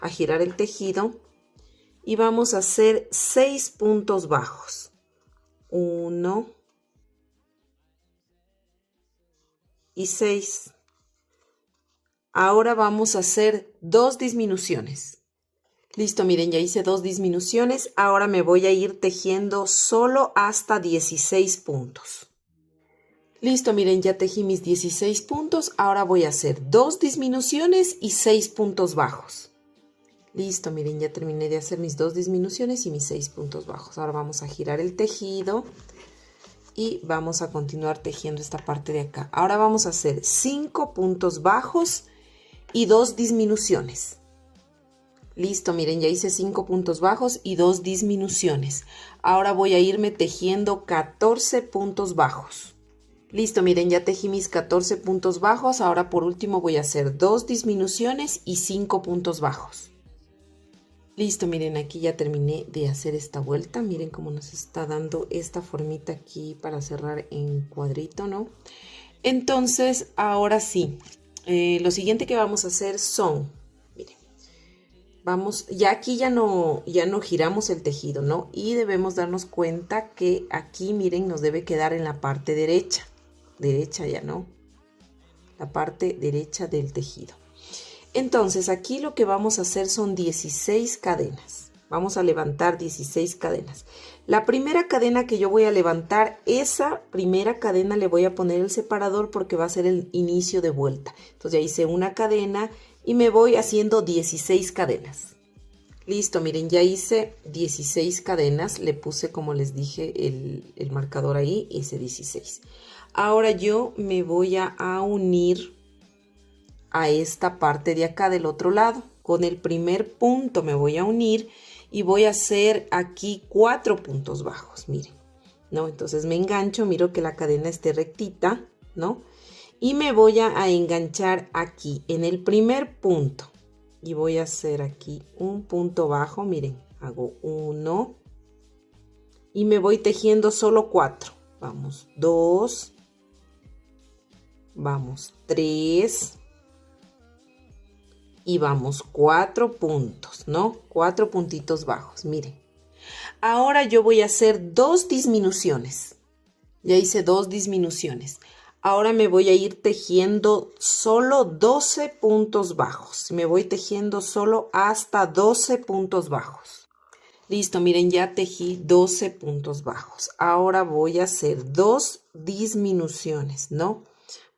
a girar el tejido y vamos a hacer 6 puntos bajos. 1 y 6. Ahora vamos a hacer 2 disminuciones. Listo, miren, ya hice 2 disminuciones. Ahora me voy a ir tejiendo solo hasta 16 puntos. Listo, miren, ya tejí mis 16 puntos. Ahora voy a hacer 2 disminuciones y 6 puntos bajos. Listo, miren, ya terminé de hacer mis 2 disminuciones y mis 6 puntos bajos. Ahora vamos a girar el tejido y vamos a continuar tejiendo esta parte de acá. Ahora vamos a hacer 5 puntos bajos y 2 disminuciones. Listo, miren, ya hice 5 puntos bajos y 2 disminuciones. Ahora voy a irme tejiendo 14 puntos bajos. Listo, miren, ya tejí mis 14 puntos bajos. Ahora por último voy a hacer 2 disminuciones y 5 puntos bajos. Listo, miren, aquí ya terminé de hacer esta vuelta. Miren cómo nos está dando esta formita aquí para cerrar en cuadrito, ¿no? Entonces, ahora sí, lo siguiente que vamos a hacer son... Vamos, ya aquí ya no giramos el tejido, ¿no? Y debemos darnos cuenta que aquí, miren, nos debe quedar en la parte derecha. Derecha ya, ¿no? La parte derecha del tejido. Entonces, aquí lo que vamos a hacer son 16 cadenas. Vamos a levantar 16 cadenas. La primera cadena que yo voy a levantar, esa primera cadena le voy a poner el separador porque va a ser el inicio de vuelta. Entonces, ya hice una cadena y me voy haciendo 16 cadenas. Listo, miren, ya hice 16 cadenas. Le puse, como les dije, el marcador ahí, hice 16. Ahora yo me voy a unir a esta parte de acá del otro lado. Con el primer punto me voy a unir y voy a hacer aquí 4 puntos bajos, miren, ¿no? Entonces me engancho, miro que la cadena esté rectita, ¿no? Y me voy a enganchar aquí en el primer punto y voy a hacer aquí un punto bajo, miren, hago 1 y me voy tejiendo solo 4. Vamos 2, vamos 3 y vamos 4 puntos, ¿no? 4 puntitos bajos, miren. Ahora yo voy a hacer 2 disminuciones. Ya hice 2 disminuciones. Ahora me voy a ir tejiendo solo 12 puntos bajos. Me voy tejiendo solo hasta 12 puntos bajos. Listo, miren, ya tejí 12 puntos bajos. Ahora voy a hacer 2 disminuciones, ¿no?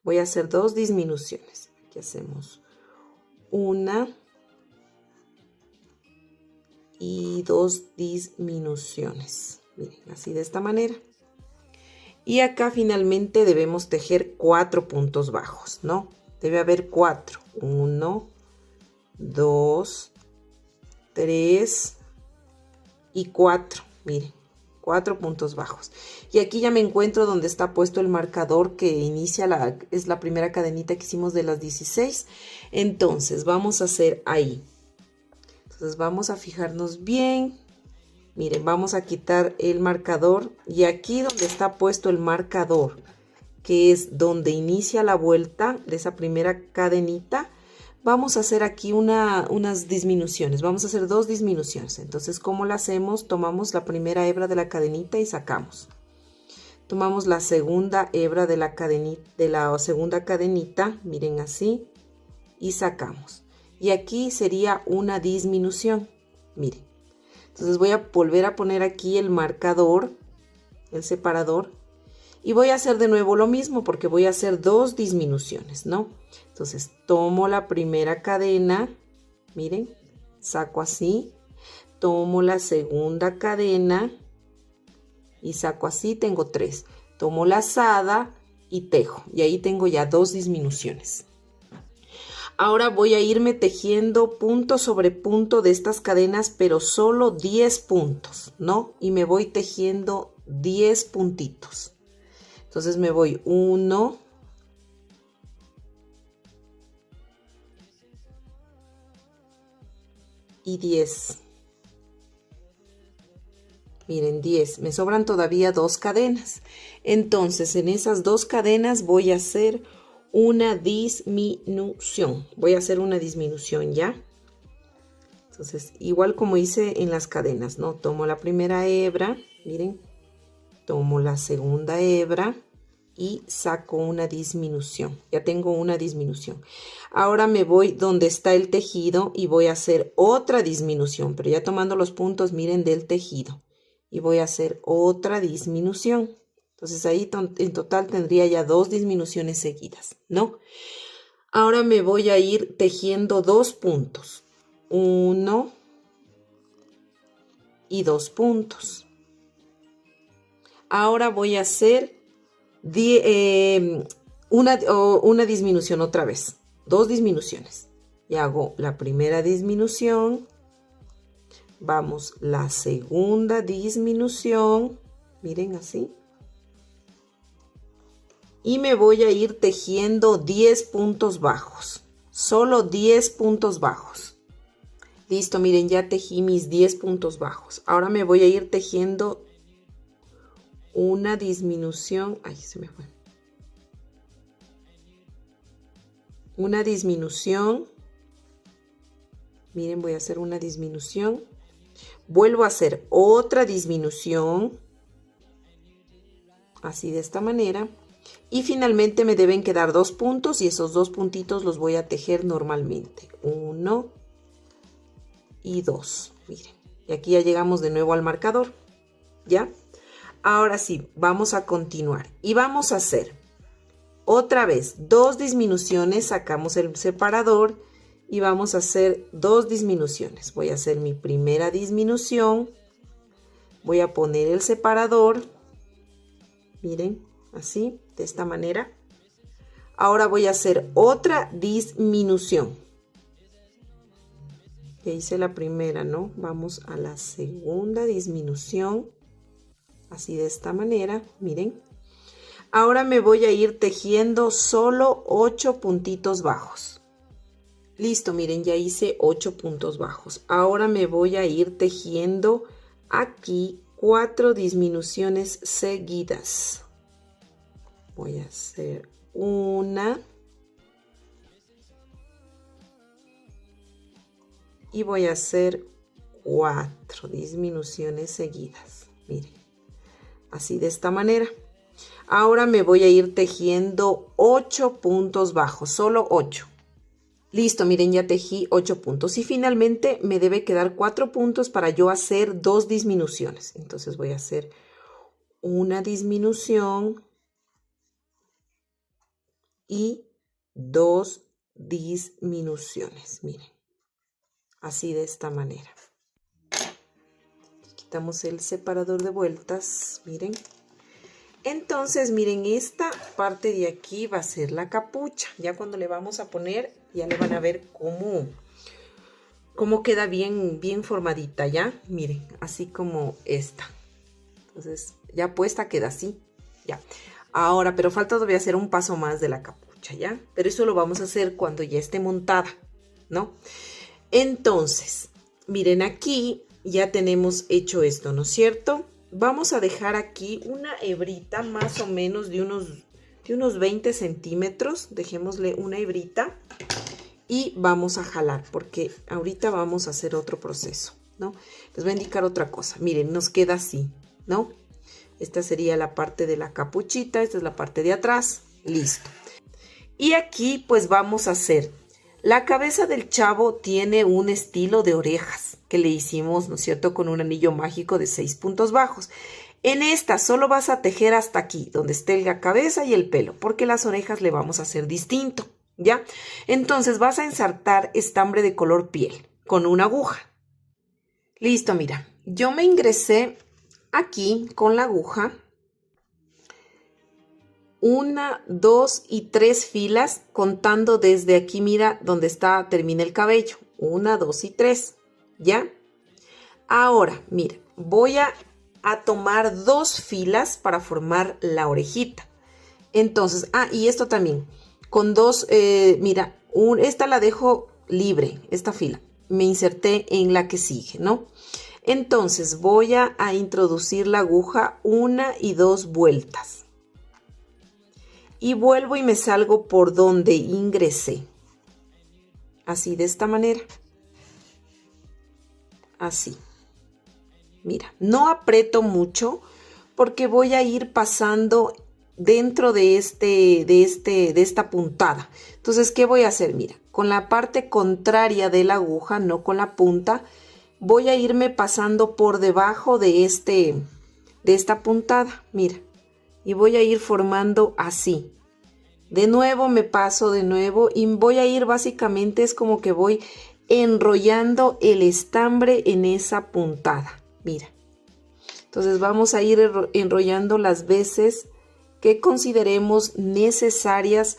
Voy a hacer 2 disminuciones. Aquí hacemos 1 y 2 disminuciones. Miren, así de esta manera. Y acá finalmente debemos tejer 4 puntos bajos, ¿no? Debe haber 4. 1, 2, 3 y 4. Miren, 4 puntos bajos. Y aquí ya me encuentro donde está puesto el marcador que inicia es la primera cadenita que hicimos de las 16. Entonces vamos a hacer ahí. Entonces vamos a fijarnos bien. Miren, vamos a quitar el marcador y aquí donde está puesto el marcador, que es donde inicia la vuelta de esa primera cadenita, vamos a hacer aquí unas disminuciones. Vamos a hacer 2 disminuciones. Entonces, ¿cómo la hacemos? Tomamos la primera hebra de la cadenita y sacamos. Tomamos la segunda hebra de la segunda cadenita, miren así, y sacamos. Y aquí sería una disminución, miren. Entonces voy a volver a poner aquí el marcador, el separador, y voy a hacer de nuevo lo mismo porque voy a hacer 2 disminuciones, ¿no? Entonces tomo la primera cadena, miren, saco así, tomo la segunda cadena y saco así, tengo 3. Tomo la lazada y tejo, y ahí tengo ya 2 disminuciones. Ahora voy a irme tejiendo punto sobre punto de estas cadenas, pero solo 10 puntos, ¿no? Y me voy tejiendo 10 puntitos. Entonces me voy 1, y 10. Miren, 10. Me sobran todavía 2 cadenas. Entonces en esas 2 cadenas voy a hacer una disminución. Voy a hacer una disminución ya. Entonces, igual como hice en las cadenas, ¿no? Tomo la primera hebra, miren, tomo la segunda hebra y saco una disminución. Ya tengo una disminución. Ahora me voy donde está el tejido y voy a hacer otra disminución, pero ya tomando los puntos, miren, del tejido. Y voy a hacer otra disminución. Entonces ahí en total tendría ya 2 disminuciones seguidas, ¿no? Ahora me voy a ir tejiendo 2 puntos. 1 y 2 puntos. Ahora voy a hacer una disminución otra vez. 2 disminuciones. Y hago la primera disminución. Vamos, la segunda disminución. Miren así. Y me voy a ir tejiendo 10 puntos bajos. Solo 10 puntos bajos. Listo, miren, ya tejí mis 10 puntos bajos. Ahora me voy a ir tejiendo una disminución. Ay, se me fue. Una disminución. Miren, voy a hacer una disminución. Vuelvo a hacer otra disminución. Así de esta manera. Y finalmente me deben quedar 2 puntos y esos 2 puntitos los voy a tejer normalmente. 1 y 2. Miren. Y aquí ya llegamos de nuevo al marcador. ¿Ya? Ahora sí, vamos a continuar. Y vamos a hacer otra vez 2 disminuciones. Sacamos el separador y vamos a hacer 2 disminuciones. Voy a hacer mi primera disminución. Voy a poner el separador. Miren, así, de esta manera. Ahora voy a hacer otra disminución. Ya hice la primera, ¿no? Vamos a la segunda disminución. Así de esta manera, miren. Ahora me voy a ir tejiendo solo 8 puntitos bajos. Listo, miren, ya hice 8 puntos bajos. Ahora me voy a ir tejiendo aquí 4 disminuciones seguidas. Voy a hacer una. Y voy a hacer 4 disminuciones seguidas. Miren, así de esta manera. Ahora me voy a ir tejiendo 8 puntos bajos, solo 8. Listo, miren, ya tejí 8 puntos. Y finalmente me debe quedar 4 puntos para yo hacer 2 disminuciones. Entonces voy a hacer una disminución y 2 disminuciones. Miren, así de esta manera. Quitamos el separador de vueltas, miren. Entonces, miren, esta parte de aquí va a ser la capucha. Ya cuando le vamos a poner, ya le van a ver cómo queda bien formadita, ¿ya? Miren, así como esta. Entonces, ya puesta queda así, ya. Ahora, pero falta todavía hacer un paso más de la capucha, ¿ya? Pero eso lo vamos a hacer cuando ya esté montada, ¿no? Entonces, miren, aquí ya tenemos hecho esto, ¿no es cierto? Vamos a dejar aquí una hebrita más o menos de unos 20 centímetros. Dejémosle una hebrita y vamos a jalar porque ahorita vamos a hacer otro proceso, ¿no? Les voy a indicar otra cosa. Miren, nos queda así, ¿no? Esta sería la parte de la capuchita, esta es la parte de atrás. Listo. Y aquí pues vamos a hacer. La cabeza del chavo tiene un estilo de orejas que le hicimos, ¿no es cierto?, con un anillo mágico de 6 puntos bajos. En esta solo vas a tejer hasta aquí, donde esté la cabeza y el pelo, porque las orejas le vamos a hacer distinto, ¿ya? Entonces vas a ensartar estambre de color piel con una aguja. Listo, mira, yo me ingresé aquí con la aguja. 1, 2 y 3 filas contando desde aquí, mira, donde termina el cabello. 1, 2 y 3, ¿ya? Ahora, mira, voy a tomar 2 filas para formar la orejita. Entonces, y esto también, con 2, mira, esta la dejo libre, esta fila. Me inserté en la que sigue, ¿no? Entonces, voy a introducir la aguja 1 y 2 vueltas. Y vuelvo y me salgo por donde ingresé. Así, de esta manera. Así. Mira, no aprieto mucho porque voy a ir pasando dentro de esta puntada. Entonces, ¿qué voy a hacer? Mira, con la parte contraria de la aguja, no con la punta, voy a irme pasando por debajo de esta puntada, mira, y voy a ir formando así. De nuevo me paso de nuevo y voy a ir básicamente, es como que voy enrollando el estambre en esa puntada, mira. Entonces vamos a ir enrollando las veces que consideremos necesarias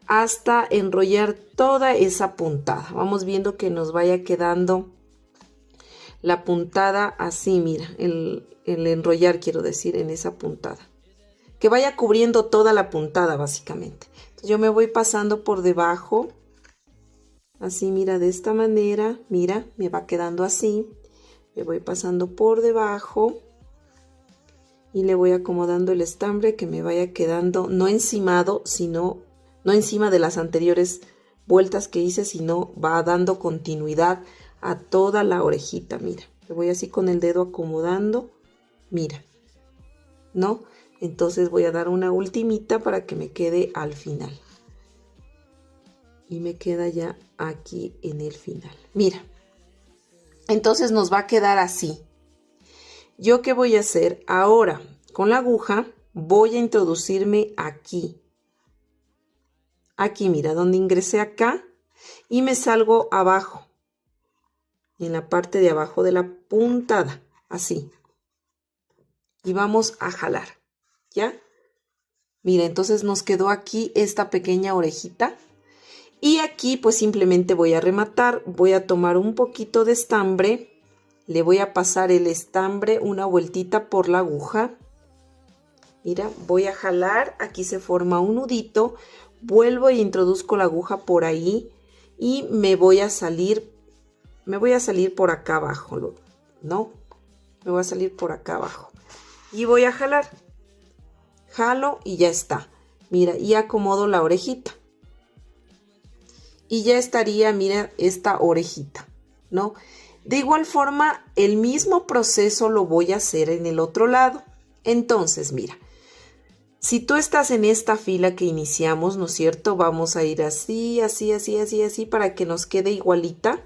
hasta enrollar toda esa puntada. Vamos viendo que nos vaya quedando la puntada así, mira, el enrollar quiero decir en esa puntada. Que vaya cubriendo toda la puntada básicamente. Entonces yo me voy pasando por debajo, así mira, de esta manera, mira, me va quedando así. Me voy pasando por debajo y le voy acomodando el estambre que me vaya quedando no encimado, sino no encima de las anteriores vueltas que hice, sino va dando continuidad a toda la orejita, mira. Le voy así con el dedo acomodando, mira, ¿no? Entonces voy a dar una ultimita para que me quede al final. Y me queda ya aquí en el final. Mira, entonces nos va a quedar así. ¿Yo qué voy a hacer? Ahora, con la aguja, voy a introducirme aquí. Aquí, mira, donde ingresé acá y me salgo abajo. En la parte de abajo de la puntada, así. Y vamos a jalar, ¿ya? Mira, entonces nos quedó aquí esta pequeña orejita. Y aquí pues simplemente voy a rematar. Voy a tomar un poquito de estambre. Le voy a pasar el estambre una vueltita por la aguja. Mira, voy a jalar. Aquí se forma un nudito. Vuelvo e introduzco la aguja por ahí. Y me voy a salir por acá abajo, ¿no? Me voy a salir por acá abajo. Y voy a jalar. Jalo y ya está. Mira, y acomodo la orejita. Y ya estaría, mira, esta orejita, ¿no? De igual forma, el mismo proceso lo voy a hacer en el otro lado. Entonces, mira, si tú estás en esta fila que iniciamos, ¿no es cierto? Vamos a ir así, así, así, así, así, para que nos quede igualita.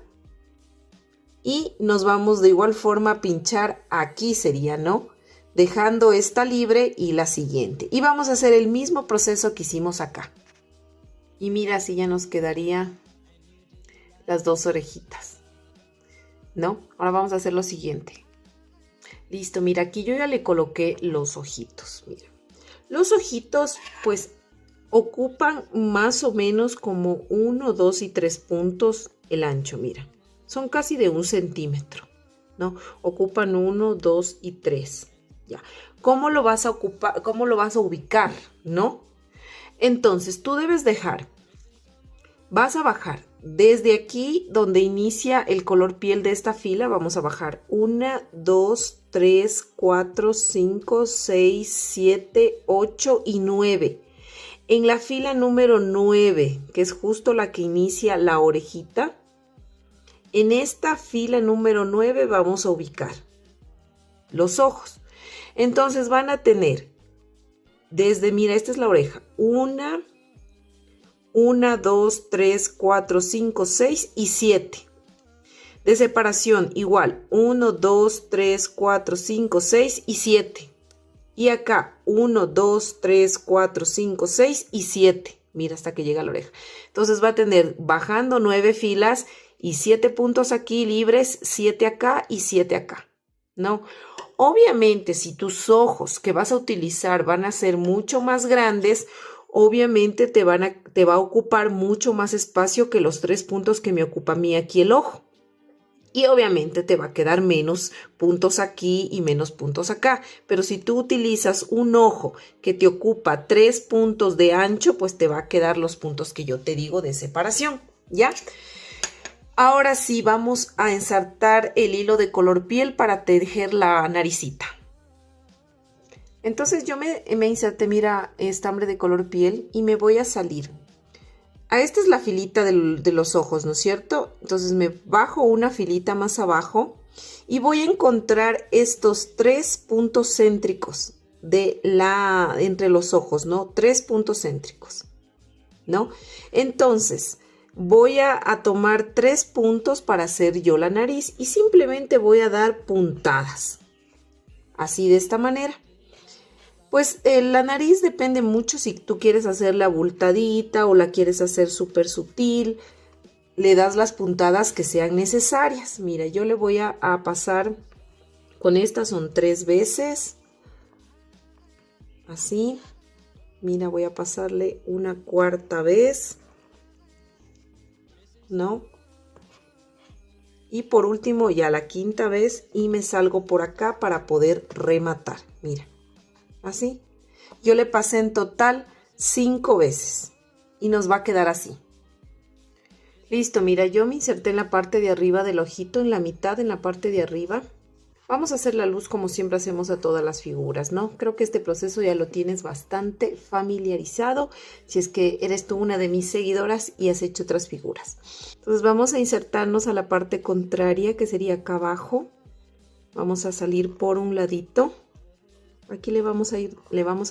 Y nos vamos de igual forma a pinchar aquí sería, ¿no? Dejando esta libre y la siguiente. Y vamos a hacer el mismo proceso que hicimos acá. Y mira, así ya nos quedaría las dos orejitas, ¿no? Ahora vamos a hacer lo siguiente. Listo, mira, aquí yo ya le coloqué los ojitos, mira. Los ojitos, pues, ocupan más o menos como 1, 2 y 3 puntos el ancho, mira. Son casi de 1 centímetro, ¿no? Ocupan 1, 2 y 3, ya. ¿Cómo lo vas a ocupar? ¿Cómo lo vas a ubicar, no? Entonces, tú debes dejar, vas a bajar desde aquí donde inicia el color piel de esta fila, vamos a bajar 1, 2, 3, 4, 5, 6, 7, 8 y 9. En la fila número 9, que es justo la que inicia la orejita, en esta fila número 9 vamos a ubicar los ojos. Entonces van a tener desde, mira, esta es la oreja, 1, 2, 3, 4, 5, 6 y 7. De separación igual, 1, 2, 3, 4, 5, 6 y 7. Y acá, 1, 2, 3, 4, 5, 6 y 7. Mira hasta que llega la oreja. Entonces va a tener bajando 9 filas y 7 puntos aquí libres, 7 acá y 7 acá, ¿no? Obviamente, si tus ojos que vas a utilizar van a ser mucho más grandes, obviamente te va a ocupar mucho más espacio que los 3 puntos que me ocupa a mí aquí el ojo. Y obviamente te va a quedar menos puntos aquí y menos puntos acá. Pero si tú utilizas un ojo que te ocupa 3 puntos de ancho, pues te va a quedar los puntos que yo te digo de separación, ¿ya? Ahora sí, vamos a ensartar el hilo de color piel para tejer la naricita. Entonces yo me inserté, mira, estambre de color piel y me voy a salir. Esta es la filita de los ojos, ¿no es cierto? Entonces me bajo una filita más abajo y voy a encontrar estos 3 puntos céntricos, entre los ojos, ¿no? 3 puntos céntricos, ¿no? Entonces, voy a tomar 3 puntos para hacer yo la nariz y simplemente voy a dar puntadas. Así de esta manera. Pues la nariz depende mucho si tú quieres hacerla abultadita o la quieres hacer súper sutil. Le das las puntadas que sean necesarias. Mira, yo le voy a pasar, con esta son 3 veces. Así. Mira, voy a pasarle una 4ª vez. ¿No? Y por último ya la 5ª vez y me salgo por acá para poder rematar. Mira, así. Yo le pasé en total 5 veces y nos va a quedar así. Listo, mira, yo me inserté en la parte de arriba del ojito, en la mitad, en la parte de arriba. Vamos a hacer la luz como siempre hacemos a todas las figuras, ¿no? Creo que este proceso ya lo tienes bastante familiarizado, si es que eres tú una de mis seguidoras y has hecho otras figuras. Entonces vamos a insertarnos a la parte contraria, que sería acá abajo. Vamos a salir por un ladito. Aquí le vamos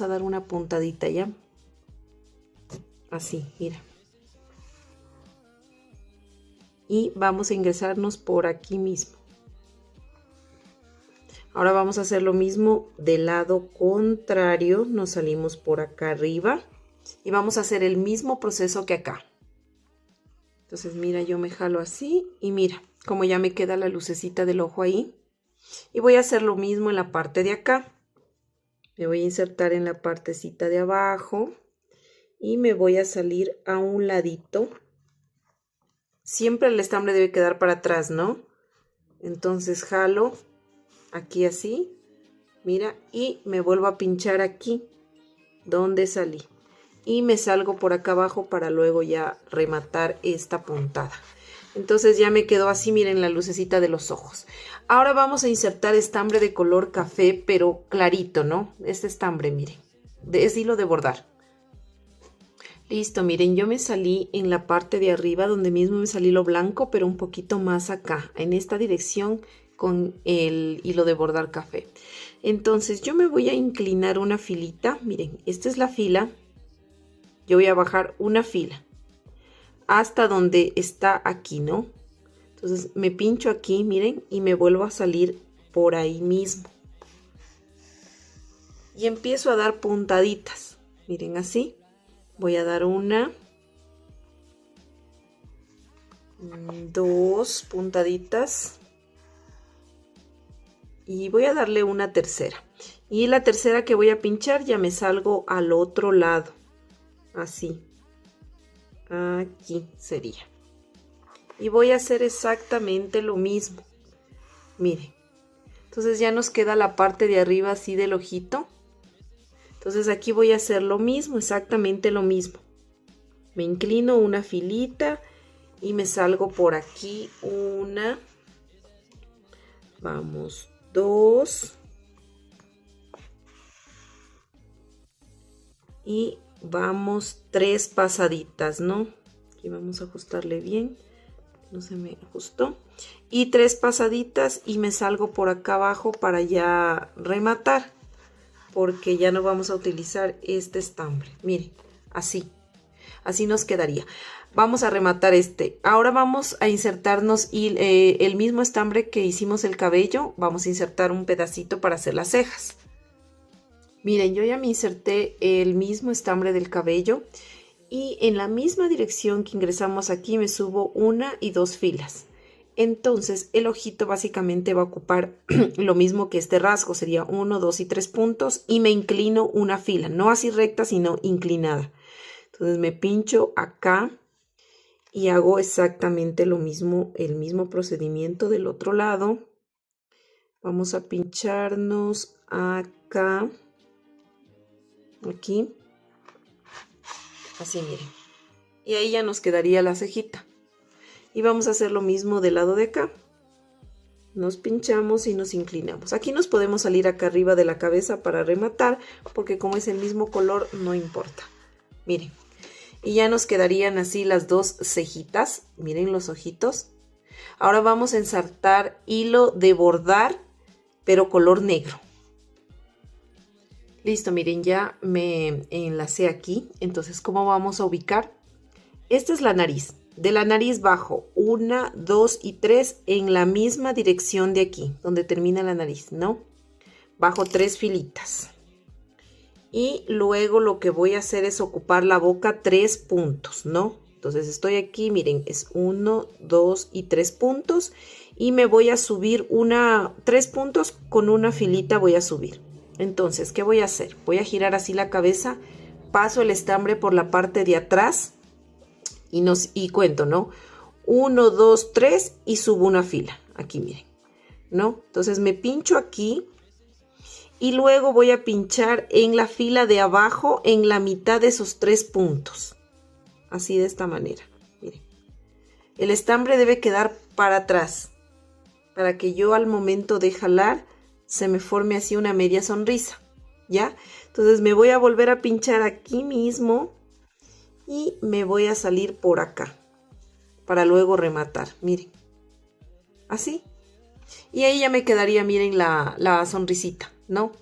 a dar una puntadita ya. Así, mira. Y vamos a ingresarnos por aquí mismo. Ahora vamos a hacer lo mismo del lado contrario. Nos salimos por acá arriba y vamos a hacer el mismo proceso que acá. Entonces mira, yo me jalo así y mira, como ya me queda la lucecita del ojo ahí. Y voy a hacer lo mismo en la parte de acá. Me voy a insertar en la partecita de abajo y me voy a salir a un ladito. Siempre el estambre debe quedar para atrás, ¿no? Entonces jalo aquí así, mira, y me vuelvo a pinchar aquí donde salí y me salgo por acá abajo para luego ya rematar esta puntada. Entonces ya me quedó así, miren la lucecita de los ojos. Ahora vamos a insertar estambre de color café, pero clarito, ¿no? Este estambre, miren, es hilo de bordar. Listo, miren, yo me salí en la parte de arriba donde mismo me salí lo blanco, pero un poquito más acá, en esta dirección, con el hilo de bordar café. Entonces yo me voy a inclinar una filita. Miren, esta es la fila. Yo voy a bajar una fila hasta donde está aquí, ¿no? Entonces me pincho aquí, miren, y me vuelvo a salir por ahí mismo. Y empiezo a dar puntaditas. Miren, así. Voy a dar una, 2 puntaditas. Y voy a darle una tercera. Y la tercera que voy a pinchar ya me salgo al otro lado. Así. Aquí sería. Y voy a hacer exactamente lo mismo. Miren. Entonces ya nos queda la parte de arriba así del ojito. Entonces aquí voy a hacer lo mismo, exactamente lo mismo. Me inclino una filita y me salgo por aquí una. Vamos, 2. Y vamos 3 pasaditas, ¿no? Aquí vamos a ajustarle bien. No se me ajustó. Y 3 pasaditas y me salgo por acá abajo para ya rematar. Porque ya no vamos a utilizar este estambre. Miren, así. Así nos quedaría. Vamos a rematar este. Ahora vamos a insertarnos el mismo estambre que hicimos el cabello. Vamos a insertar un pedacito para hacer las cejas. Miren, yo ya me inserté el mismo estambre del cabello. Y en la misma dirección que ingresamos aquí me subo 1 y 2 filas. Entonces el ojito básicamente va a ocupar lo mismo que este rasgo. Sería 1, 2 y 3 puntos. Y me inclino una fila. No así recta, sino inclinada. Entonces me pincho acá y hago exactamente lo mismo, el mismo procedimiento del otro lado. Vamos a pincharnos acá, aquí, así miren. Y ahí ya nos quedaría la cejita. Y vamos a hacer lo mismo del lado de acá. Nos pinchamos y nos inclinamos. Aquí nos podemos salir acá arriba de la cabeza para rematar, porque como es el mismo color, no importa. Miren. Y ya nos quedarían así las 2 cejitas. Miren los ojitos. Ahora vamos a ensartar hilo de bordar, pero color negro. Listo, miren, ya me enlacé aquí. Entonces, ¿cómo vamos a ubicar? Esta es la nariz. De la nariz bajo 1, 2 y 3 en la misma dirección de aquí, donde termina la nariz, ¿no? Bajo 3 filitas. Y luego lo que voy a hacer es ocupar la boca 3 puntos, ¿no? Entonces estoy aquí, miren, es 1, 2 y 3 puntos. Y me voy a subir 3 puntos con una filita voy a subir. Entonces, ¿qué voy a hacer? Voy a girar así la cabeza, paso el estambre por la parte de atrás y cuento, ¿no? 1, 2, 3 y subo una fila. Aquí, miren, ¿no? Entonces me pincho aquí y luego voy a pinchar en la fila de abajo en la mitad de esos 3 puntos. Así de esta manera, miren. El estambre debe quedar para atrás para que yo al momento de jalar se me forme así una media sonrisa, ¿ya? Entonces me voy a volver a pinchar aquí mismo y me voy a salir por acá para luego rematar, miren, así. Y ahí ya me quedaría, miren, la sonrisita, ¿no?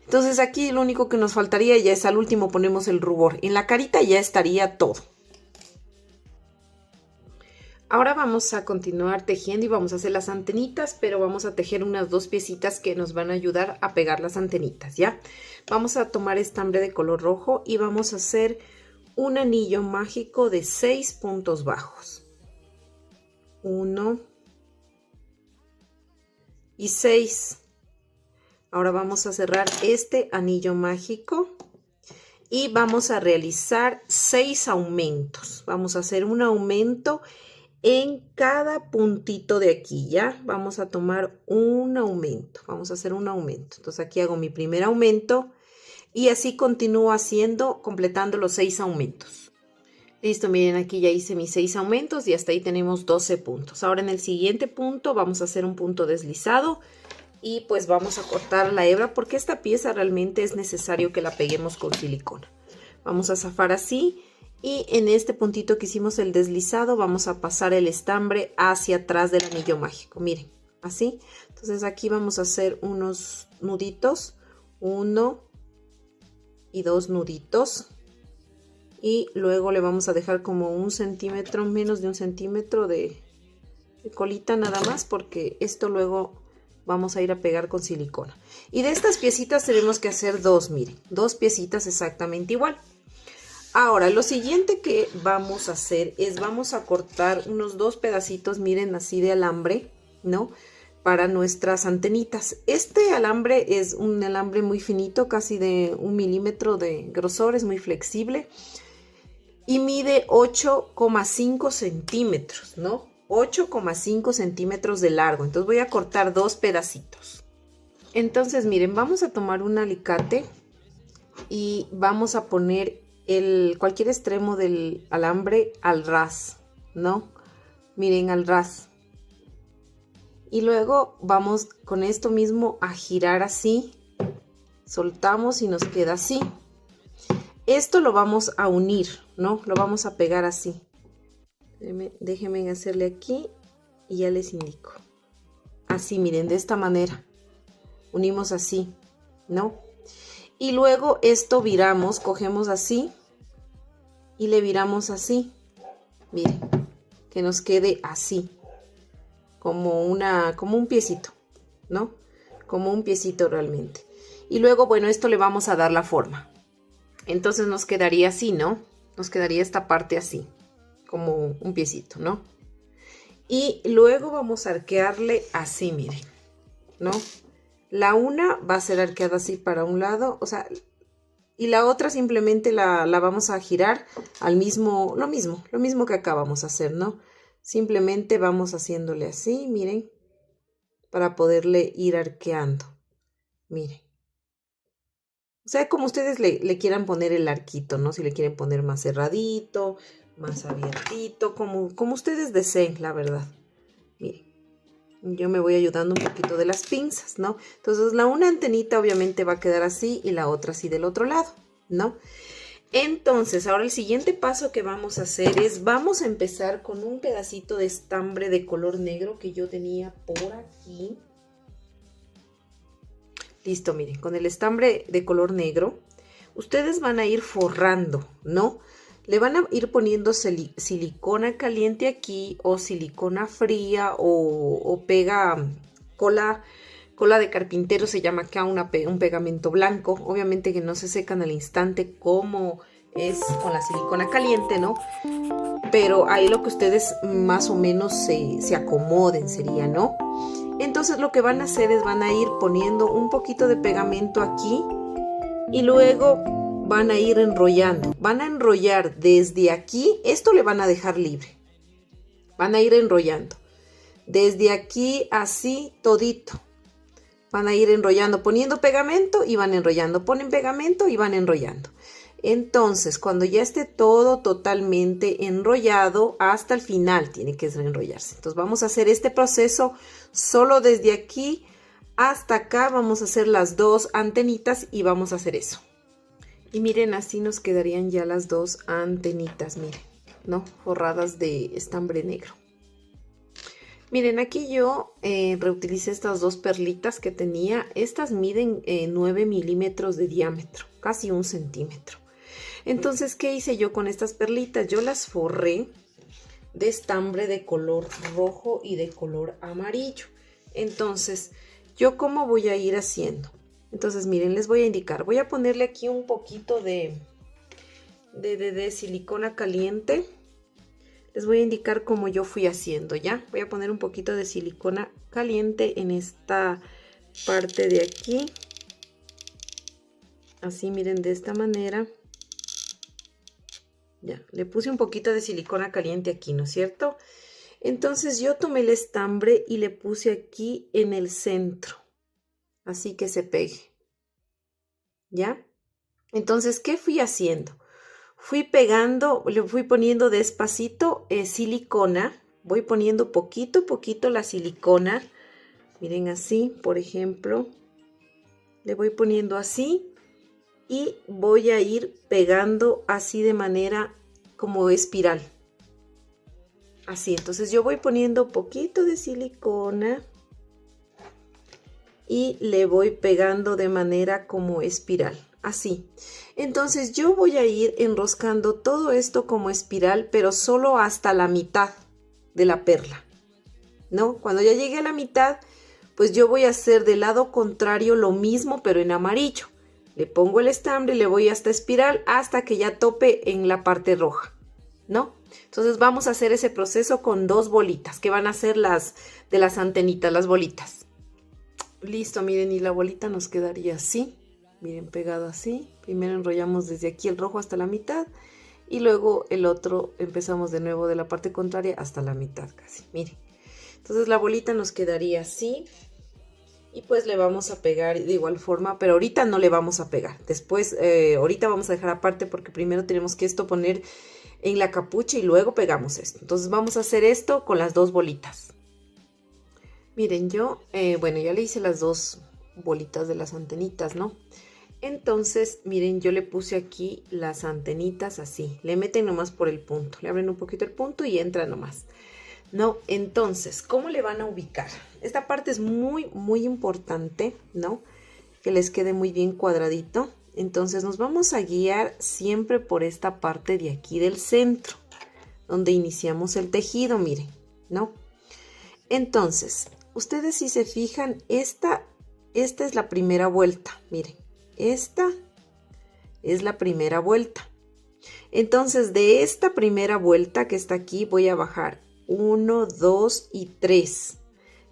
Entonces aquí lo único que nos faltaría ya es al último ponemos el rubor. En la carita ya estaría todo. Ahora vamos a continuar tejiendo y vamos a hacer las antenitas, pero vamos a tejer unas 2 piecitas que nos van a ayudar a pegar las antenitas, ¿ya? Vamos a tomar estambre de color rojo y vamos a hacer un anillo mágico de 6 puntos bajos. 1 y 6. Ahora vamos a cerrar este anillo mágico y vamos a realizar 6 aumentos. Vamos a hacer un aumento en cada puntito de aquí, ¿ya? Vamos a tomar un aumento, vamos a hacer un aumento. Entonces aquí hago mi primer aumento y así continúo haciendo, completando los 6 aumentos. Listo, miren, aquí ya hice mis 6 aumentos y hasta ahí tenemos 12 puntos. Ahora en el siguiente punto vamos a hacer un punto deslizado y pues vamos a cortar la hebra porque esta pieza realmente es necesario que la peguemos con silicona. Vamos a zafar así. Y en este puntito que hicimos el deslizado vamos a pasar el estambre hacia atrás del anillo mágico, miren, así. Entonces aquí vamos a hacer unos nuditos, 1 y 2 nuditos. Y luego le vamos a dejar como 1 centímetro, menos de 1 centímetro de colita nada más, porque esto luego vamos a ir a pegar con silicona. Y de estas piecitas tenemos que hacer 2, miren, 2 piecitas exactamente igual. Ahora, lo siguiente que vamos a hacer es vamos a cortar unos 2 pedacitos, miren, así de alambre, ¿no? Para nuestras antenitas. Este alambre es un alambre muy finito, casi de 1 milímetro de grosor, es muy flexible. Y mide 8,5 centímetros, ¿no? 8,5 centímetros de largo. Entonces voy a cortar 2 pedacitos. Entonces, miren, vamos a tomar un alicate y vamos a poner cualquier extremo del alambre al ras, ¿no? Miren, al ras. Y luego vamos con esto mismo a girar así. Soltamos y nos queda así. Esto lo vamos a unir, ¿no? Lo vamos a pegar así. Déjenme hacerle aquí y ya les indico. Así, miren, de esta manera. Unimos así, ¿no? Y luego esto viramos, cogemos así y le viramos así. Miren, que nos quede así, como un piecito, ¿no? Como un piecito realmente. Y luego, bueno, esto le vamos a dar la forma. Entonces nos quedaría así, ¿no? Nos quedaría esta parte así, como un piecito, ¿no? Y luego vamos a arquearle así, miren, ¿no? La una va a ser arqueada así para un lado, o sea, y la otra simplemente la vamos a girar al mismo, lo mismo que acá vamos a hacer, ¿no? Simplemente vamos haciéndole así, miren, para poderle ir arqueando, miren. O sea, como ustedes le quieran poner el arquito, ¿no? Si le quieren poner más cerradito, más abiertito, como ustedes deseen, la verdad. Miren. Yo me voy ayudando un poquito de las pinzas, ¿no? Entonces una antenita obviamente va a quedar así y la otra así del otro lado, ¿no? Entonces ahora el siguiente paso que vamos a hacer es, vamos a empezar con un pedacito de estambre de color negro que yo tenía por aquí. Listo, miren, con el estambre de color negro, ustedes van a ir forrando, ¿no? Le van a ir poniendo silicona caliente aquí o silicona fría o pega cola de carpintero, se llama acá un pegamento blanco. Obviamente que no se secan al instante como es con la silicona caliente, ¿no? Pero ahí lo que ustedes más o menos se acomoden sería, ¿no? Entonces lo que van a hacer es van a ir poniendo un poquito de pegamento aquí y luego van a ir enrollando. Van a enrollar desde aquí, esto le van a dejar libre. Van a ir enrollando. Desde aquí así todito. Van a ir enrollando, poniendo pegamento y van enrollando. Ponen pegamento y van enrollando. Entonces, cuando ya esté todo totalmente enrollado, hasta el final tiene que enrollarse. Entonces, vamos a hacer este proceso solo desde aquí hasta acá. Vamos a hacer las dos antenitas y vamos a hacer eso. Y miren, así nos quedarían ya las dos antenitas, miren, ¿no? Forradas de estambre negro. Miren, aquí yo reutilicé estas dos perlitas que tenía. Estas miden 9 milímetros de diámetro, casi 1 centímetro. Entonces, ¿qué hice yo con estas perlitas? Yo las forré de estambre de color rojo y de color amarillo. Entonces, ¿yo cómo voy a ir haciendo? Entonces, miren, les voy a indicar. Voy a ponerle aquí un poquito de silicona caliente. Les voy a indicar cómo yo fui haciendo, ¿ya? Voy a poner un poquito de silicona caliente en esta parte de aquí. Así, miren, de esta manera. Ya, le puse un poquito de silicona caliente aquí, ¿no es cierto? Entonces yo tomé el estambre y le puse aquí en el centro. Así que se pegue. ¿Ya? Entonces, ¿qué fui haciendo? Fui pegando, le fui poniendo despacito silicona. Voy poniendo poquito a poquito la silicona. Miren así, por ejemplo. Le voy poniendo así. Y voy a ir pegando así de manera como espiral. Así, entonces yo voy poniendo poquito de silicona. Y le voy pegando de manera como espiral. Así. Entonces yo voy a ir enroscando todo esto como espiral, pero solo hasta la mitad de la perla, ¿no? Cuando ya llegue a la mitad, pues yo voy a hacer del lado contrario lo mismo, pero en amarillo. Le pongo el estambre y le voy hasta espiral hasta que ya tope en la parte roja, ¿no? Entonces vamos a hacer ese proceso con dos bolitas, que van a ser las de las antenitas, las bolitas. Listo, miren, y la bolita nos quedaría así. Miren, pegado así. Primero enrollamos desde aquí el rojo hasta la mitad y luego el otro empezamos de nuevo de la parte contraria hasta la mitad casi. Miren, entonces la bolita nos quedaría así y pues le vamos a pegar de igual forma, pero ahorita no le vamos a pegar. Después, ahorita vamos a dejar aparte porque primero tenemos que esto poner en la capucha y luego pegamos esto. Entonces vamos a hacer esto con las dos bolitas. Miren, yo, bueno, ya le hice las dos bolitas de las antenitas, ¿no? Entonces, miren, yo le puse aquí las antenitas así. Le meten nomás por el punto. Le abren un poquito el punto y entra nomás. ¿No? Entonces, ¿cómo le van a ubicar? Esta parte es muy, muy importante, ¿no? Que les quede muy bien cuadradito. Entonces, nos vamos a guiar siempre por esta parte de aquí del centro, donde iniciamos el tejido, miren, ¿no? Entonces, ustedes si se fijan, esta es la primera vuelta, miren. Esta es la primera vuelta. Entonces, de esta primera vuelta que está aquí, voy a bajar 1, 2 y 3.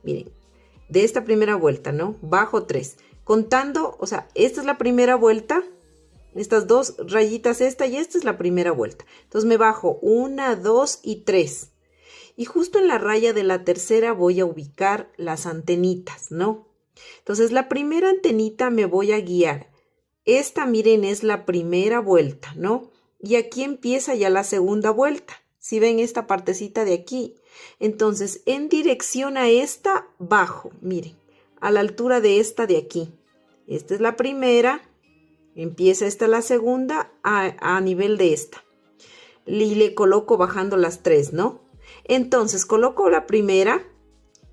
Miren, de esta primera vuelta, ¿no? Bajo 3. Contando, o sea, esta es la primera vuelta. Estas dos rayitas, esta y esta es la primera vuelta. Entonces, me bajo 1, 2 y 3. Y justo en la raya de la tercera voy a ubicar las antenitas, ¿no? Entonces, la primera antenita me voy a guiar. Esta, miren, es la primera vuelta, ¿no? Y aquí empieza ya la segunda vuelta. Si ven esta partecita de aquí. Entonces, en dirección a esta, bajo, miren, a la altura de esta de aquí. Esta es la primera. Empieza esta la segunda a nivel de esta. Y le coloco bajando las tres, ¿no? Entonces, coloco la primera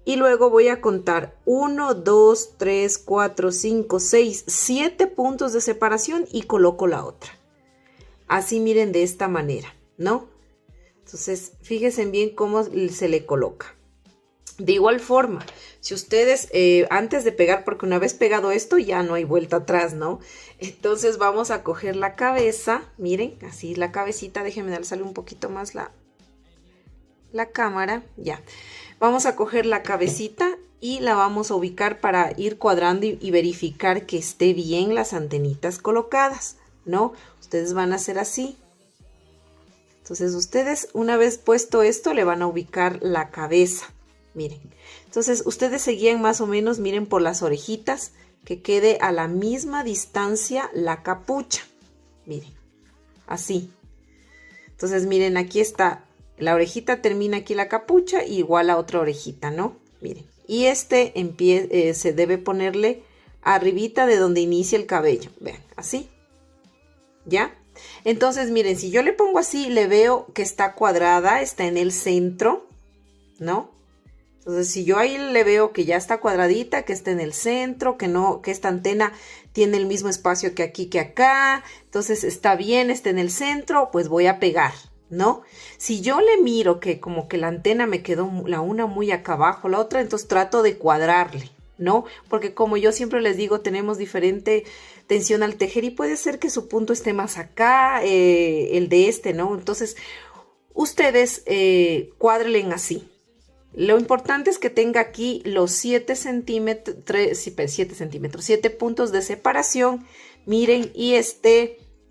Y luego voy a contar 1, 2, 3, 4, 5, 6, 7 puntos de separación y coloco la otra. Así miren de esta manera, ¿no? Entonces, fíjense bien cómo se le coloca. De igual forma, si ustedes antes de pegar, porque una vez pegado esto ya no hay vuelta atrás, ¿no? Entonces vamos a coger la cabeza, miren, así la cabecita, déjenme darle un poquito más la cámara, ya. Vamos a coger la cabecita y la vamos a ubicar para ir cuadrando y verificar que esté bien las antenitas colocadas, ¿no? Ustedes van a hacer así. Entonces ustedes, una vez puesto esto, le van a ubicar la cabeza. Miren, entonces ustedes se guían más o menos, miren por las orejitas, que quede a la misma distancia la capucha. Miren, así. Entonces miren, aquí está, la orejita termina aquí la capucha, igual la otra orejita, ¿no? Miren, y se debe ponerle arribita de donde inicia el cabello. Vean, así. ¿Ya? Entonces miren, si yo le pongo así, le veo que está cuadrada, está en el centro, ¿no? Entonces, si yo ahí le veo que ya está cuadradita, que está en el centro, que esta antena tiene el mismo espacio que aquí, que acá, entonces está bien, está en el centro, pues voy a pegar, ¿no? Si yo le miro que como que la antena me quedó la una muy acá abajo, la otra, entonces trato de cuadrarle, ¿no? Porque como yo siempre les digo, tenemos diferente tensión al tejer y puede ser que su punto esté más acá, el de este, ¿no? Entonces, ustedes cuádrenle así. Lo importante es que tenga aquí los 7 puntos de separación. Miren, y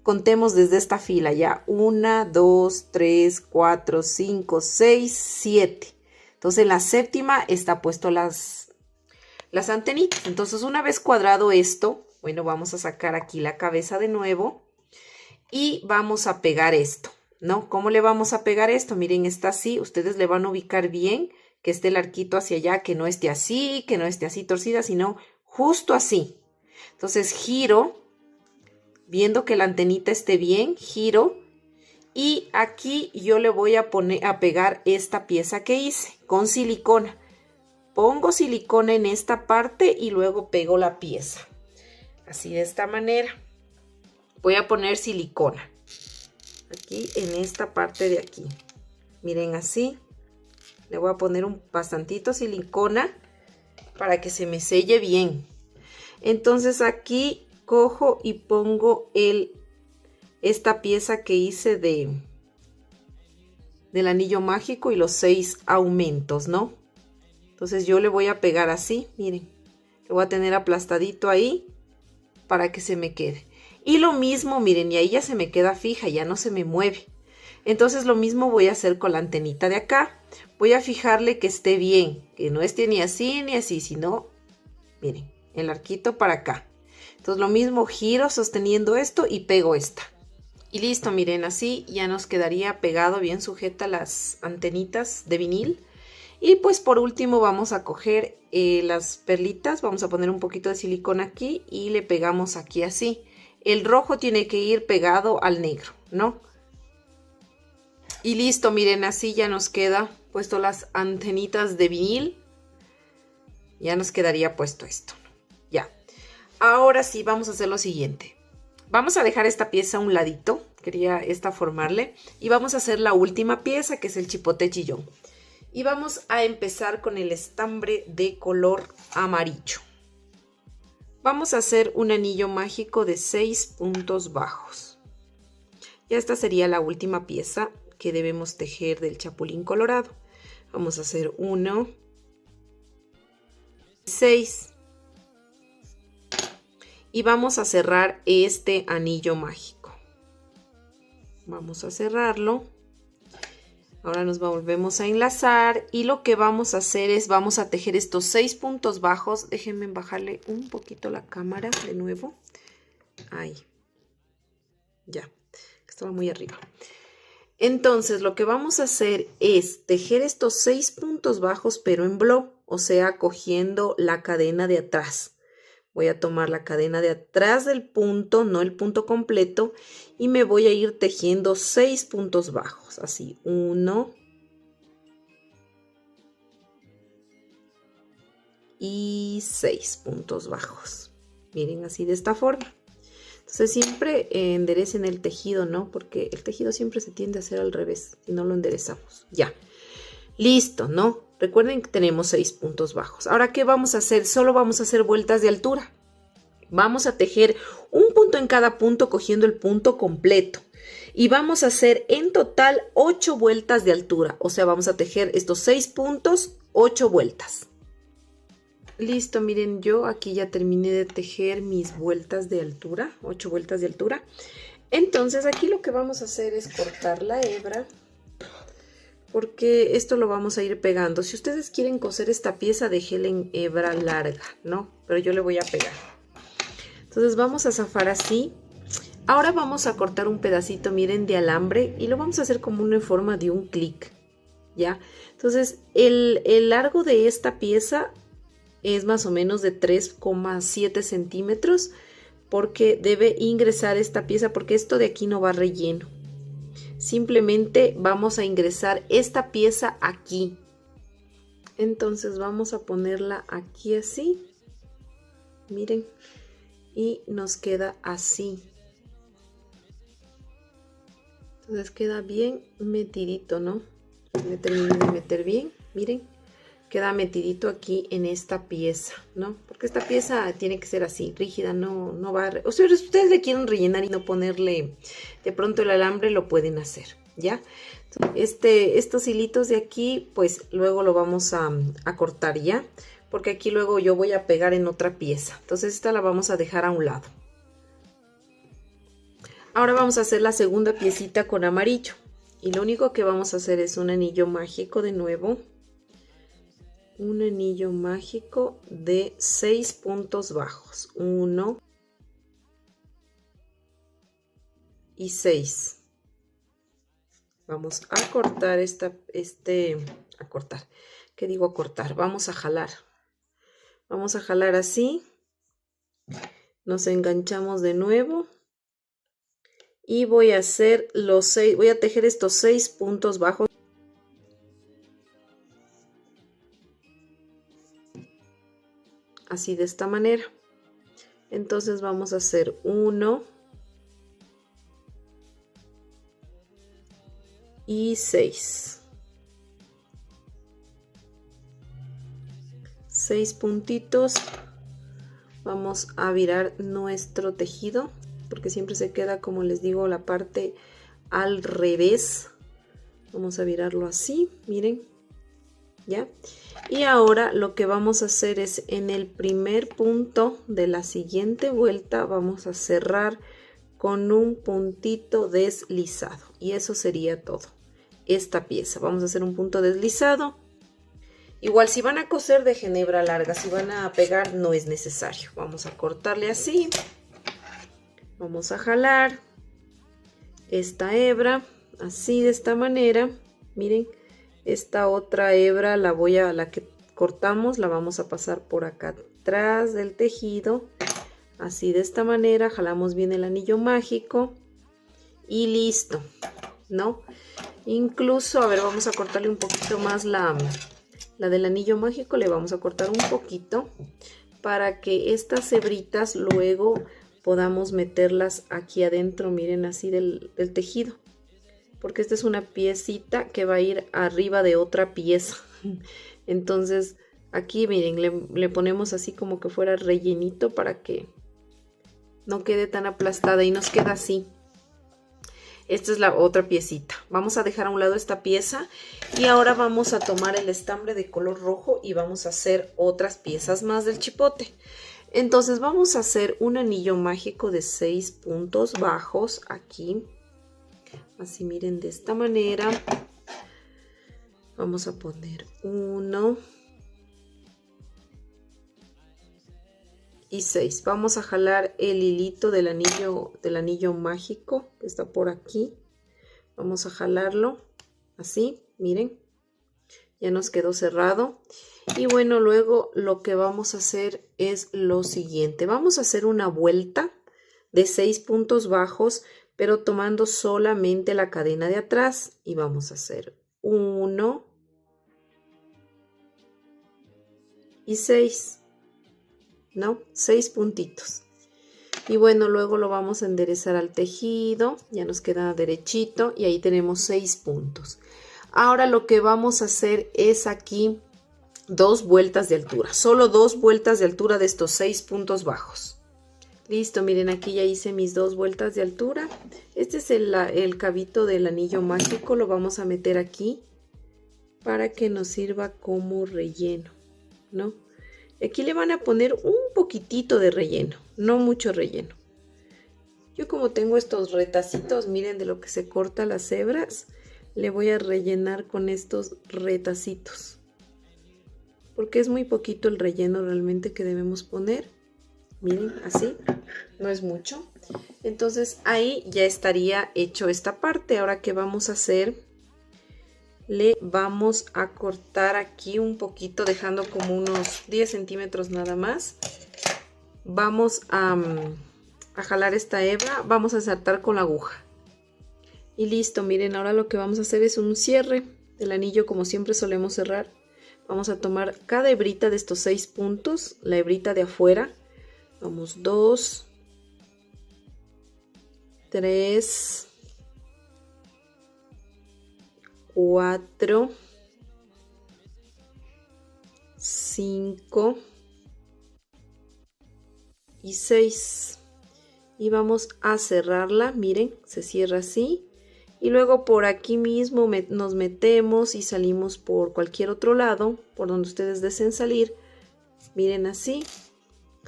contemos desde esta fila ya. 1, 2, 3, 4, 5, 6, 7. Entonces en la séptima está puesto las antenitas. Entonces una vez cuadrado esto, bueno, vamos a sacar aquí la cabeza de nuevo y vamos a pegar esto, ¿no? ¿Cómo le vamos a pegar esto? Miren, está así. Ustedes le van a ubicar bien que esté el arquito hacia allá, que no esté así torcida, sino justo así. Entonces giro, viendo que la antenita esté bien, giro, y aquí yo le voy a pegar esta pieza que hice con silicona. Pongo silicona en esta parte y luego pego la pieza. Así de esta manera. Voy a poner silicona. Aquí en esta parte de aquí. Miren así. Le voy a poner bastantito silicona para que se me selle bien. Entonces aquí cojo y pongo esta pieza que hice del anillo mágico y los 6 aumentos, ¿no? Entonces yo le voy a pegar así, miren. Le voy a tener aplastadito ahí para que se me quede. Y lo mismo, miren, y ahí ya se me queda fija, ya no se me mueve. Entonces lo mismo voy a hacer con la antenita de acá. Voy a fijarle que esté bien, que no esté ni así, sino, miren, el arquito para acá. Entonces lo mismo, giro sosteniendo esto y pego esta. Y listo, miren, así ya nos quedaría pegado, bien sujeta las antenitas de vinil. Y pues por último vamos a coger las perlitas, vamos a poner un poquito de silicona aquí y le pegamos aquí así. El rojo tiene que ir pegado al negro, ¿no? Y listo, miren, así ya nos queda puesto las antenitas de vinil. Ya nos quedaría puesto esto. Ya. Ahora sí, vamos a hacer lo siguiente. Vamos a dejar esta pieza a un ladito. Quería formarle. Y vamos a hacer la última pieza, que es el chipote chillón. Y vamos a empezar con el estambre de color amarillo. Vamos a hacer un anillo mágico de 6 puntos bajos. Ya esta sería la última pieza que debemos tejer del chapulín colorado. Vamos a hacer 1, 6 y vamos a cerrar este anillo mágico. Vamos a cerrarlo. Ahora nos volvemos a enlazar y lo que vamos a hacer es vamos a tejer estos 6 puntos bajos. Déjenme bajarle un poquito la cámara de nuevo. Ahí. Ya, estaba muy arriba. Entonces lo que vamos a hacer es tejer estos 6 puntos bajos pero en bloc, o sea, cogiendo la cadena de atrás. Voy a tomar la cadena de atrás del punto, no el punto completo, y me voy a ir tejiendo 6 puntos bajos. Así, 1, y 6 puntos bajos. Miren, así de esta forma. Entonces siempre enderecen el tejido, ¿no? Porque el tejido siempre se tiende a hacer al revés si no lo enderezamos. Ya. Listo, ¿no? Recuerden que tenemos 6 puntos bajos. Ahora, ¿qué vamos a hacer? Solo vamos a hacer vueltas de altura. Vamos a tejer un punto en cada punto cogiendo el punto completo. Y vamos a hacer en total 8 vueltas de altura. O sea, vamos a tejer estos 6 puntos, 8 vueltas. Listo, miren, yo aquí ya terminé de tejer mis vueltas de altura, 8 vueltas de altura. Entonces aquí lo que vamos a hacer es cortar la hebra, porque esto lo vamos a ir pegando. Si ustedes quieren coser esta pieza, déjenla en hebra larga, ¿no? Pero yo le voy a pegar. Entonces vamos a zafar así. Ahora vamos a cortar un pedacito, miren, de alambre y lo vamos a hacer como una forma de un clic, ¿ya? Entonces el largo de esta pieza es más o menos de 3,7 centímetros porque debe ingresar esta pieza, porque esto de aquí no va relleno. Simplemente vamos a ingresar esta pieza aquí. Entonces vamos a ponerla aquí así. Miren. Y nos queda así. Entonces queda bien metidito, ¿no? Le termino de meter bien. Miren. Queda metidito aquí en esta pieza, ¿no? Porque esta pieza tiene que ser así, rígida, no va a... O sea, si ustedes le quieren rellenar y no ponerle de pronto el alambre, lo pueden hacer, ¿ya? Estos hilitos de aquí, pues luego lo vamos a cortar, ¿ya? Porque aquí luego yo voy a pegar en otra pieza. Entonces esta la vamos a dejar a un lado. Ahora vamos a hacer la segunda piecita con amarillo. Y lo único que vamos a hacer es un anillo mágico de nuevo. Un anillo mágico de 6 puntos bajos. 1 y 6. Vamos a cortar ¿qué digo a cortar? Vamos a jalar. Vamos a jalar así. Nos enganchamos de nuevo. Y voy a hacer voy a tejer estos 6 puntos bajos. Así de esta manera. Entonces vamos a hacer 1 y 6. 6 puntitos. Vamos a virar nuestro tejido, porque siempre se queda, como les digo, la parte al revés. Vamos a virarlo así, miren, ¿ya? Y ahora lo que vamos a hacer es en el primer punto de la siguiente vuelta vamos a cerrar con un puntito deslizado. Y eso sería todo. Esta pieza. Vamos a hacer un punto deslizado. Igual si van a coser dejen hebra larga. Si van a pegar no es necesario. Vamos a cortarle así. Vamos a jalar esta hebra así de esta manera. Miren. Esta otra hebra la que cortamos la vamos a pasar por acá atrás del tejido, así de esta manera, jalamos bien el anillo mágico y listo, ¿no? Incluso, a ver, vamos a cortarle un poquito más la del anillo mágico, le vamos a cortar un poquito para que estas hebritas luego podamos meterlas aquí adentro, miren, así del tejido. Porque esta es una piecita que va a ir arriba de otra pieza. Entonces aquí miren, le ponemos así como que fuera rellenito para que no quede tan aplastada y nos queda así. Esta es la otra piecita. Vamos a dejar a un lado esta pieza y ahora vamos a tomar el estambre de color rojo y vamos a hacer otras piezas más del chipote. Entonces vamos a hacer un anillo mágico de 6 puntos bajos aquí. Así miren, de esta manera. Vamos a poner 1 y 6. Vamos a jalar el hilito del anillo mágico que está por aquí. Vamos a jalarlo así, miren. Ya nos quedó cerrado. Y bueno, luego lo que vamos a hacer es lo siguiente. Vamos a hacer una vuelta de 6 puntos bajos, pero tomando solamente la cadena de atrás. Y vamos a hacer 1 y 6, ¿no? 6 puntitos. Y bueno, luego lo vamos a enderezar al tejido, ya nos queda derechito y ahí tenemos 6 puntos. Ahora lo que vamos a hacer es aquí 2 vueltas de altura, solo 2 vueltas de altura de estos 6 puntos bajos. Listo, miren, aquí ya hice mis 2 vueltas de altura. Este es el cabito del anillo mágico, lo vamos a meter aquí para que nos sirva como relleno, ¿no? Aquí le van a poner un poquitito de relleno, no mucho relleno. Yo como tengo estos retacitos, miren de lo que se corta las hebras, le voy a rellenar con estos retacitos. Porque es muy poquito el relleno realmente que debemos poner. Miren, así, no es mucho. Entonces ahí ya estaría hecho esta parte. Ahora, ¿qué vamos a hacer? Le vamos a cortar aquí un poquito, dejando como unos 10 centímetros nada más. Vamos a jalar esta hebra, vamos a saltar con la aguja. Y listo, miren, ahora lo que vamos a hacer es un cierre del anillo como siempre solemos cerrar. Vamos a tomar cada hebrita de estos 6 puntos, la hebrita de afuera. Vamos 2, 3, 4, 5 y 6. Y vamos a cerrarla, miren, se cierra así. Y luego por aquí mismo nos metemos y salimos por cualquier otro lado, por donde ustedes deseen salir. Miren así,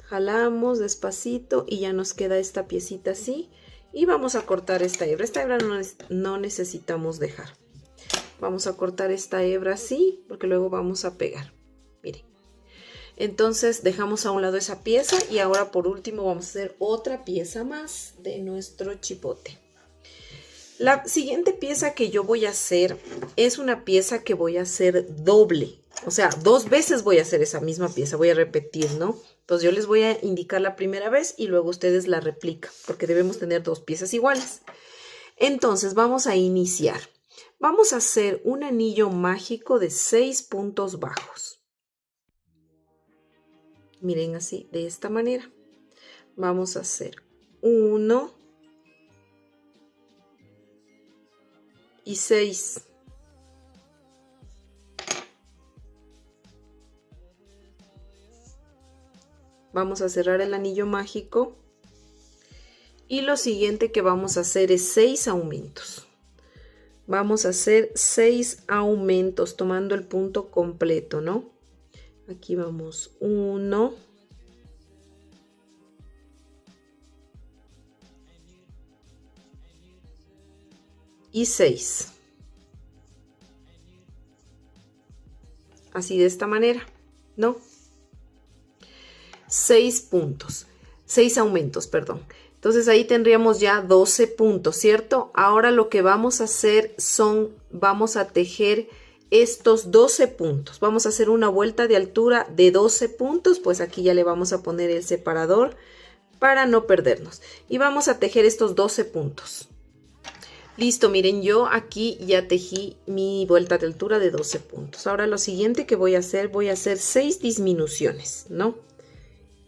jalamos despacito y ya nos queda esta piecita así. Y vamos a cortar esta hebra. Esta hebra no necesitamos dejar. Vamos a cortar esta hebra así, porque luego vamos a pegar. Miren. Entonces dejamos a un lado esa pieza y ahora por último vamos a hacer otra pieza más de nuestro chipote. La siguiente pieza que yo voy a hacer es una pieza que voy a hacer doble. O sea, 2 veces voy a hacer esa misma pieza, voy a repetir, ¿no? Entonces yo les voy a indicar la primera vez y luego ustedes la replican, porque debemos tener 2 piezas iguales. Entonces vamos a iniciar. Vamos a hacer un anillo mágico de 6 puntos bajos. Miren así, de esta manera. Vamos a hacer 1 y 6. Vamos a cerrar el anillo mágico. Y lo siguiente que vamos a hacer es 6 aumentos. Vamos a hacer 6 aumentos tomando el punto completo, ¿no? Aquí vamos 1. Y 6. Así de esta manera, ¿no? 6 puntos, 6 aumentos, perdón. Entonces ahí tendríamos ya 12 puntos, ¿cierto? Ahora lo que vamos a hacer vamos a tejer estos 12 puntos. Vamos a hacer una vuelta de altura de 12 puntos, pues aquí ya le vamos a poner el separador para no perdernos. Y vamos a tejer estos 12 puntos. Listo, miren, yo aquí ya tejí mi vuelta de altura de 12 puntos. Ahora lo siguiente que voy a hacer 6 disminuciones, ¿no?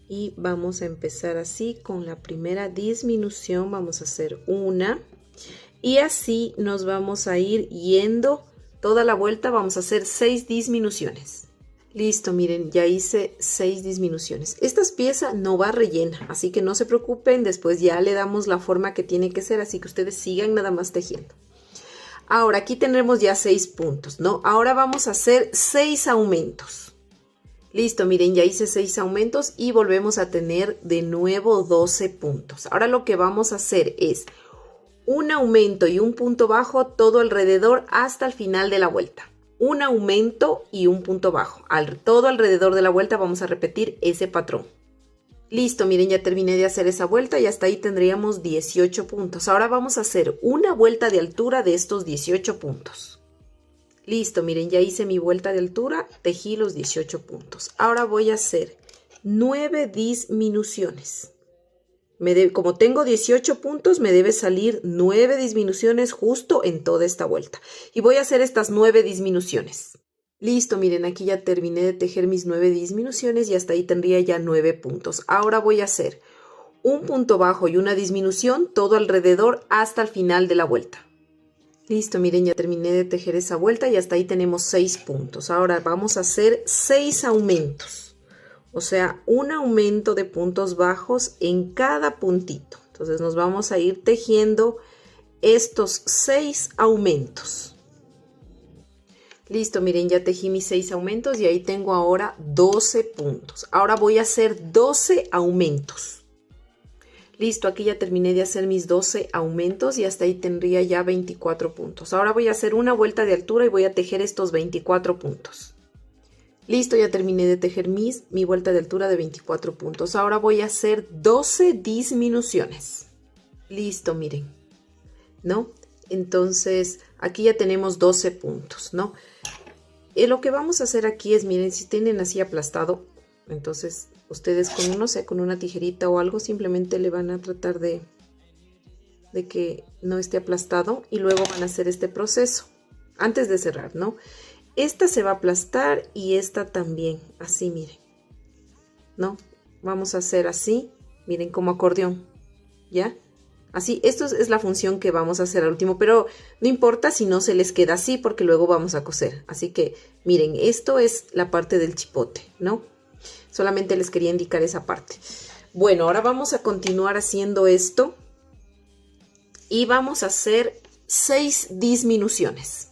Y vamos a empezar así con la primera disminución. Vamos a hacer una. Y así nos vamos a ir yendo toda la vuelta. Vamos a hacer 6 disminuciones. Listo, miren, ya hice 6 disminuciones. Esta pieza no va rellena, así que no se preocupen. Después ya le damos la forma que tiene que ser, así que ustedes sigan nada más tejiendo. Ahora aquí tendremos ya 6 puntos, ¿no? Ahora vamos a hacer 6 aumentos. Listo, miren, ya hice 6 aumentos y volvemos a tener de nuevo 12 puntos. Ahora lo que vamos a hacer es un aumento y un punto bajo todo alrededor hasta el final de la vuelta. Un aumento y un punto bajo. Todo alrededor de la vuelta vamos a repetir ese patrón. Listo, miren, ya terminé de hacer esa vuelta y hasta ahí tendríamos 18 puntos. Ahora vamos a hacer una vuelta de altura de estos 18 puntos. Listo, miren, ya hice mi vuelta de altura, tejí los 18 puntos. Ahora voy a hacer 9 disminuciones. Como tengo 18 puntos, me debe salir 9 disminuciones justo en toda esta vuelta. Y voy a hacer estas 9 disminuciones. Listo, miren, aquí ya terminé de tejer mis 9 disminuciones y hasta ahí tendría ya 9 puntos. Ahora voy a hacer un punto bajo y una disminución todo alrededor hasta el final de la vuelta. Listo, miren, ya terminé de tejer esa vuelta y hasta ahí tenemos 6 puntos. Ahora vamos a hacer 6 aumentos, o sea, un aumento de puntos bajos en cada puntito. Entonces nos vamos a ir tejiendo estos 6 aumentos. Listo, miren, ya tejí mis 6 aumentos y ahí tengo ahora 12 puntos. Ahora voy a hacer 12 aumentos. Listo, aquí ya terminé de hacer mis 12 aumentos y hasta ahí tendría ya 24 puntos. Ahora voy a hacer una vuelta de altura y voy a tejer estos 24 puntos. Listo, ya terminé de tejer mi vuelta de altura de 24 puntos. Ahora voy a hacer 12 disminuciones. Listo, miren, ¿no? Entonces, aquí ya tenemos 12 puntos, ¿no? Lo que vamos a hacer aquí es, miren, si tienen así aplastado, entonces ustedes con, no sé, con una tijerita o algo, simplemente le van a tratar de que no esté aplastado y luego van a hacer este proceso antes de cerrar, ¿no? Esta se va a aplastar y esta también, así, miren, ¿no? Vamos a hacer así, miren, como acordeón, ¿ya? Así, esto es la función que vamos a hacer al último, pero no importa si no se les queda así porque luego vamos a coser. Así que, miren, esto es la parte del chipote, ¿no? Solamente les quería indicar esa parte. Bueno, ahora vamos a continuar haciendo esto y vamos a hacer 6 disminuciones.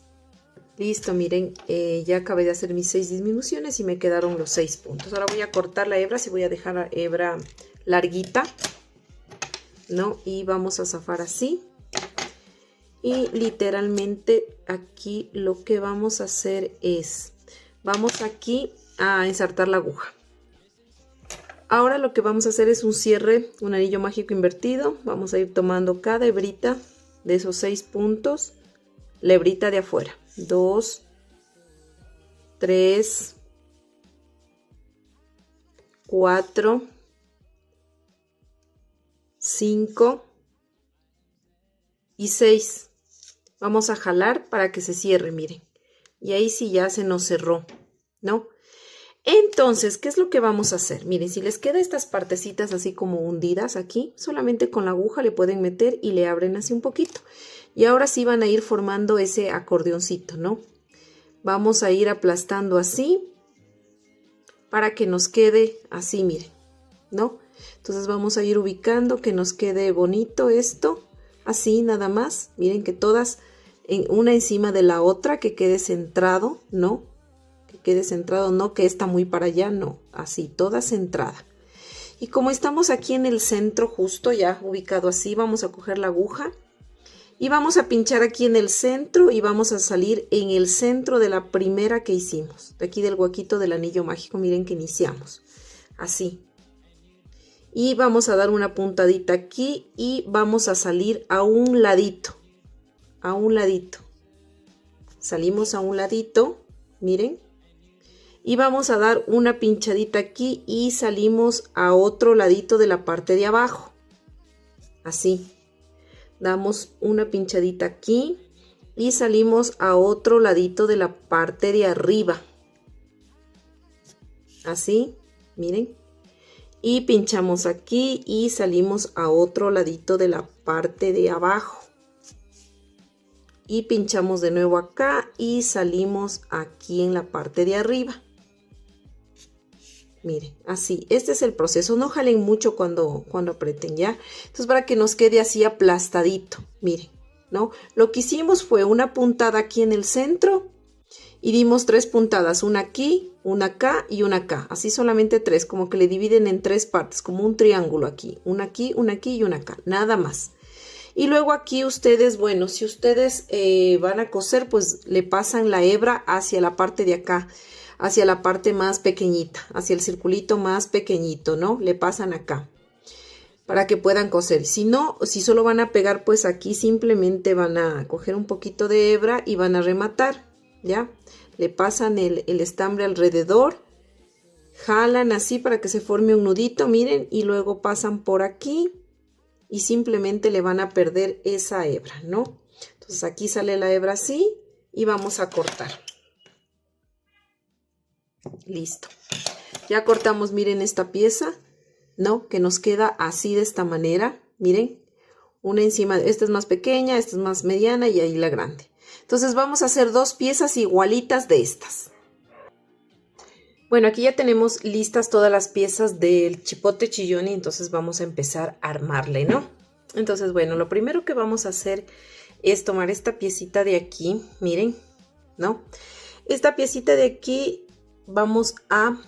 Listo, miren, ya acabé de hacer mis 6 disminuciones y me quedaron los 6 puntos. Ahora voy a cortar la hebra, si voy a dejar la hebra larguita, ¿no? Y vamos a zafar así. Y literalmente aquí lo que vamos a hacer es, vamos aquí a ensartar la aguja. Ahora lo que vamos a hacer es un cierre, un anillo mágico invertido. Vamos a ir tomando cada hebrita de esos 6 puntos, la hebrita de afuera. 2, 3, 4, 5 y 6. Vamos a jalar para que se cierre, miren. Y ahí sí ya se nos cerró, ¿no? Entonces, ¿qué es lo que vamos a hacer? Miren, si les queda estas partecitas así como hundidas aquí, solamente con la aguja le pueden meter y le abren así un poquito. Y ahora sí van a ir formando ese acordeoncito, ¿no? Vamos a ir aplastando así para que nos quede así, miren, ¿no? Entonces vamos a ir ubicando que nos quede bonito esto, así nada más. Miren que todas una encima de la otra, que quede centrado, ¿no? Que quede centrado, no que está muy para allá, no, así, toda centrada. Y como estamos aquí en el centro justo, ya ubicado así, vamos a coger la aguja y vamos a pinchar aquí en el centro y vamos a salir en el centro de la primera que hicimos, de aquí del huequito del anillo mágico, miren que iniciamos, así. Y vamos a dar una puntadita aquí y vamos a salir a un ladito, salimos a un ladito, miren, y vamos a dar una pinchadita aquí y salimos a otro ladito de la parte de abajo, así, damos una pinchadita aquí y salimos a otro ladito de la parte de arriba, así, miren. Y pinchamos aquí y salimos a otro ladito de la parte de abajo. Y pinchamos de nuevo acá y salimos aquí en la parte de arriba. Miren, así, este es el proceso. No jalen mucho cuando aprieten, ¿ya? Entonces, para que nos quede así aplastadito, miren, ¿no? Lo que hicimos fue una puntada aquí en el centro y dimos 3 puntadas, una aquí, una acá y una acá, así solamente 3, como que le dividen en 3 partes, como un triángulo aquí y una acá, nada más. Y luego aquí ustedes, bueno, si ustedes van a coser, pues le pasan la hebra hacia la parte de acá, hacia la parte más pequeñita, hacia el circulito más pequeñito, ¿no? Le pasan acá para que puedan coser. Si no, si solo van a pegar, pues aquí simplemente van a coger un poquito de hebra y van a rematar, ¿ya? Le pasan el estambre alrededor, jalan así para que se forme un nudito, miren, y luego pasan por aquí y simplemente le van a perder esa hebra, ¿no? Entonces aquí sale la hebra así y vamos a cortar. Listo. Ya cortamos, miren esta pieza, ¿no? Que nos queda así de esta manera, miren. Una encima, esta es más pequeña, esta es más mediana y ahí la grande. Entonces vamos a hacer dos piezas igualitas de estas. Bueno, aquí ya tenemos listas todas las piezas del chipote chillón y entonces vamos a empezar a armarle, ¿no? Entonces, bueno, lo primero que vamos a hacer es tomar esta piecita de aquí, miren, ¿no? Esta piecita de aquí vamos a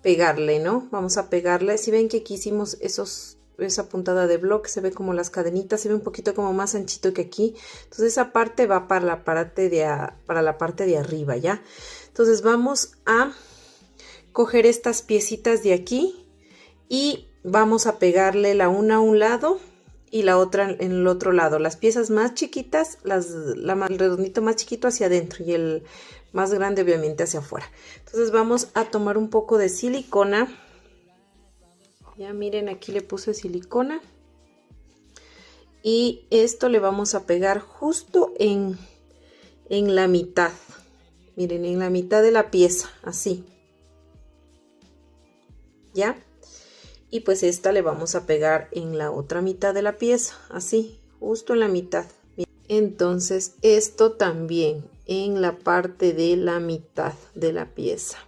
pegarle, ¿no? Vamos a pegarle. Si ven que aquí hicimos esa puntada de bloque, se ve como las cadenitas, se ve un poquito como más anchito que aquí. Entonces esa parte va para la parte de arriba, ¿ya? Entonces vamos a coger estas piecitas de aquí y vamos a pegarle la una a un lado y la otra en el otro lado. Las piezas más chiquitas, el redondito más chiquito hacia adentro y el más grande obviamente hacia afuera. Entonces vamos a tomar un poco de silicona. Ya miren, aquí le puse silicona. Y esto le vamos a pegar justo en la mitad. Miren, en la mitad de la pieza, así. ¿Ya? Y pues esta le vamos a pegar en la otra mitad de la pieza, así, justo en la mitad. Entonces esto también en la parte de la mitad de la pieza.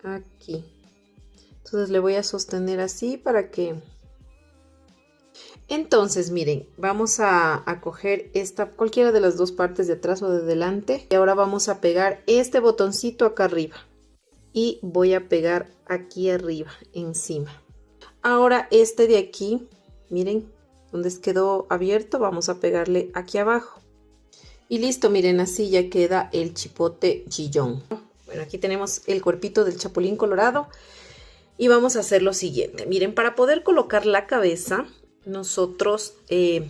Aquí. Entonces le voy a sostener así para que... Entonces miren, vamos a coger cualquiera de las dos partes de atrás o de delante. Y ahora vamos a pegar este botoncito acá arriba. Y voy a pegar aquí arriba, encima. Ahora este de aquí, miren, donde quedó abierto, vamos a pegarle aquí abajo. Y listo, miren, así ya queda el chipote chillón. Bueno, aquí tenemos el cuerpito del chapulín colorado. Y vamos a hacer lo siguiente. Miren, para poder colocar la cabeza, nosotros y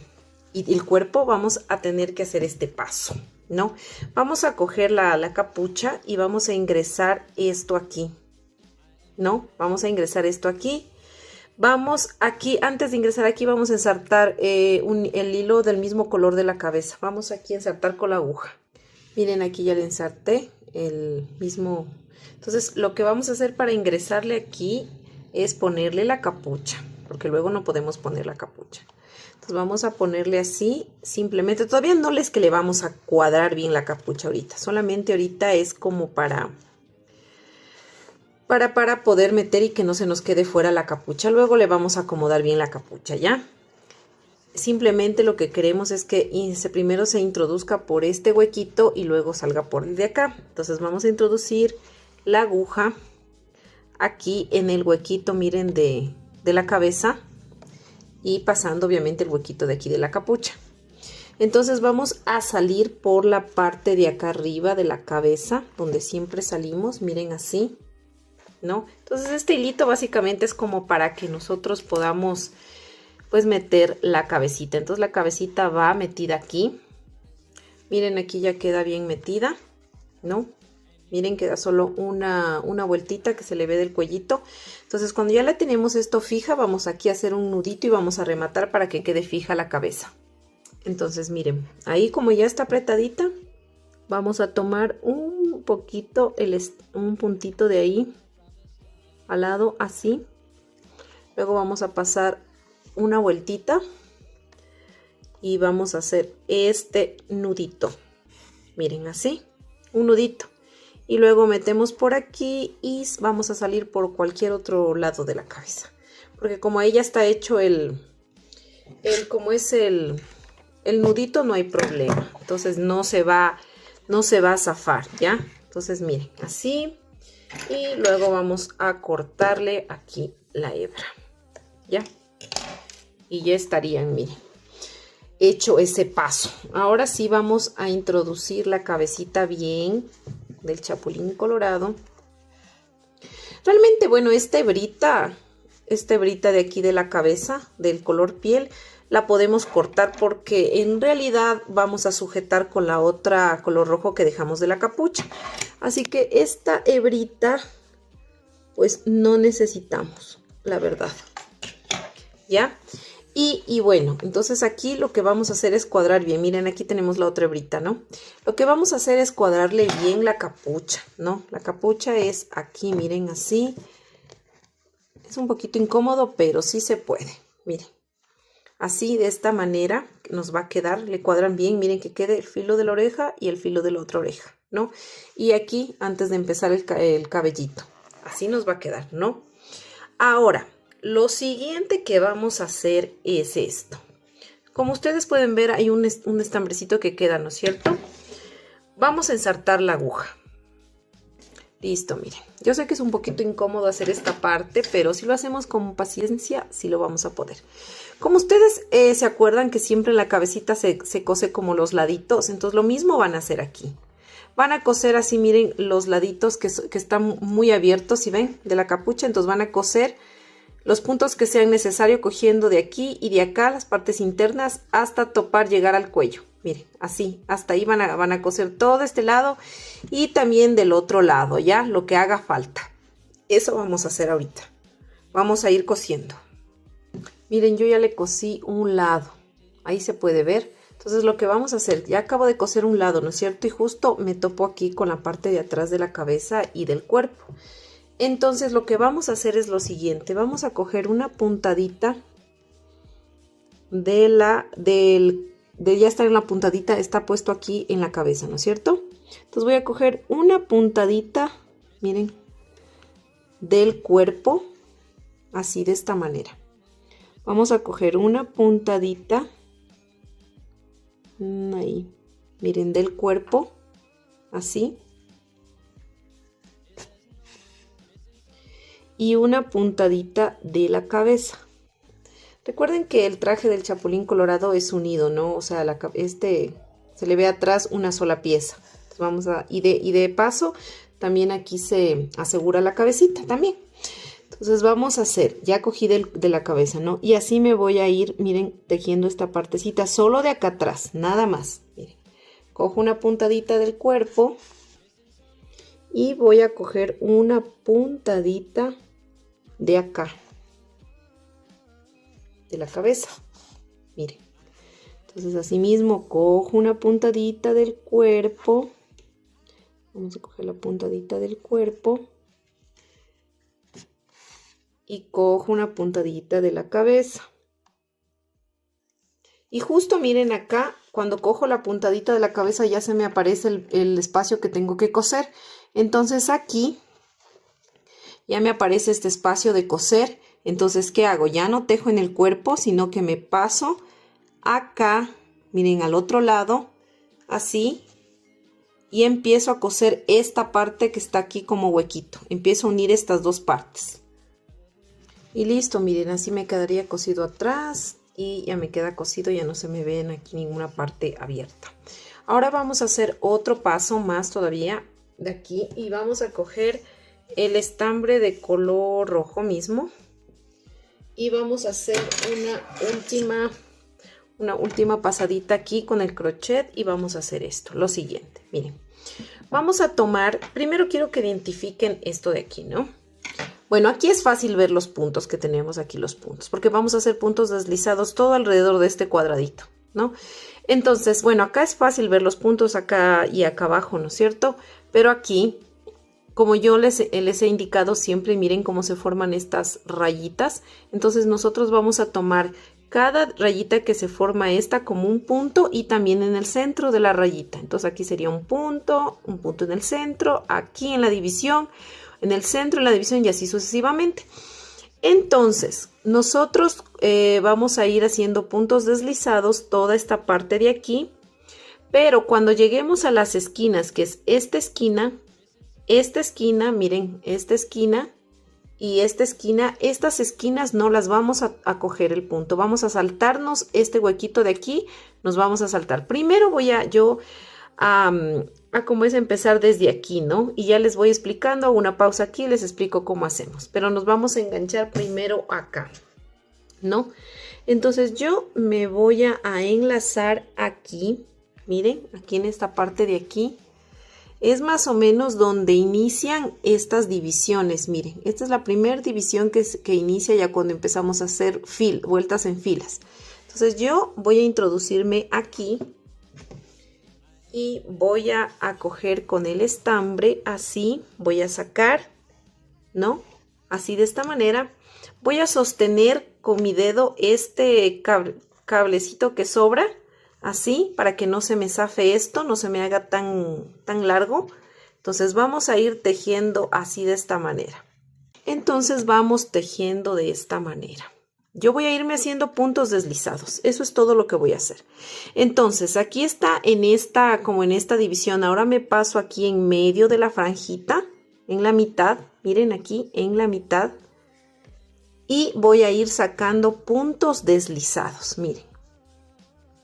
el cuerpo vamos a tener que hacer este paso, ¿no? Vamos a coger la capucha y vamos a ingresar esto aquí, ¿no? Vamos a ingresar esto aquí. Vamos aquí, antes de ingresar aquí, vamos a ensartar el hilo del mismo color de la cabeza. Vamos aquí a ensartar con la aguja. Miren, aquí ya le ensarté el mismo. Entonces, lo que vamos a hacer para ingresarle aquí es ponerle la capucha, porque luego no podemos poner la capucha. Entonces vamos a ponerle así, simplemente, todavía no es que le vamos a cuadrar bien la capucha ahorita, solamente ahorita es como para poder meter y que no se nos quede fuera la capucha. Luego le vamos a acomodar bien la capucha, ¿ya? Simplemente lo que queremos es que primero se introduzca por este huequito y luego salga por el de acá. Entonces vamos a introducir la aguja aquí en el huequito, miren, de la cabeza. Y pasando obviamente el huequito de aquí de la capucha. Entonces vamos a salir por la parte de acá arriba de la cabeza, donde siempre salimos, miren así, ¿no? Entonces este hilito básicamente es como para que nosotros podamos pues meter la cabecita. Entonces la cabecita va metida aquí. Miren, aquí ya queda bien metida, ¿no? Miren, queda solo una vueltita que se le ve del cuellito. Entonces, cuando ya la tenemos esto fija, vamos aquí a hacer un nudito y vamos a rematar para que quede fija la cabeza. Entonces, miren, ahí como ya está apretadita, vamos a tomar un poquito, un puntito de ahí al lado, así. Luego vamos a pasar una vueltita y vamos a hacer este nudito. Miren, así, un nudito. Y luego metemos por aquí y vamos a salir por cualquier otro lado de la cabeza. Porque como ahí ya está hecho como es el nudito, no hay problema. Entonces no se va a zafar, ¿ya? Entonces miren, así. Y luego vamos a cortarle aquí la hebra, ¿ya? Y ya estarían, miren, hecho ese paso. Ahora sí vamos a introducir la cabecita bien del chapulín colorado. Realmente, bueno, esta hebrita de aquí de la cabeza, del color piel, la podemos cortar porque en realidad vamos a sujetar con la otra color rojo que dejamos de la capucha. Así que esta hebrita, pues no necesitamos, la verdad. ¿Ya? Y bueno, entonces aquí lo que vamos a hacer es cuadrar bien. Miren, aquí tenemos la otra hebrita, ¿no? Lo que vamos a hacer es cuadrarle bien la capucha, ¿no? La capucha es aquí, miren, así. Es un poquito incómodo, pero sí se puede. Miren, así de esta manera nos va a quedar. Le cuadran bien, miren que quede el filo de la oreja y el filo de la otra oreja, ¿no? Y aquí, antes de empezar el cabellito. Así nos va a quedar, ¿no? Ahora, lo siguiente que vamos a hacer es esto. Como ustedes pueden ver, hay un estambrecito que queda, ¿no es cierto? Vamos a ensartar la aguja. Listo, miren. Yo sé que es un poquito incómodo hacer esta parte, pero si lo hacemos con paciencia, sí lo vamos a poder. Como ustedes se acuerdan que siempre en la cabecita se cose como los laditos, entonces lo mismo van a hacer aquí. Van a coser así, miren, los laditos que están muy abiertos, ¿sí ven? De la capucha, entonces van a coser los puntos que sean necesarios cogiendo de aquí y de acá, las partes internas, hasta topar, llegar al cuello. Miren, así, hasta ahí van a coser todo este lado y también del otro lado, ya, lo que haga falta. Eso vamos a hacer ahorita. Vamos a ir cosiendo. Miren, yo ya le cosí un lado, ahí se puede ver. Entonces lo que vamos a hacer, ya acabo de coser un lado, ¿no es cierto? Y justo me topo aquí con la parte de atrás de la cabeza y del cuerpo. Entonces lo que vamos a hacer es lo siguiente, vamos a coger una puntadita ya está en la puntadita, está puesto aquí en la cabeza, ¿no es cierto? Entonces voy a coger una puntadita, miren, del cuerpo, así de esta manera. Vamos a coger una puntadita, ahí, miren, del cuerpo, así. Y una puntadita de la cabeza. Recuerden que el traje del Chapulín Colorado es unido, ¿no? O sea, se le ve atrás una sola pieza. Entonces y de paso, también aquí se asegura la cabecita también. Entonces vamos a hacer, ya cogí de la cabeza, ¿no? Y así me voy a ir, miren, tejiendo esta partecita solo de acá atrás, nada más. Miren, cojo una puntadita del cuerpo y voy a coger una puntadita de acá, de la cabeza, miren. Entonces así mismo cojo una puntadita del cuerpo, vamos a coger la puntadita del cuerpo y cojo una puntadita de la cabeza. Y justo miren acá, cuando cojo la puntadita de la cabeza ya se me aparece el espacio que tengo que coser. Entonces aquí ya me aparece este espacio de coser. Entonces, ¿qué hago? Ya no tejo en el cuerpo, sino que me paso acá, miren, al otro lado, así, y empiezo a coser esta parte que está aquí como huequito. Empiezo a unir estas dos partes. Y listo, miren, así me quedaría cosido atrás y ya me queda cosido, ya no se me ven aquí ninguna parte abierta. Ahora vamos a hacer otro paso más todavía de aquí y vamos a coger el estambre de color rojo mismo y vamos a hacer una última pasadita aquí con el crochet y vamos a hacer esto, lo siguiente, miren, vamos a tomar, primero quiero que identifiquen esto de aquí, ¿no? Bueno, aquí es fácil ver los puntos que tenemos aquí, los puntos, porque vamos a hacer puntos deslizados todo alrededor de este cuadradito, ¿no? Entonces, bueno, acá es fácil ver los puntos acá y acá abajo, ¿no es cierto? Pero aquí, como yo les he indicado siempre, miren cómo se forman estas rayitas. Entonces nosotros vamos a tomar cada rayita que se forma esta como un punto y también en el centro de la rayita. Entonces aquí sería un punto en el centro, aquí en la división, en el centro, en la división y así sucesivamente. Entonces nosotros vamos a ir haciendo puntos deslizados toda esta parte de aquí. Pero cuando lleguemos a las esquinas, que es esta esquina, miren, esta esquina y esta esquina, estas esquinas no las vamos a coger el punto. Vamos a saltarnos este huequito de aquí, nos vamos a saltar. Primero voy a como es empezar desde aquí, ¿no? Y ya les voy explicando, hago una pausa aquí y les explico cómo hacemos. Pero nos vamos a enganchar primero acá, ¿no? Entonces yo me voy a enlazar aquí. Miren, aquí en esta parte de aquí. es más o menos donde inician estas divisiones. Miren, esta es la primera división que inicia ya cuando empezamos a hacer vueltas en filas. Entonces yo voy a introducirme aquí y voy a coger con el estambre, así, voy a sacar, ¿no? Así de esta manera. Voy a sostener con mi dedo este cablecito que sobra, así, para que no se me zafe esto, no se me haga tan largo. Entonces vamos a ir tejiendo así de esta manera. Entonces vamos tejiendo de esta manera. Yo voy a irme haciendo puntos deslizados. Eso es todo lo que voy a hacer. Entonces aquí está como en esta división. Ahora me paso aquí en medio de la franjita, en la mitad. Miren aquí, en la mitad. Y voy a ir sacando puntos deslizados. Miren.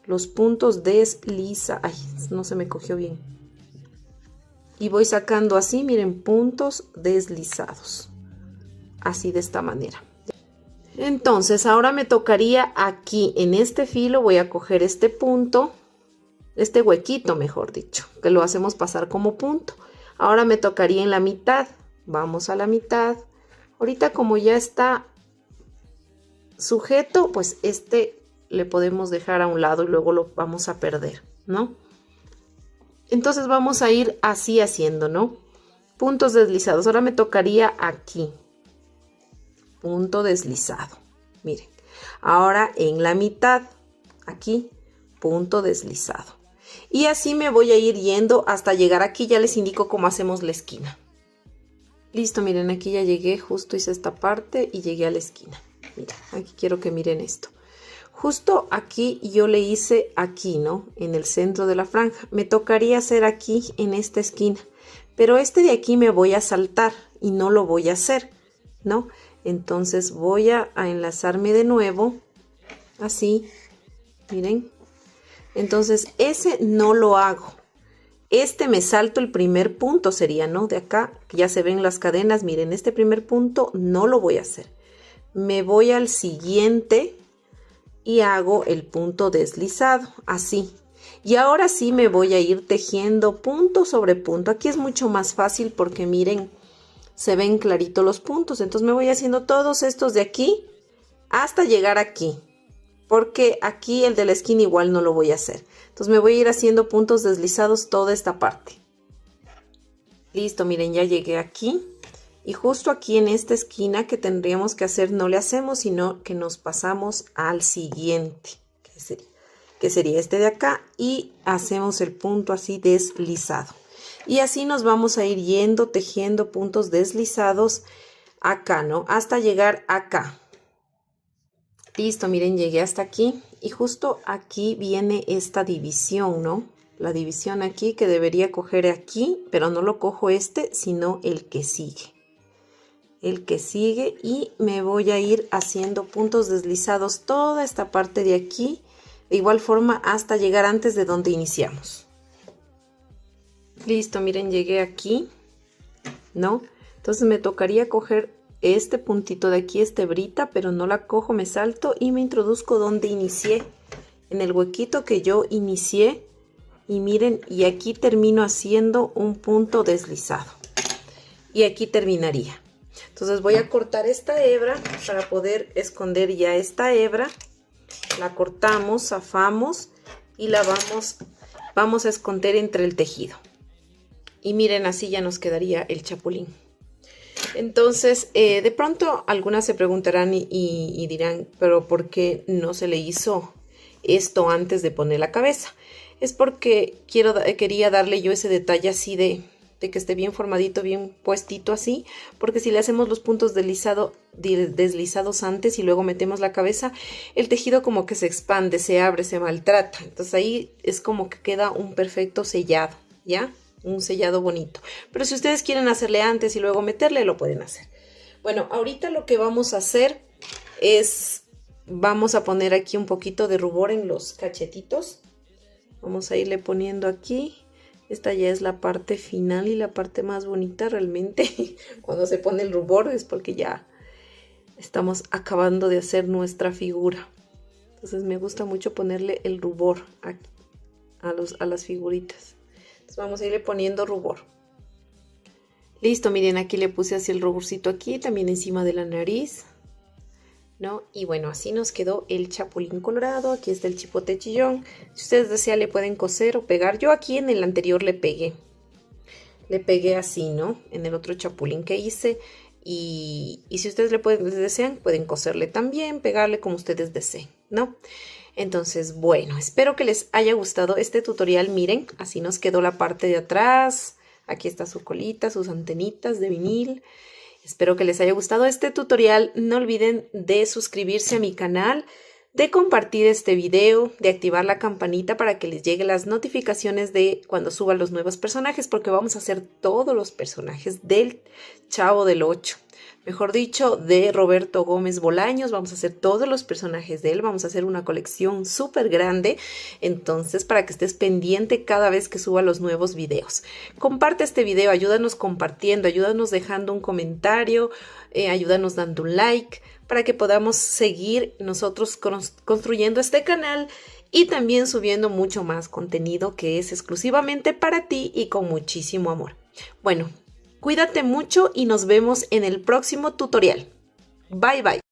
Los puntos deslizados. Ay, no se me cogió bien. Y voy sacando así, miren, puntos deslizados. Así de esta manera. Entonces ahora me tocaría aquí en este filo, voy a coger este punto, este huequito mejor dicho, que lo hacemos pasar como punto. Ahora me tocaría en la mitad, vamos a la mitad. Ahorita como ya está sujeto, pues este le podemos dejar a un lado y luego lo vamos a perder, ¿no? Entonces vamos a ir así haciendo, ¿no? Puntos deslizados. Ahora me tocaría aquí. Punto deslizado, miren, ahora en la mitad, aquí, punto deslizado, y así me voy a ir yendo hasta llegar aquí. Ya les indico cómo hacemos la esquina. Listo, miren, aquí ya llegué, justo hice esta parte y llegué a la esquina. Miren, aquí quiero que miren esto. Justo aquí yo le hice aquí, ¿no? En el centro de la franja. Me tocaría hacer aquí en esta esquina, pero este de aquí me voy a saltar y no lo voy a hacer, ¿no? Entonces voy a enlazarme de nuevo, así, miren. Entonces ese no lo hago. Este me salto el primer punto, sería, ¿no? De acá, que ya se ven las cadenas, miren, este primer punto no lo voy a hacer. Me voy al siguiente y hago el punto deslizado, así. Y ahora sí me voy a ir tejiendo punto sobre punto. Aquí es mucho más fácil porque miren, se ven clarito los puntos. Entonces me voy haciendo todos estos de aquí hasta llegar aquí, porque aquí el de la esquina igual no lo voy a hacer. Entonces me voy a ir haciendo puntos deslizados toda esta parte. Listo, miren, ya llegué aquí y justo aquí en esta esquina que tendríamos que hacer, no le hacemos, sino que nos pasamos al siguiente, que sería este de acá, y hacemos el punto así deslizado. Y así nos vamos a ir yendo tejiendo puntos deslizados acá, ¿no? Hasta llegar acá. Listo, miren, llegué hasta aquí y justo aquí viene esta división, ¿no? La división aquí que debería coger aquí, pero no lo cojo este, sino el que sigue. El que sigue, y me voy a ir haciendo puntos deslizados toda esta parte de aquí, de igual forma hasta llegar antes de donde iniciamos. Listo, miren, llegué aquí, ¿no? Entonces me tocaría coger este puntito de aquí, esta hebrita, pero no la cojo, me salto y me introduzco donde inicié, en el huequito que yo inicié, y miren, y aquí termino haciendo un punto deslizado. Y aquí terminaría. Entonces voy a cortar esta hebra para poder esconder ya esta hebra. La cortamos, zafamos y la vamos a esconder entre el tejido. Y miren, así ya nos quedaría el chapulín. Entonces, de pronto algunas se preguntarán y dirán, pero ¿por qué no se le hizo esto antes de poner la cabeza? Es porque quería darle yo ese detalle así de que esté bien formadito, bien puestito así, porque si le hacemos los puntos deslizados antes y luego metemos la cabeza, el tejido como que se expande, se abre, se maltrata. Entonces ahí es como que queda un perfecto sellado, ¿ya? Un sellado bonito. Pero si ustedes quieren hacerle antes y luego meterle, lo pueden hacer. Bueno, ahorita lo que vamos a hacer es, vamos a poner aquí un poquito de rubor en los cachetitos. Vamos a irle poniendo aquí. Esta ya es la parte final y la parte más bonita realmente. Cuando se pone el rubor es porque ya estamos acabando de hacer nuestra figura. Entonces me gusta mucho ponerle el rubor aquí, a las figuritas. Entonces vamos a irle poniendo rubor. Listo, miren, aquí le puse así el ruborcito aquí, también encima de la nariz, ¿no? Y bueno, así nos quedó el chapulín colorado. Aquí está el chipote chillón. Si ustedes desean le pueden coser o pegar. Yo aquí en el anterior le pegué así, ¿no? En el otro chapulín que hice. Y si ustedes desean, pueden coserle también, pegarle como ustedes deseen, ¿no? Entonces, bueno, espero que les haya gustado este tutorial. Miren, así nos quedó la parte de atrás. Aquí está su colita, sus antenitas de vinil. Espero que les haya gustado este tutorial. No olviden de suscribirse a mi canal, de compartir este video, de activar la campanita para que les lleguen las notificaciones de cuando suba los nuevos personajes, porque vamos a hacer todos los personajes del Chavo del Ocho. Mejor dicho, de Roberto Gómez Bolaños. Vamos a hacer todos los personajes de él. Vamos a hacer una colección súper grande. Entonces, para que estés pendiente cada vez que suba los nuevos videos. Comparte este video, ayúdanos compartiendo, ayúdanos dejando un comentario, ayúdanos dando un like, para que podamos seguir nosotros construyendo este canal y también subiendo mucho más contenido que es exclusivamente para ti y con muchísimo amor. Bueno, cuídate mucho y nos vemos en el próximo tutorial. Bye bye.